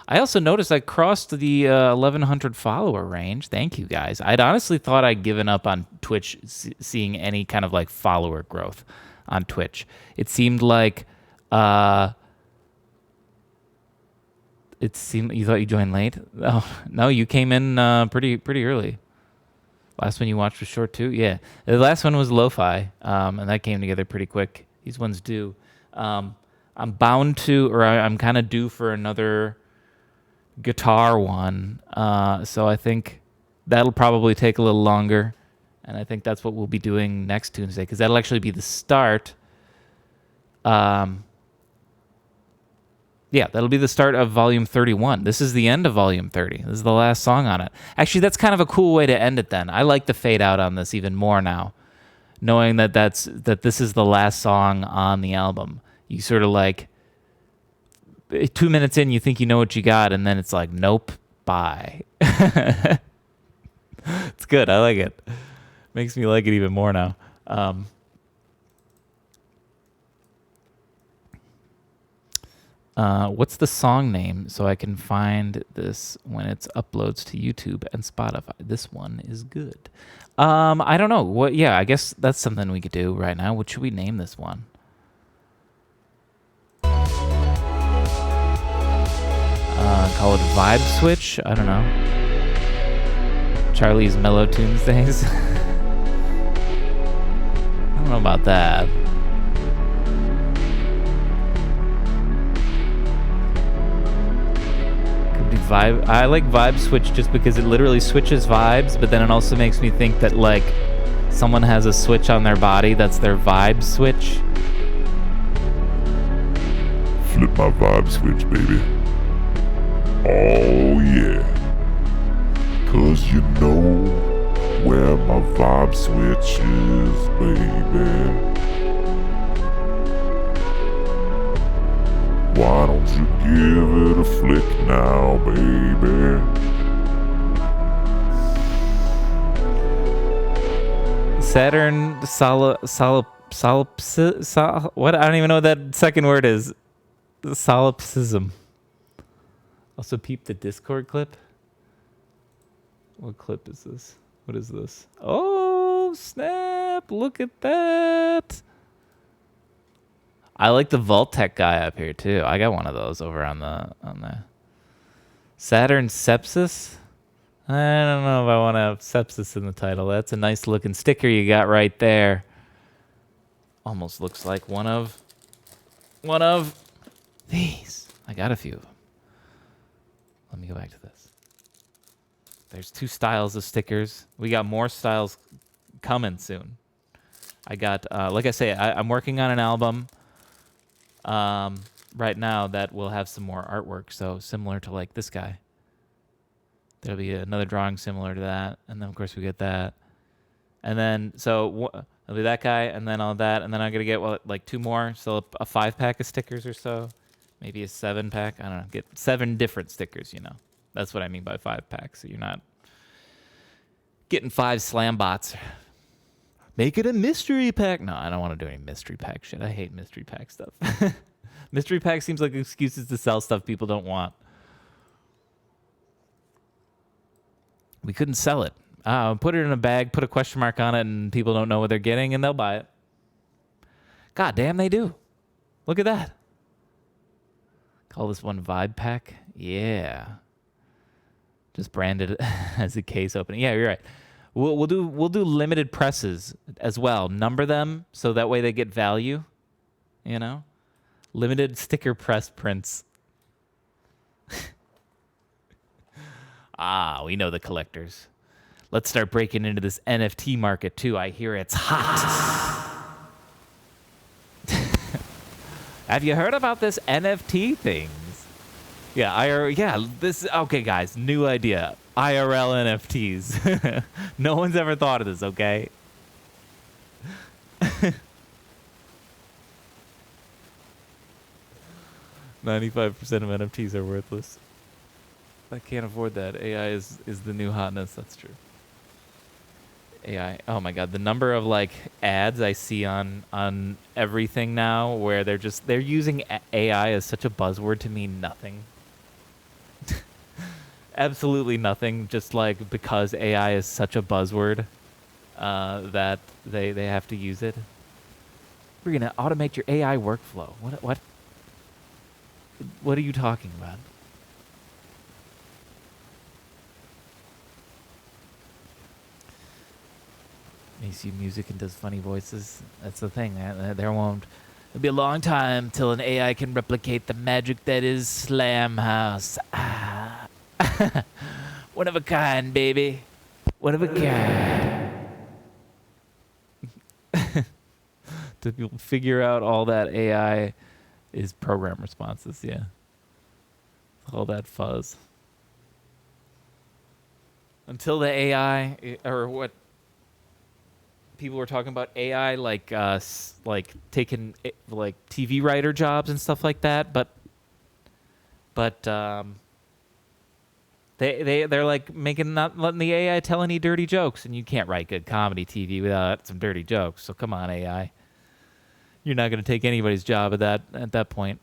I also noticed I crossed the 1,100 follower range. Thank you, guys. I'd honestly thought I'd given up on Twitch, seeing any kind of like follower growth on Twitch. It seemed like you thought you joined late. Oh no, you came in pretty early. Last one you watched was short too. Yeah, the last one was lo-fi, and that came together pretty quick. These ones do. I'm bound to, or I'm kind of due for another guitar one. So I think that'll probably take a little longer. And I think that's what we'll be doing next Tuesday, because that'll actually be the start. Yeah, that'll be the start of Volume 31. This is the end of Volume 30. This is the last song on it. Actually, that's kind of a cool way to end it then. I like the fade out on this even more now, knowing that this is the last song on the album. You sort of like 2 minutes in, you think you know what you got, and then it's like, nope, bye. It's good. I like it. Makes me like it even more now. What's the song name so I can find this when it uploads to YouTube and Spotify? This one is good. I don't know. What? Yeah, I guess that's something we could do right now. What should we name this one? Call it Vibe Switch? I don't know. Charlie's Mellow Tunesdays? I don't know about that. Could be vibe. I like vibe switch just because it literally switches vibes, but then it also makes me think that like someone has a switch on their body that's their vibe switch. Flip my vibe switch, baby. Oh yeah. 'Cause you know where my vibe switch is, baby. Why don't you give it a flick now, baby? Saturn what? I don't even know what that second word is. Solipsism. Also peep the Discord clip. What clip is this? What is this? Oh, snap. Look at that. I like the Vault-Tec guy up here too. I got one of those over on the Saturn Sepsis. I don't know if I want to have sepsis in the title. That's a nice looking sticker you got right there. Almost looks like one of these. I got a few of them. Let me go back to this. There's 2 styles of stickers. We got more styles coming soon. I got, like I say, I'm working on an album right now that will have some more artwork. So similar to like this guy. There'll be another drawing similar to that. And then, of course, we get that. And then, so it'll be that guy, and then all that. And then I'm going to get, like 2 more. So a 5-pack of stickers or so. Maybe a 7-pack. I don't know. Get 7 different stickers, you know. That's what I mean by 5-pack. So you're not getting 5 slam bots. Make it a mystery pack. No, I don't want to do any mystery pack shit. I hate mystery pack stuff. Mystery pack seems like excuses to sell stuff people don't want. We couldn't sell it. Put it in a bag, put a question mark on it, and people don't know what they're getting, and they'll buy it. God damn, they do. Look at that. Call this one Vibe Pack. Yeah. Just branded as a case opening. Yeah, you're right. We'll do limited presses as well. Number them so that way they get value. You know, limited sticker press prints. We know the collectors. Let's start breaking into this NFT market too. I hear it's hot. Have you heard about this NFT things? Yeah, this okay guys, new idea. IRL NFTs. No one's ever thought of this, okay? 95% of NFTs are worthless. I can't afford that. AI is the new hotness. That's true. AI. Oh my god, the number of like ads I see on everything now where they're using AI as such a buzzword to mean nothing. Absolutely nothing. Just like because AI is such a buzzword that they have to use it. We're gonna automate your AI workflow. What are you talking about? Makes you music and does funny voices. That's the thing. There won't. It'll be a long time till an AI can replicate the magic that is Slamhaus. One of a kind, baby. One of a kind. To figure out all that AI is program responses, yeah. All that fuzz. Until the AI, or what people were talking about AI, like taking like TV writer jobs and stuff like that, but they're like not letting the AI tell any dirty jokes, and you can't write good comedy TV without some dirty jokes. So come on, AI, you're not going to take anybody's job at that point.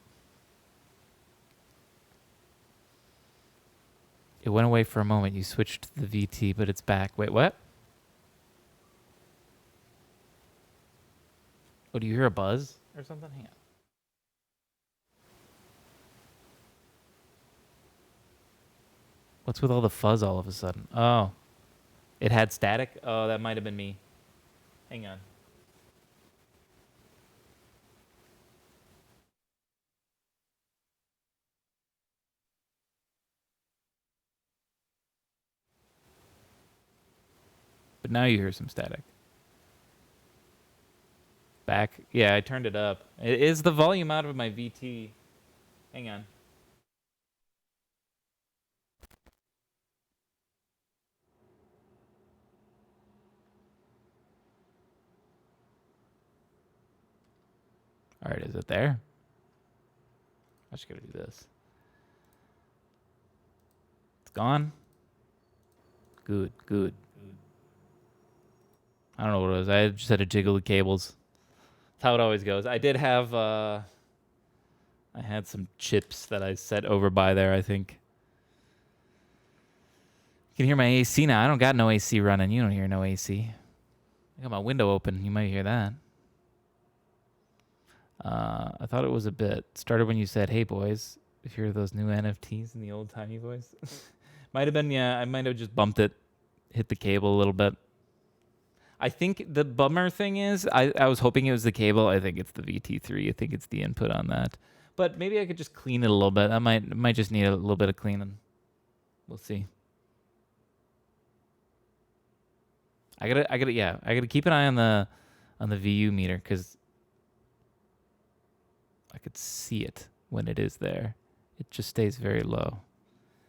It went away for a moment. You switched to the VT, but it's back. Wait, what? Oh, do you hear a buzz or something? Hang on. What's with all the fuzz all of a sudden? Oh, it had static? Oh, that might have been me. Hang on. but now you hear some static. Back. Yeah, I turned it up. Is the volume out of my VT? Hang on. All right, is it there? I just gotta do this. It's gone. Good, good. I don't know what it was. I just had to jiggle the cables. That's how it always goes. I did have, I had some chips that I set over by there, I think. You can hear my AC now. I don't got no AC running. You don't hear no AC. I got my window open. You might hear that. I thought it was a bit. Started when you said, "Hey boys, if you're those new NFTs in the old timey voice." Might have been, yeah. I might have just bumped it, hit the cable a little bit. I think the bummer thing is, I was hoping it was the cable. I think it's the VT3. I think it's the input on that. But maybe I could just clean it a little bit. I might just need a little bit of cleaning. We'll see. I gotta keep an eye on the VU meter because I could see it when it is there. It just stays very low.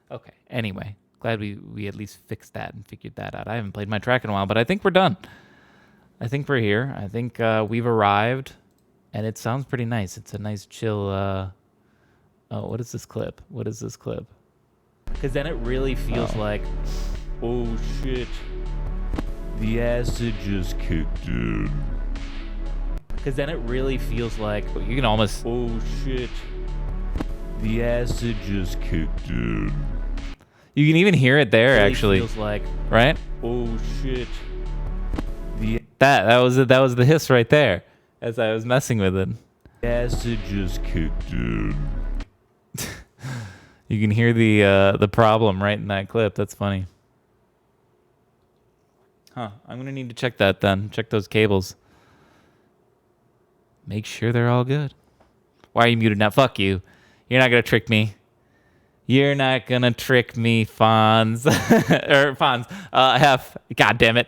Okay. Anyway, glad we at least fixed that and figured that out. I haven't played my track in a while, but I think we're done. I think we're here. I think we've arrived, and it sounds pretty nice. It's a nice chill. Oh, what is this clip? What is this clip? Because then it really feels like, Oh shit. The acid just kicked in. because then it really feels like you can almost. Oh shit. The acid just kicked in. You can even hear it there. Really Actually, feels like right? Oh shit. That was the hiss right there, as I was messing with it. The acid just kicked in. You can hear the problem right in that clip. That's funny. Huh. I'm gonna need to check that then. Check those cables. Make sure they're all good. Why are you muted now? Fuck you. You're not gonna trick me. You're not gonna trick me, Fonz. Or Fonz. Hef. God damn it.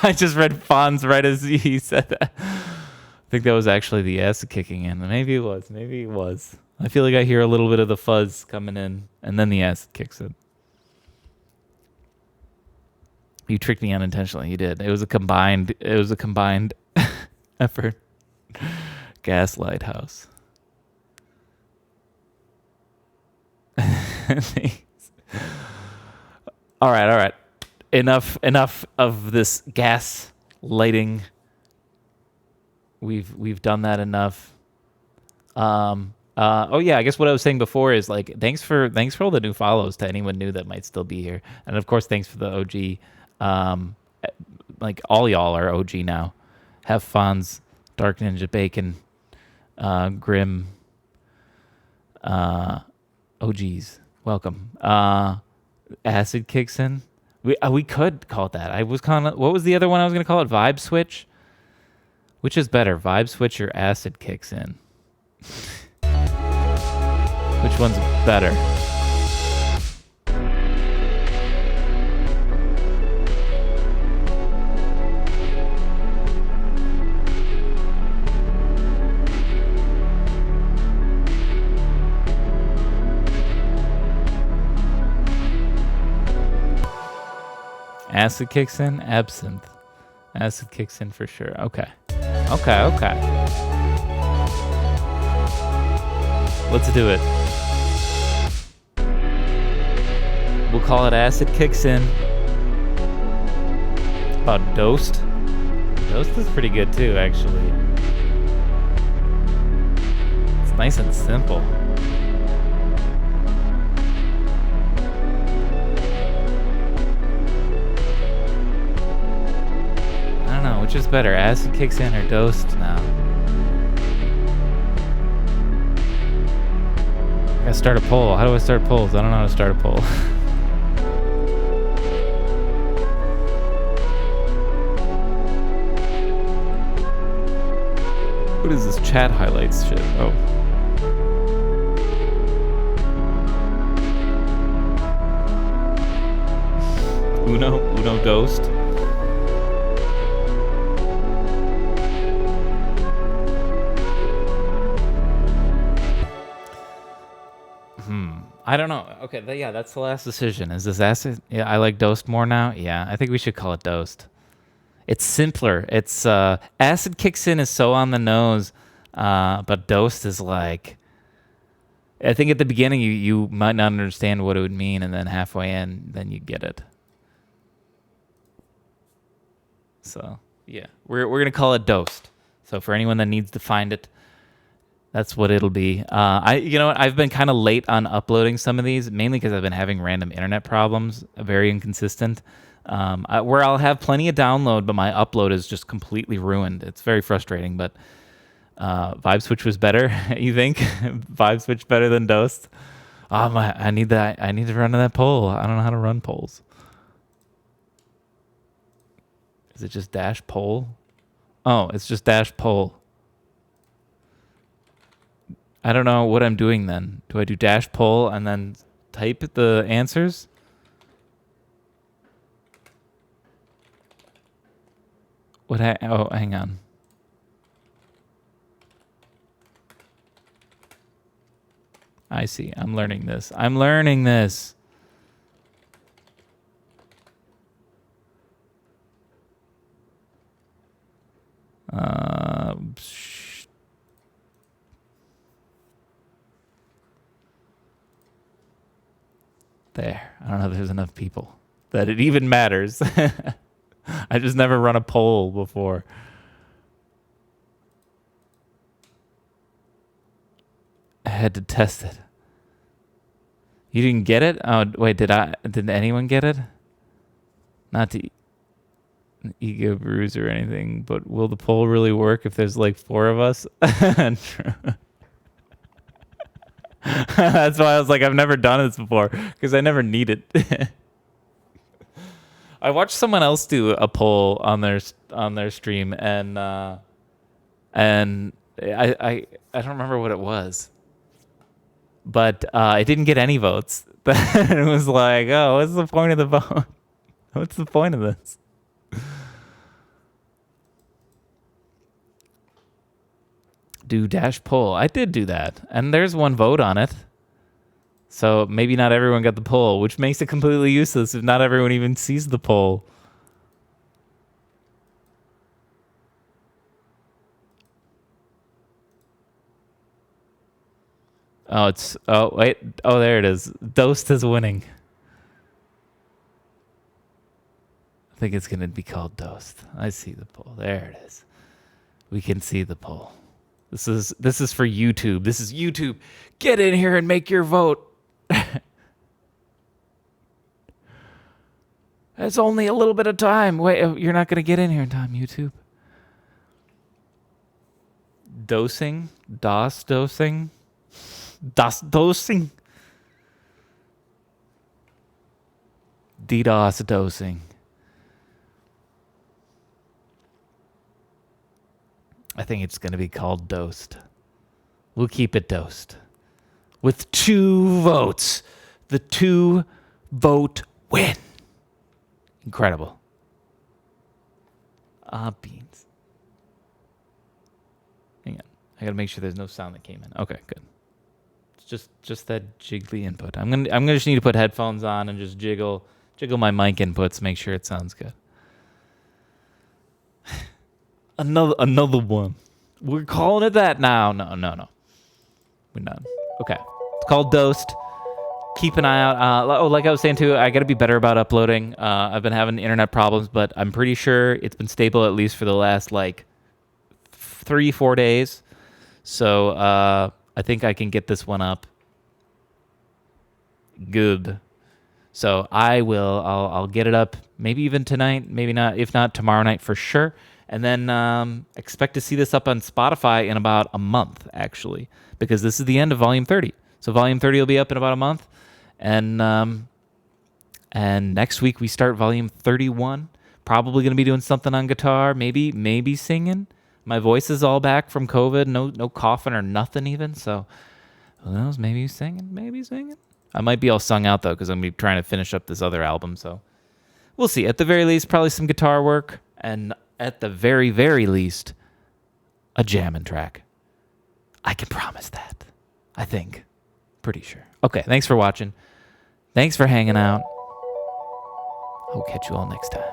I just read Fonz right as he said that. I think that was actually the acid kicking in. Maybe it was. Maybe it was. I feel like I hear a little bit of the fuzz coming in, and then the acid kicks in. You tricked me unintentionally. You did. It was a combined effort. Gaslight house. All right. Enough of this gas lighting. We've done that enough. Oh yeah, I guess what I was saying before is like thanks for all the new follows to anyone new that might still be here, and of course thanks for the OG. Like all y'all are OG now. Have Fonz, Dark Ninja Bacon, Grim, OGs. Welcome. Acid kicks in. We could call it that. I was calling it. What was the other one I was gonna call it? Vibe switch. Which is better, vibe switch or acid kicks in? Which one's better? Acid kicks in, absinthe. Acid kicks in for sure. Okay. Let's do it. We'll call it acid kicks in. About dosed. Dosed is pretty good too, actually. It's nice and simple. I don't know, which is better, acid kicks in or dosed now? I gotta start a poll. How do I start polls? I don't know how to start a poll. What is this chat highlights shit? Oh. Uno dosed. I don't know. Okay, yeah, that's the last decision. Is this acid? Yeah, I like Dosed more now. Yeah, I think we should call it Dosed. It's simpler. It's acid kicks in is so on the nose, but Dosed is like. I think at the beginning you might not understand what it would mean, and then halfway in, then you get it. So yeah, we're gonna call it Dosed. So for anyone that needs to find it, that's what it'll be. You know what? I've been kind of late on uploading some of these, mainly because I've been having random internet problems, very inconsistent. Where I'll have plenty of download, but my upload is just completely ruined. It's very frustrating. But Vibe Switch was better. You think Vibe Switch better than Dosed? I need that. I need to run to that poll. I don't know how to run polls. Is it just dash poll? Oh, it's just dash poll. I don't know what I'm doing then. Do I do dash poll and then type the answers? Oh, hang on. I see. I'm learning this. There. I don't know if there's enough people that it even matters. I just never run a poll before. I had to test it. You didn't get it? Oh, wait, did anyone get it? Not to ego bruise or anything, but will the poll really work if there's like 4 of us? True. That's why I was like, I've never done this before because I never need it. I watched someone else do a poll on their stream, and I don't remember what it was, but it didn't get any votes. It was like, oh, what's the point of the vote? What's the point of this? Do dash poll. I did do that, and there's 1 vote on it. So maybe not everyone got the poll, which makes it completely useless if not everyone even sees the poll. Oh, wait. Oh, there it is. Dosed is winning. I think it's going to be called Dosed. I see the poll. There it is. We can see the poll. This is for YouTube. This is YouTube. Get in here and make your vote. It's only a little bit of time. Wait, you're not going to get in here in time, YouTube. Dosing? DOS dosing? DOS dosing? DDoS dosing. I think it's going to be called Dosed. We'll keep it Dosed. With 2 votes. The 2-vote win. Incredible. Beans. Hang on. I gotta make sure there's no sound that came in. Okay, good. It's just that jiggly input. I'm gonna just need to put headphones on and just jiggle my mic inputs, make sure it sounds good. Another one. We're calling it that now. No. We're done. Okay. It's called Dosed. Keep an eye out. Like I was saying too, I got to be better about uploading. I've been having internet problems, but I'm pretty sure it's been stable at least for the last like 3-4 days. So I think I can get this one up. Good. So I'll get it up maybe even tonight, maybe not. If not, tomorrow night for sure. And then expect to see this up on Spotify in about a month, actually, because this is the end of Volume 30. So Volume 30 will be up in about a month. And next week we start Volume 31. Probably going to be doing something on guitar, maybe singing. My voice is all back from COVID, no coughing or nothing even. So who knows? Maybe singing. I might be all sung out though, because I'm gonna be trying to finish up this other album. So we'll see. At the very least, probably some guitar work, and at the very, very least, a jamming track. I can promise that. I think. Pretty sure. Okay, thanks for watching. Thanks for hanging out. I'll catch you all next time.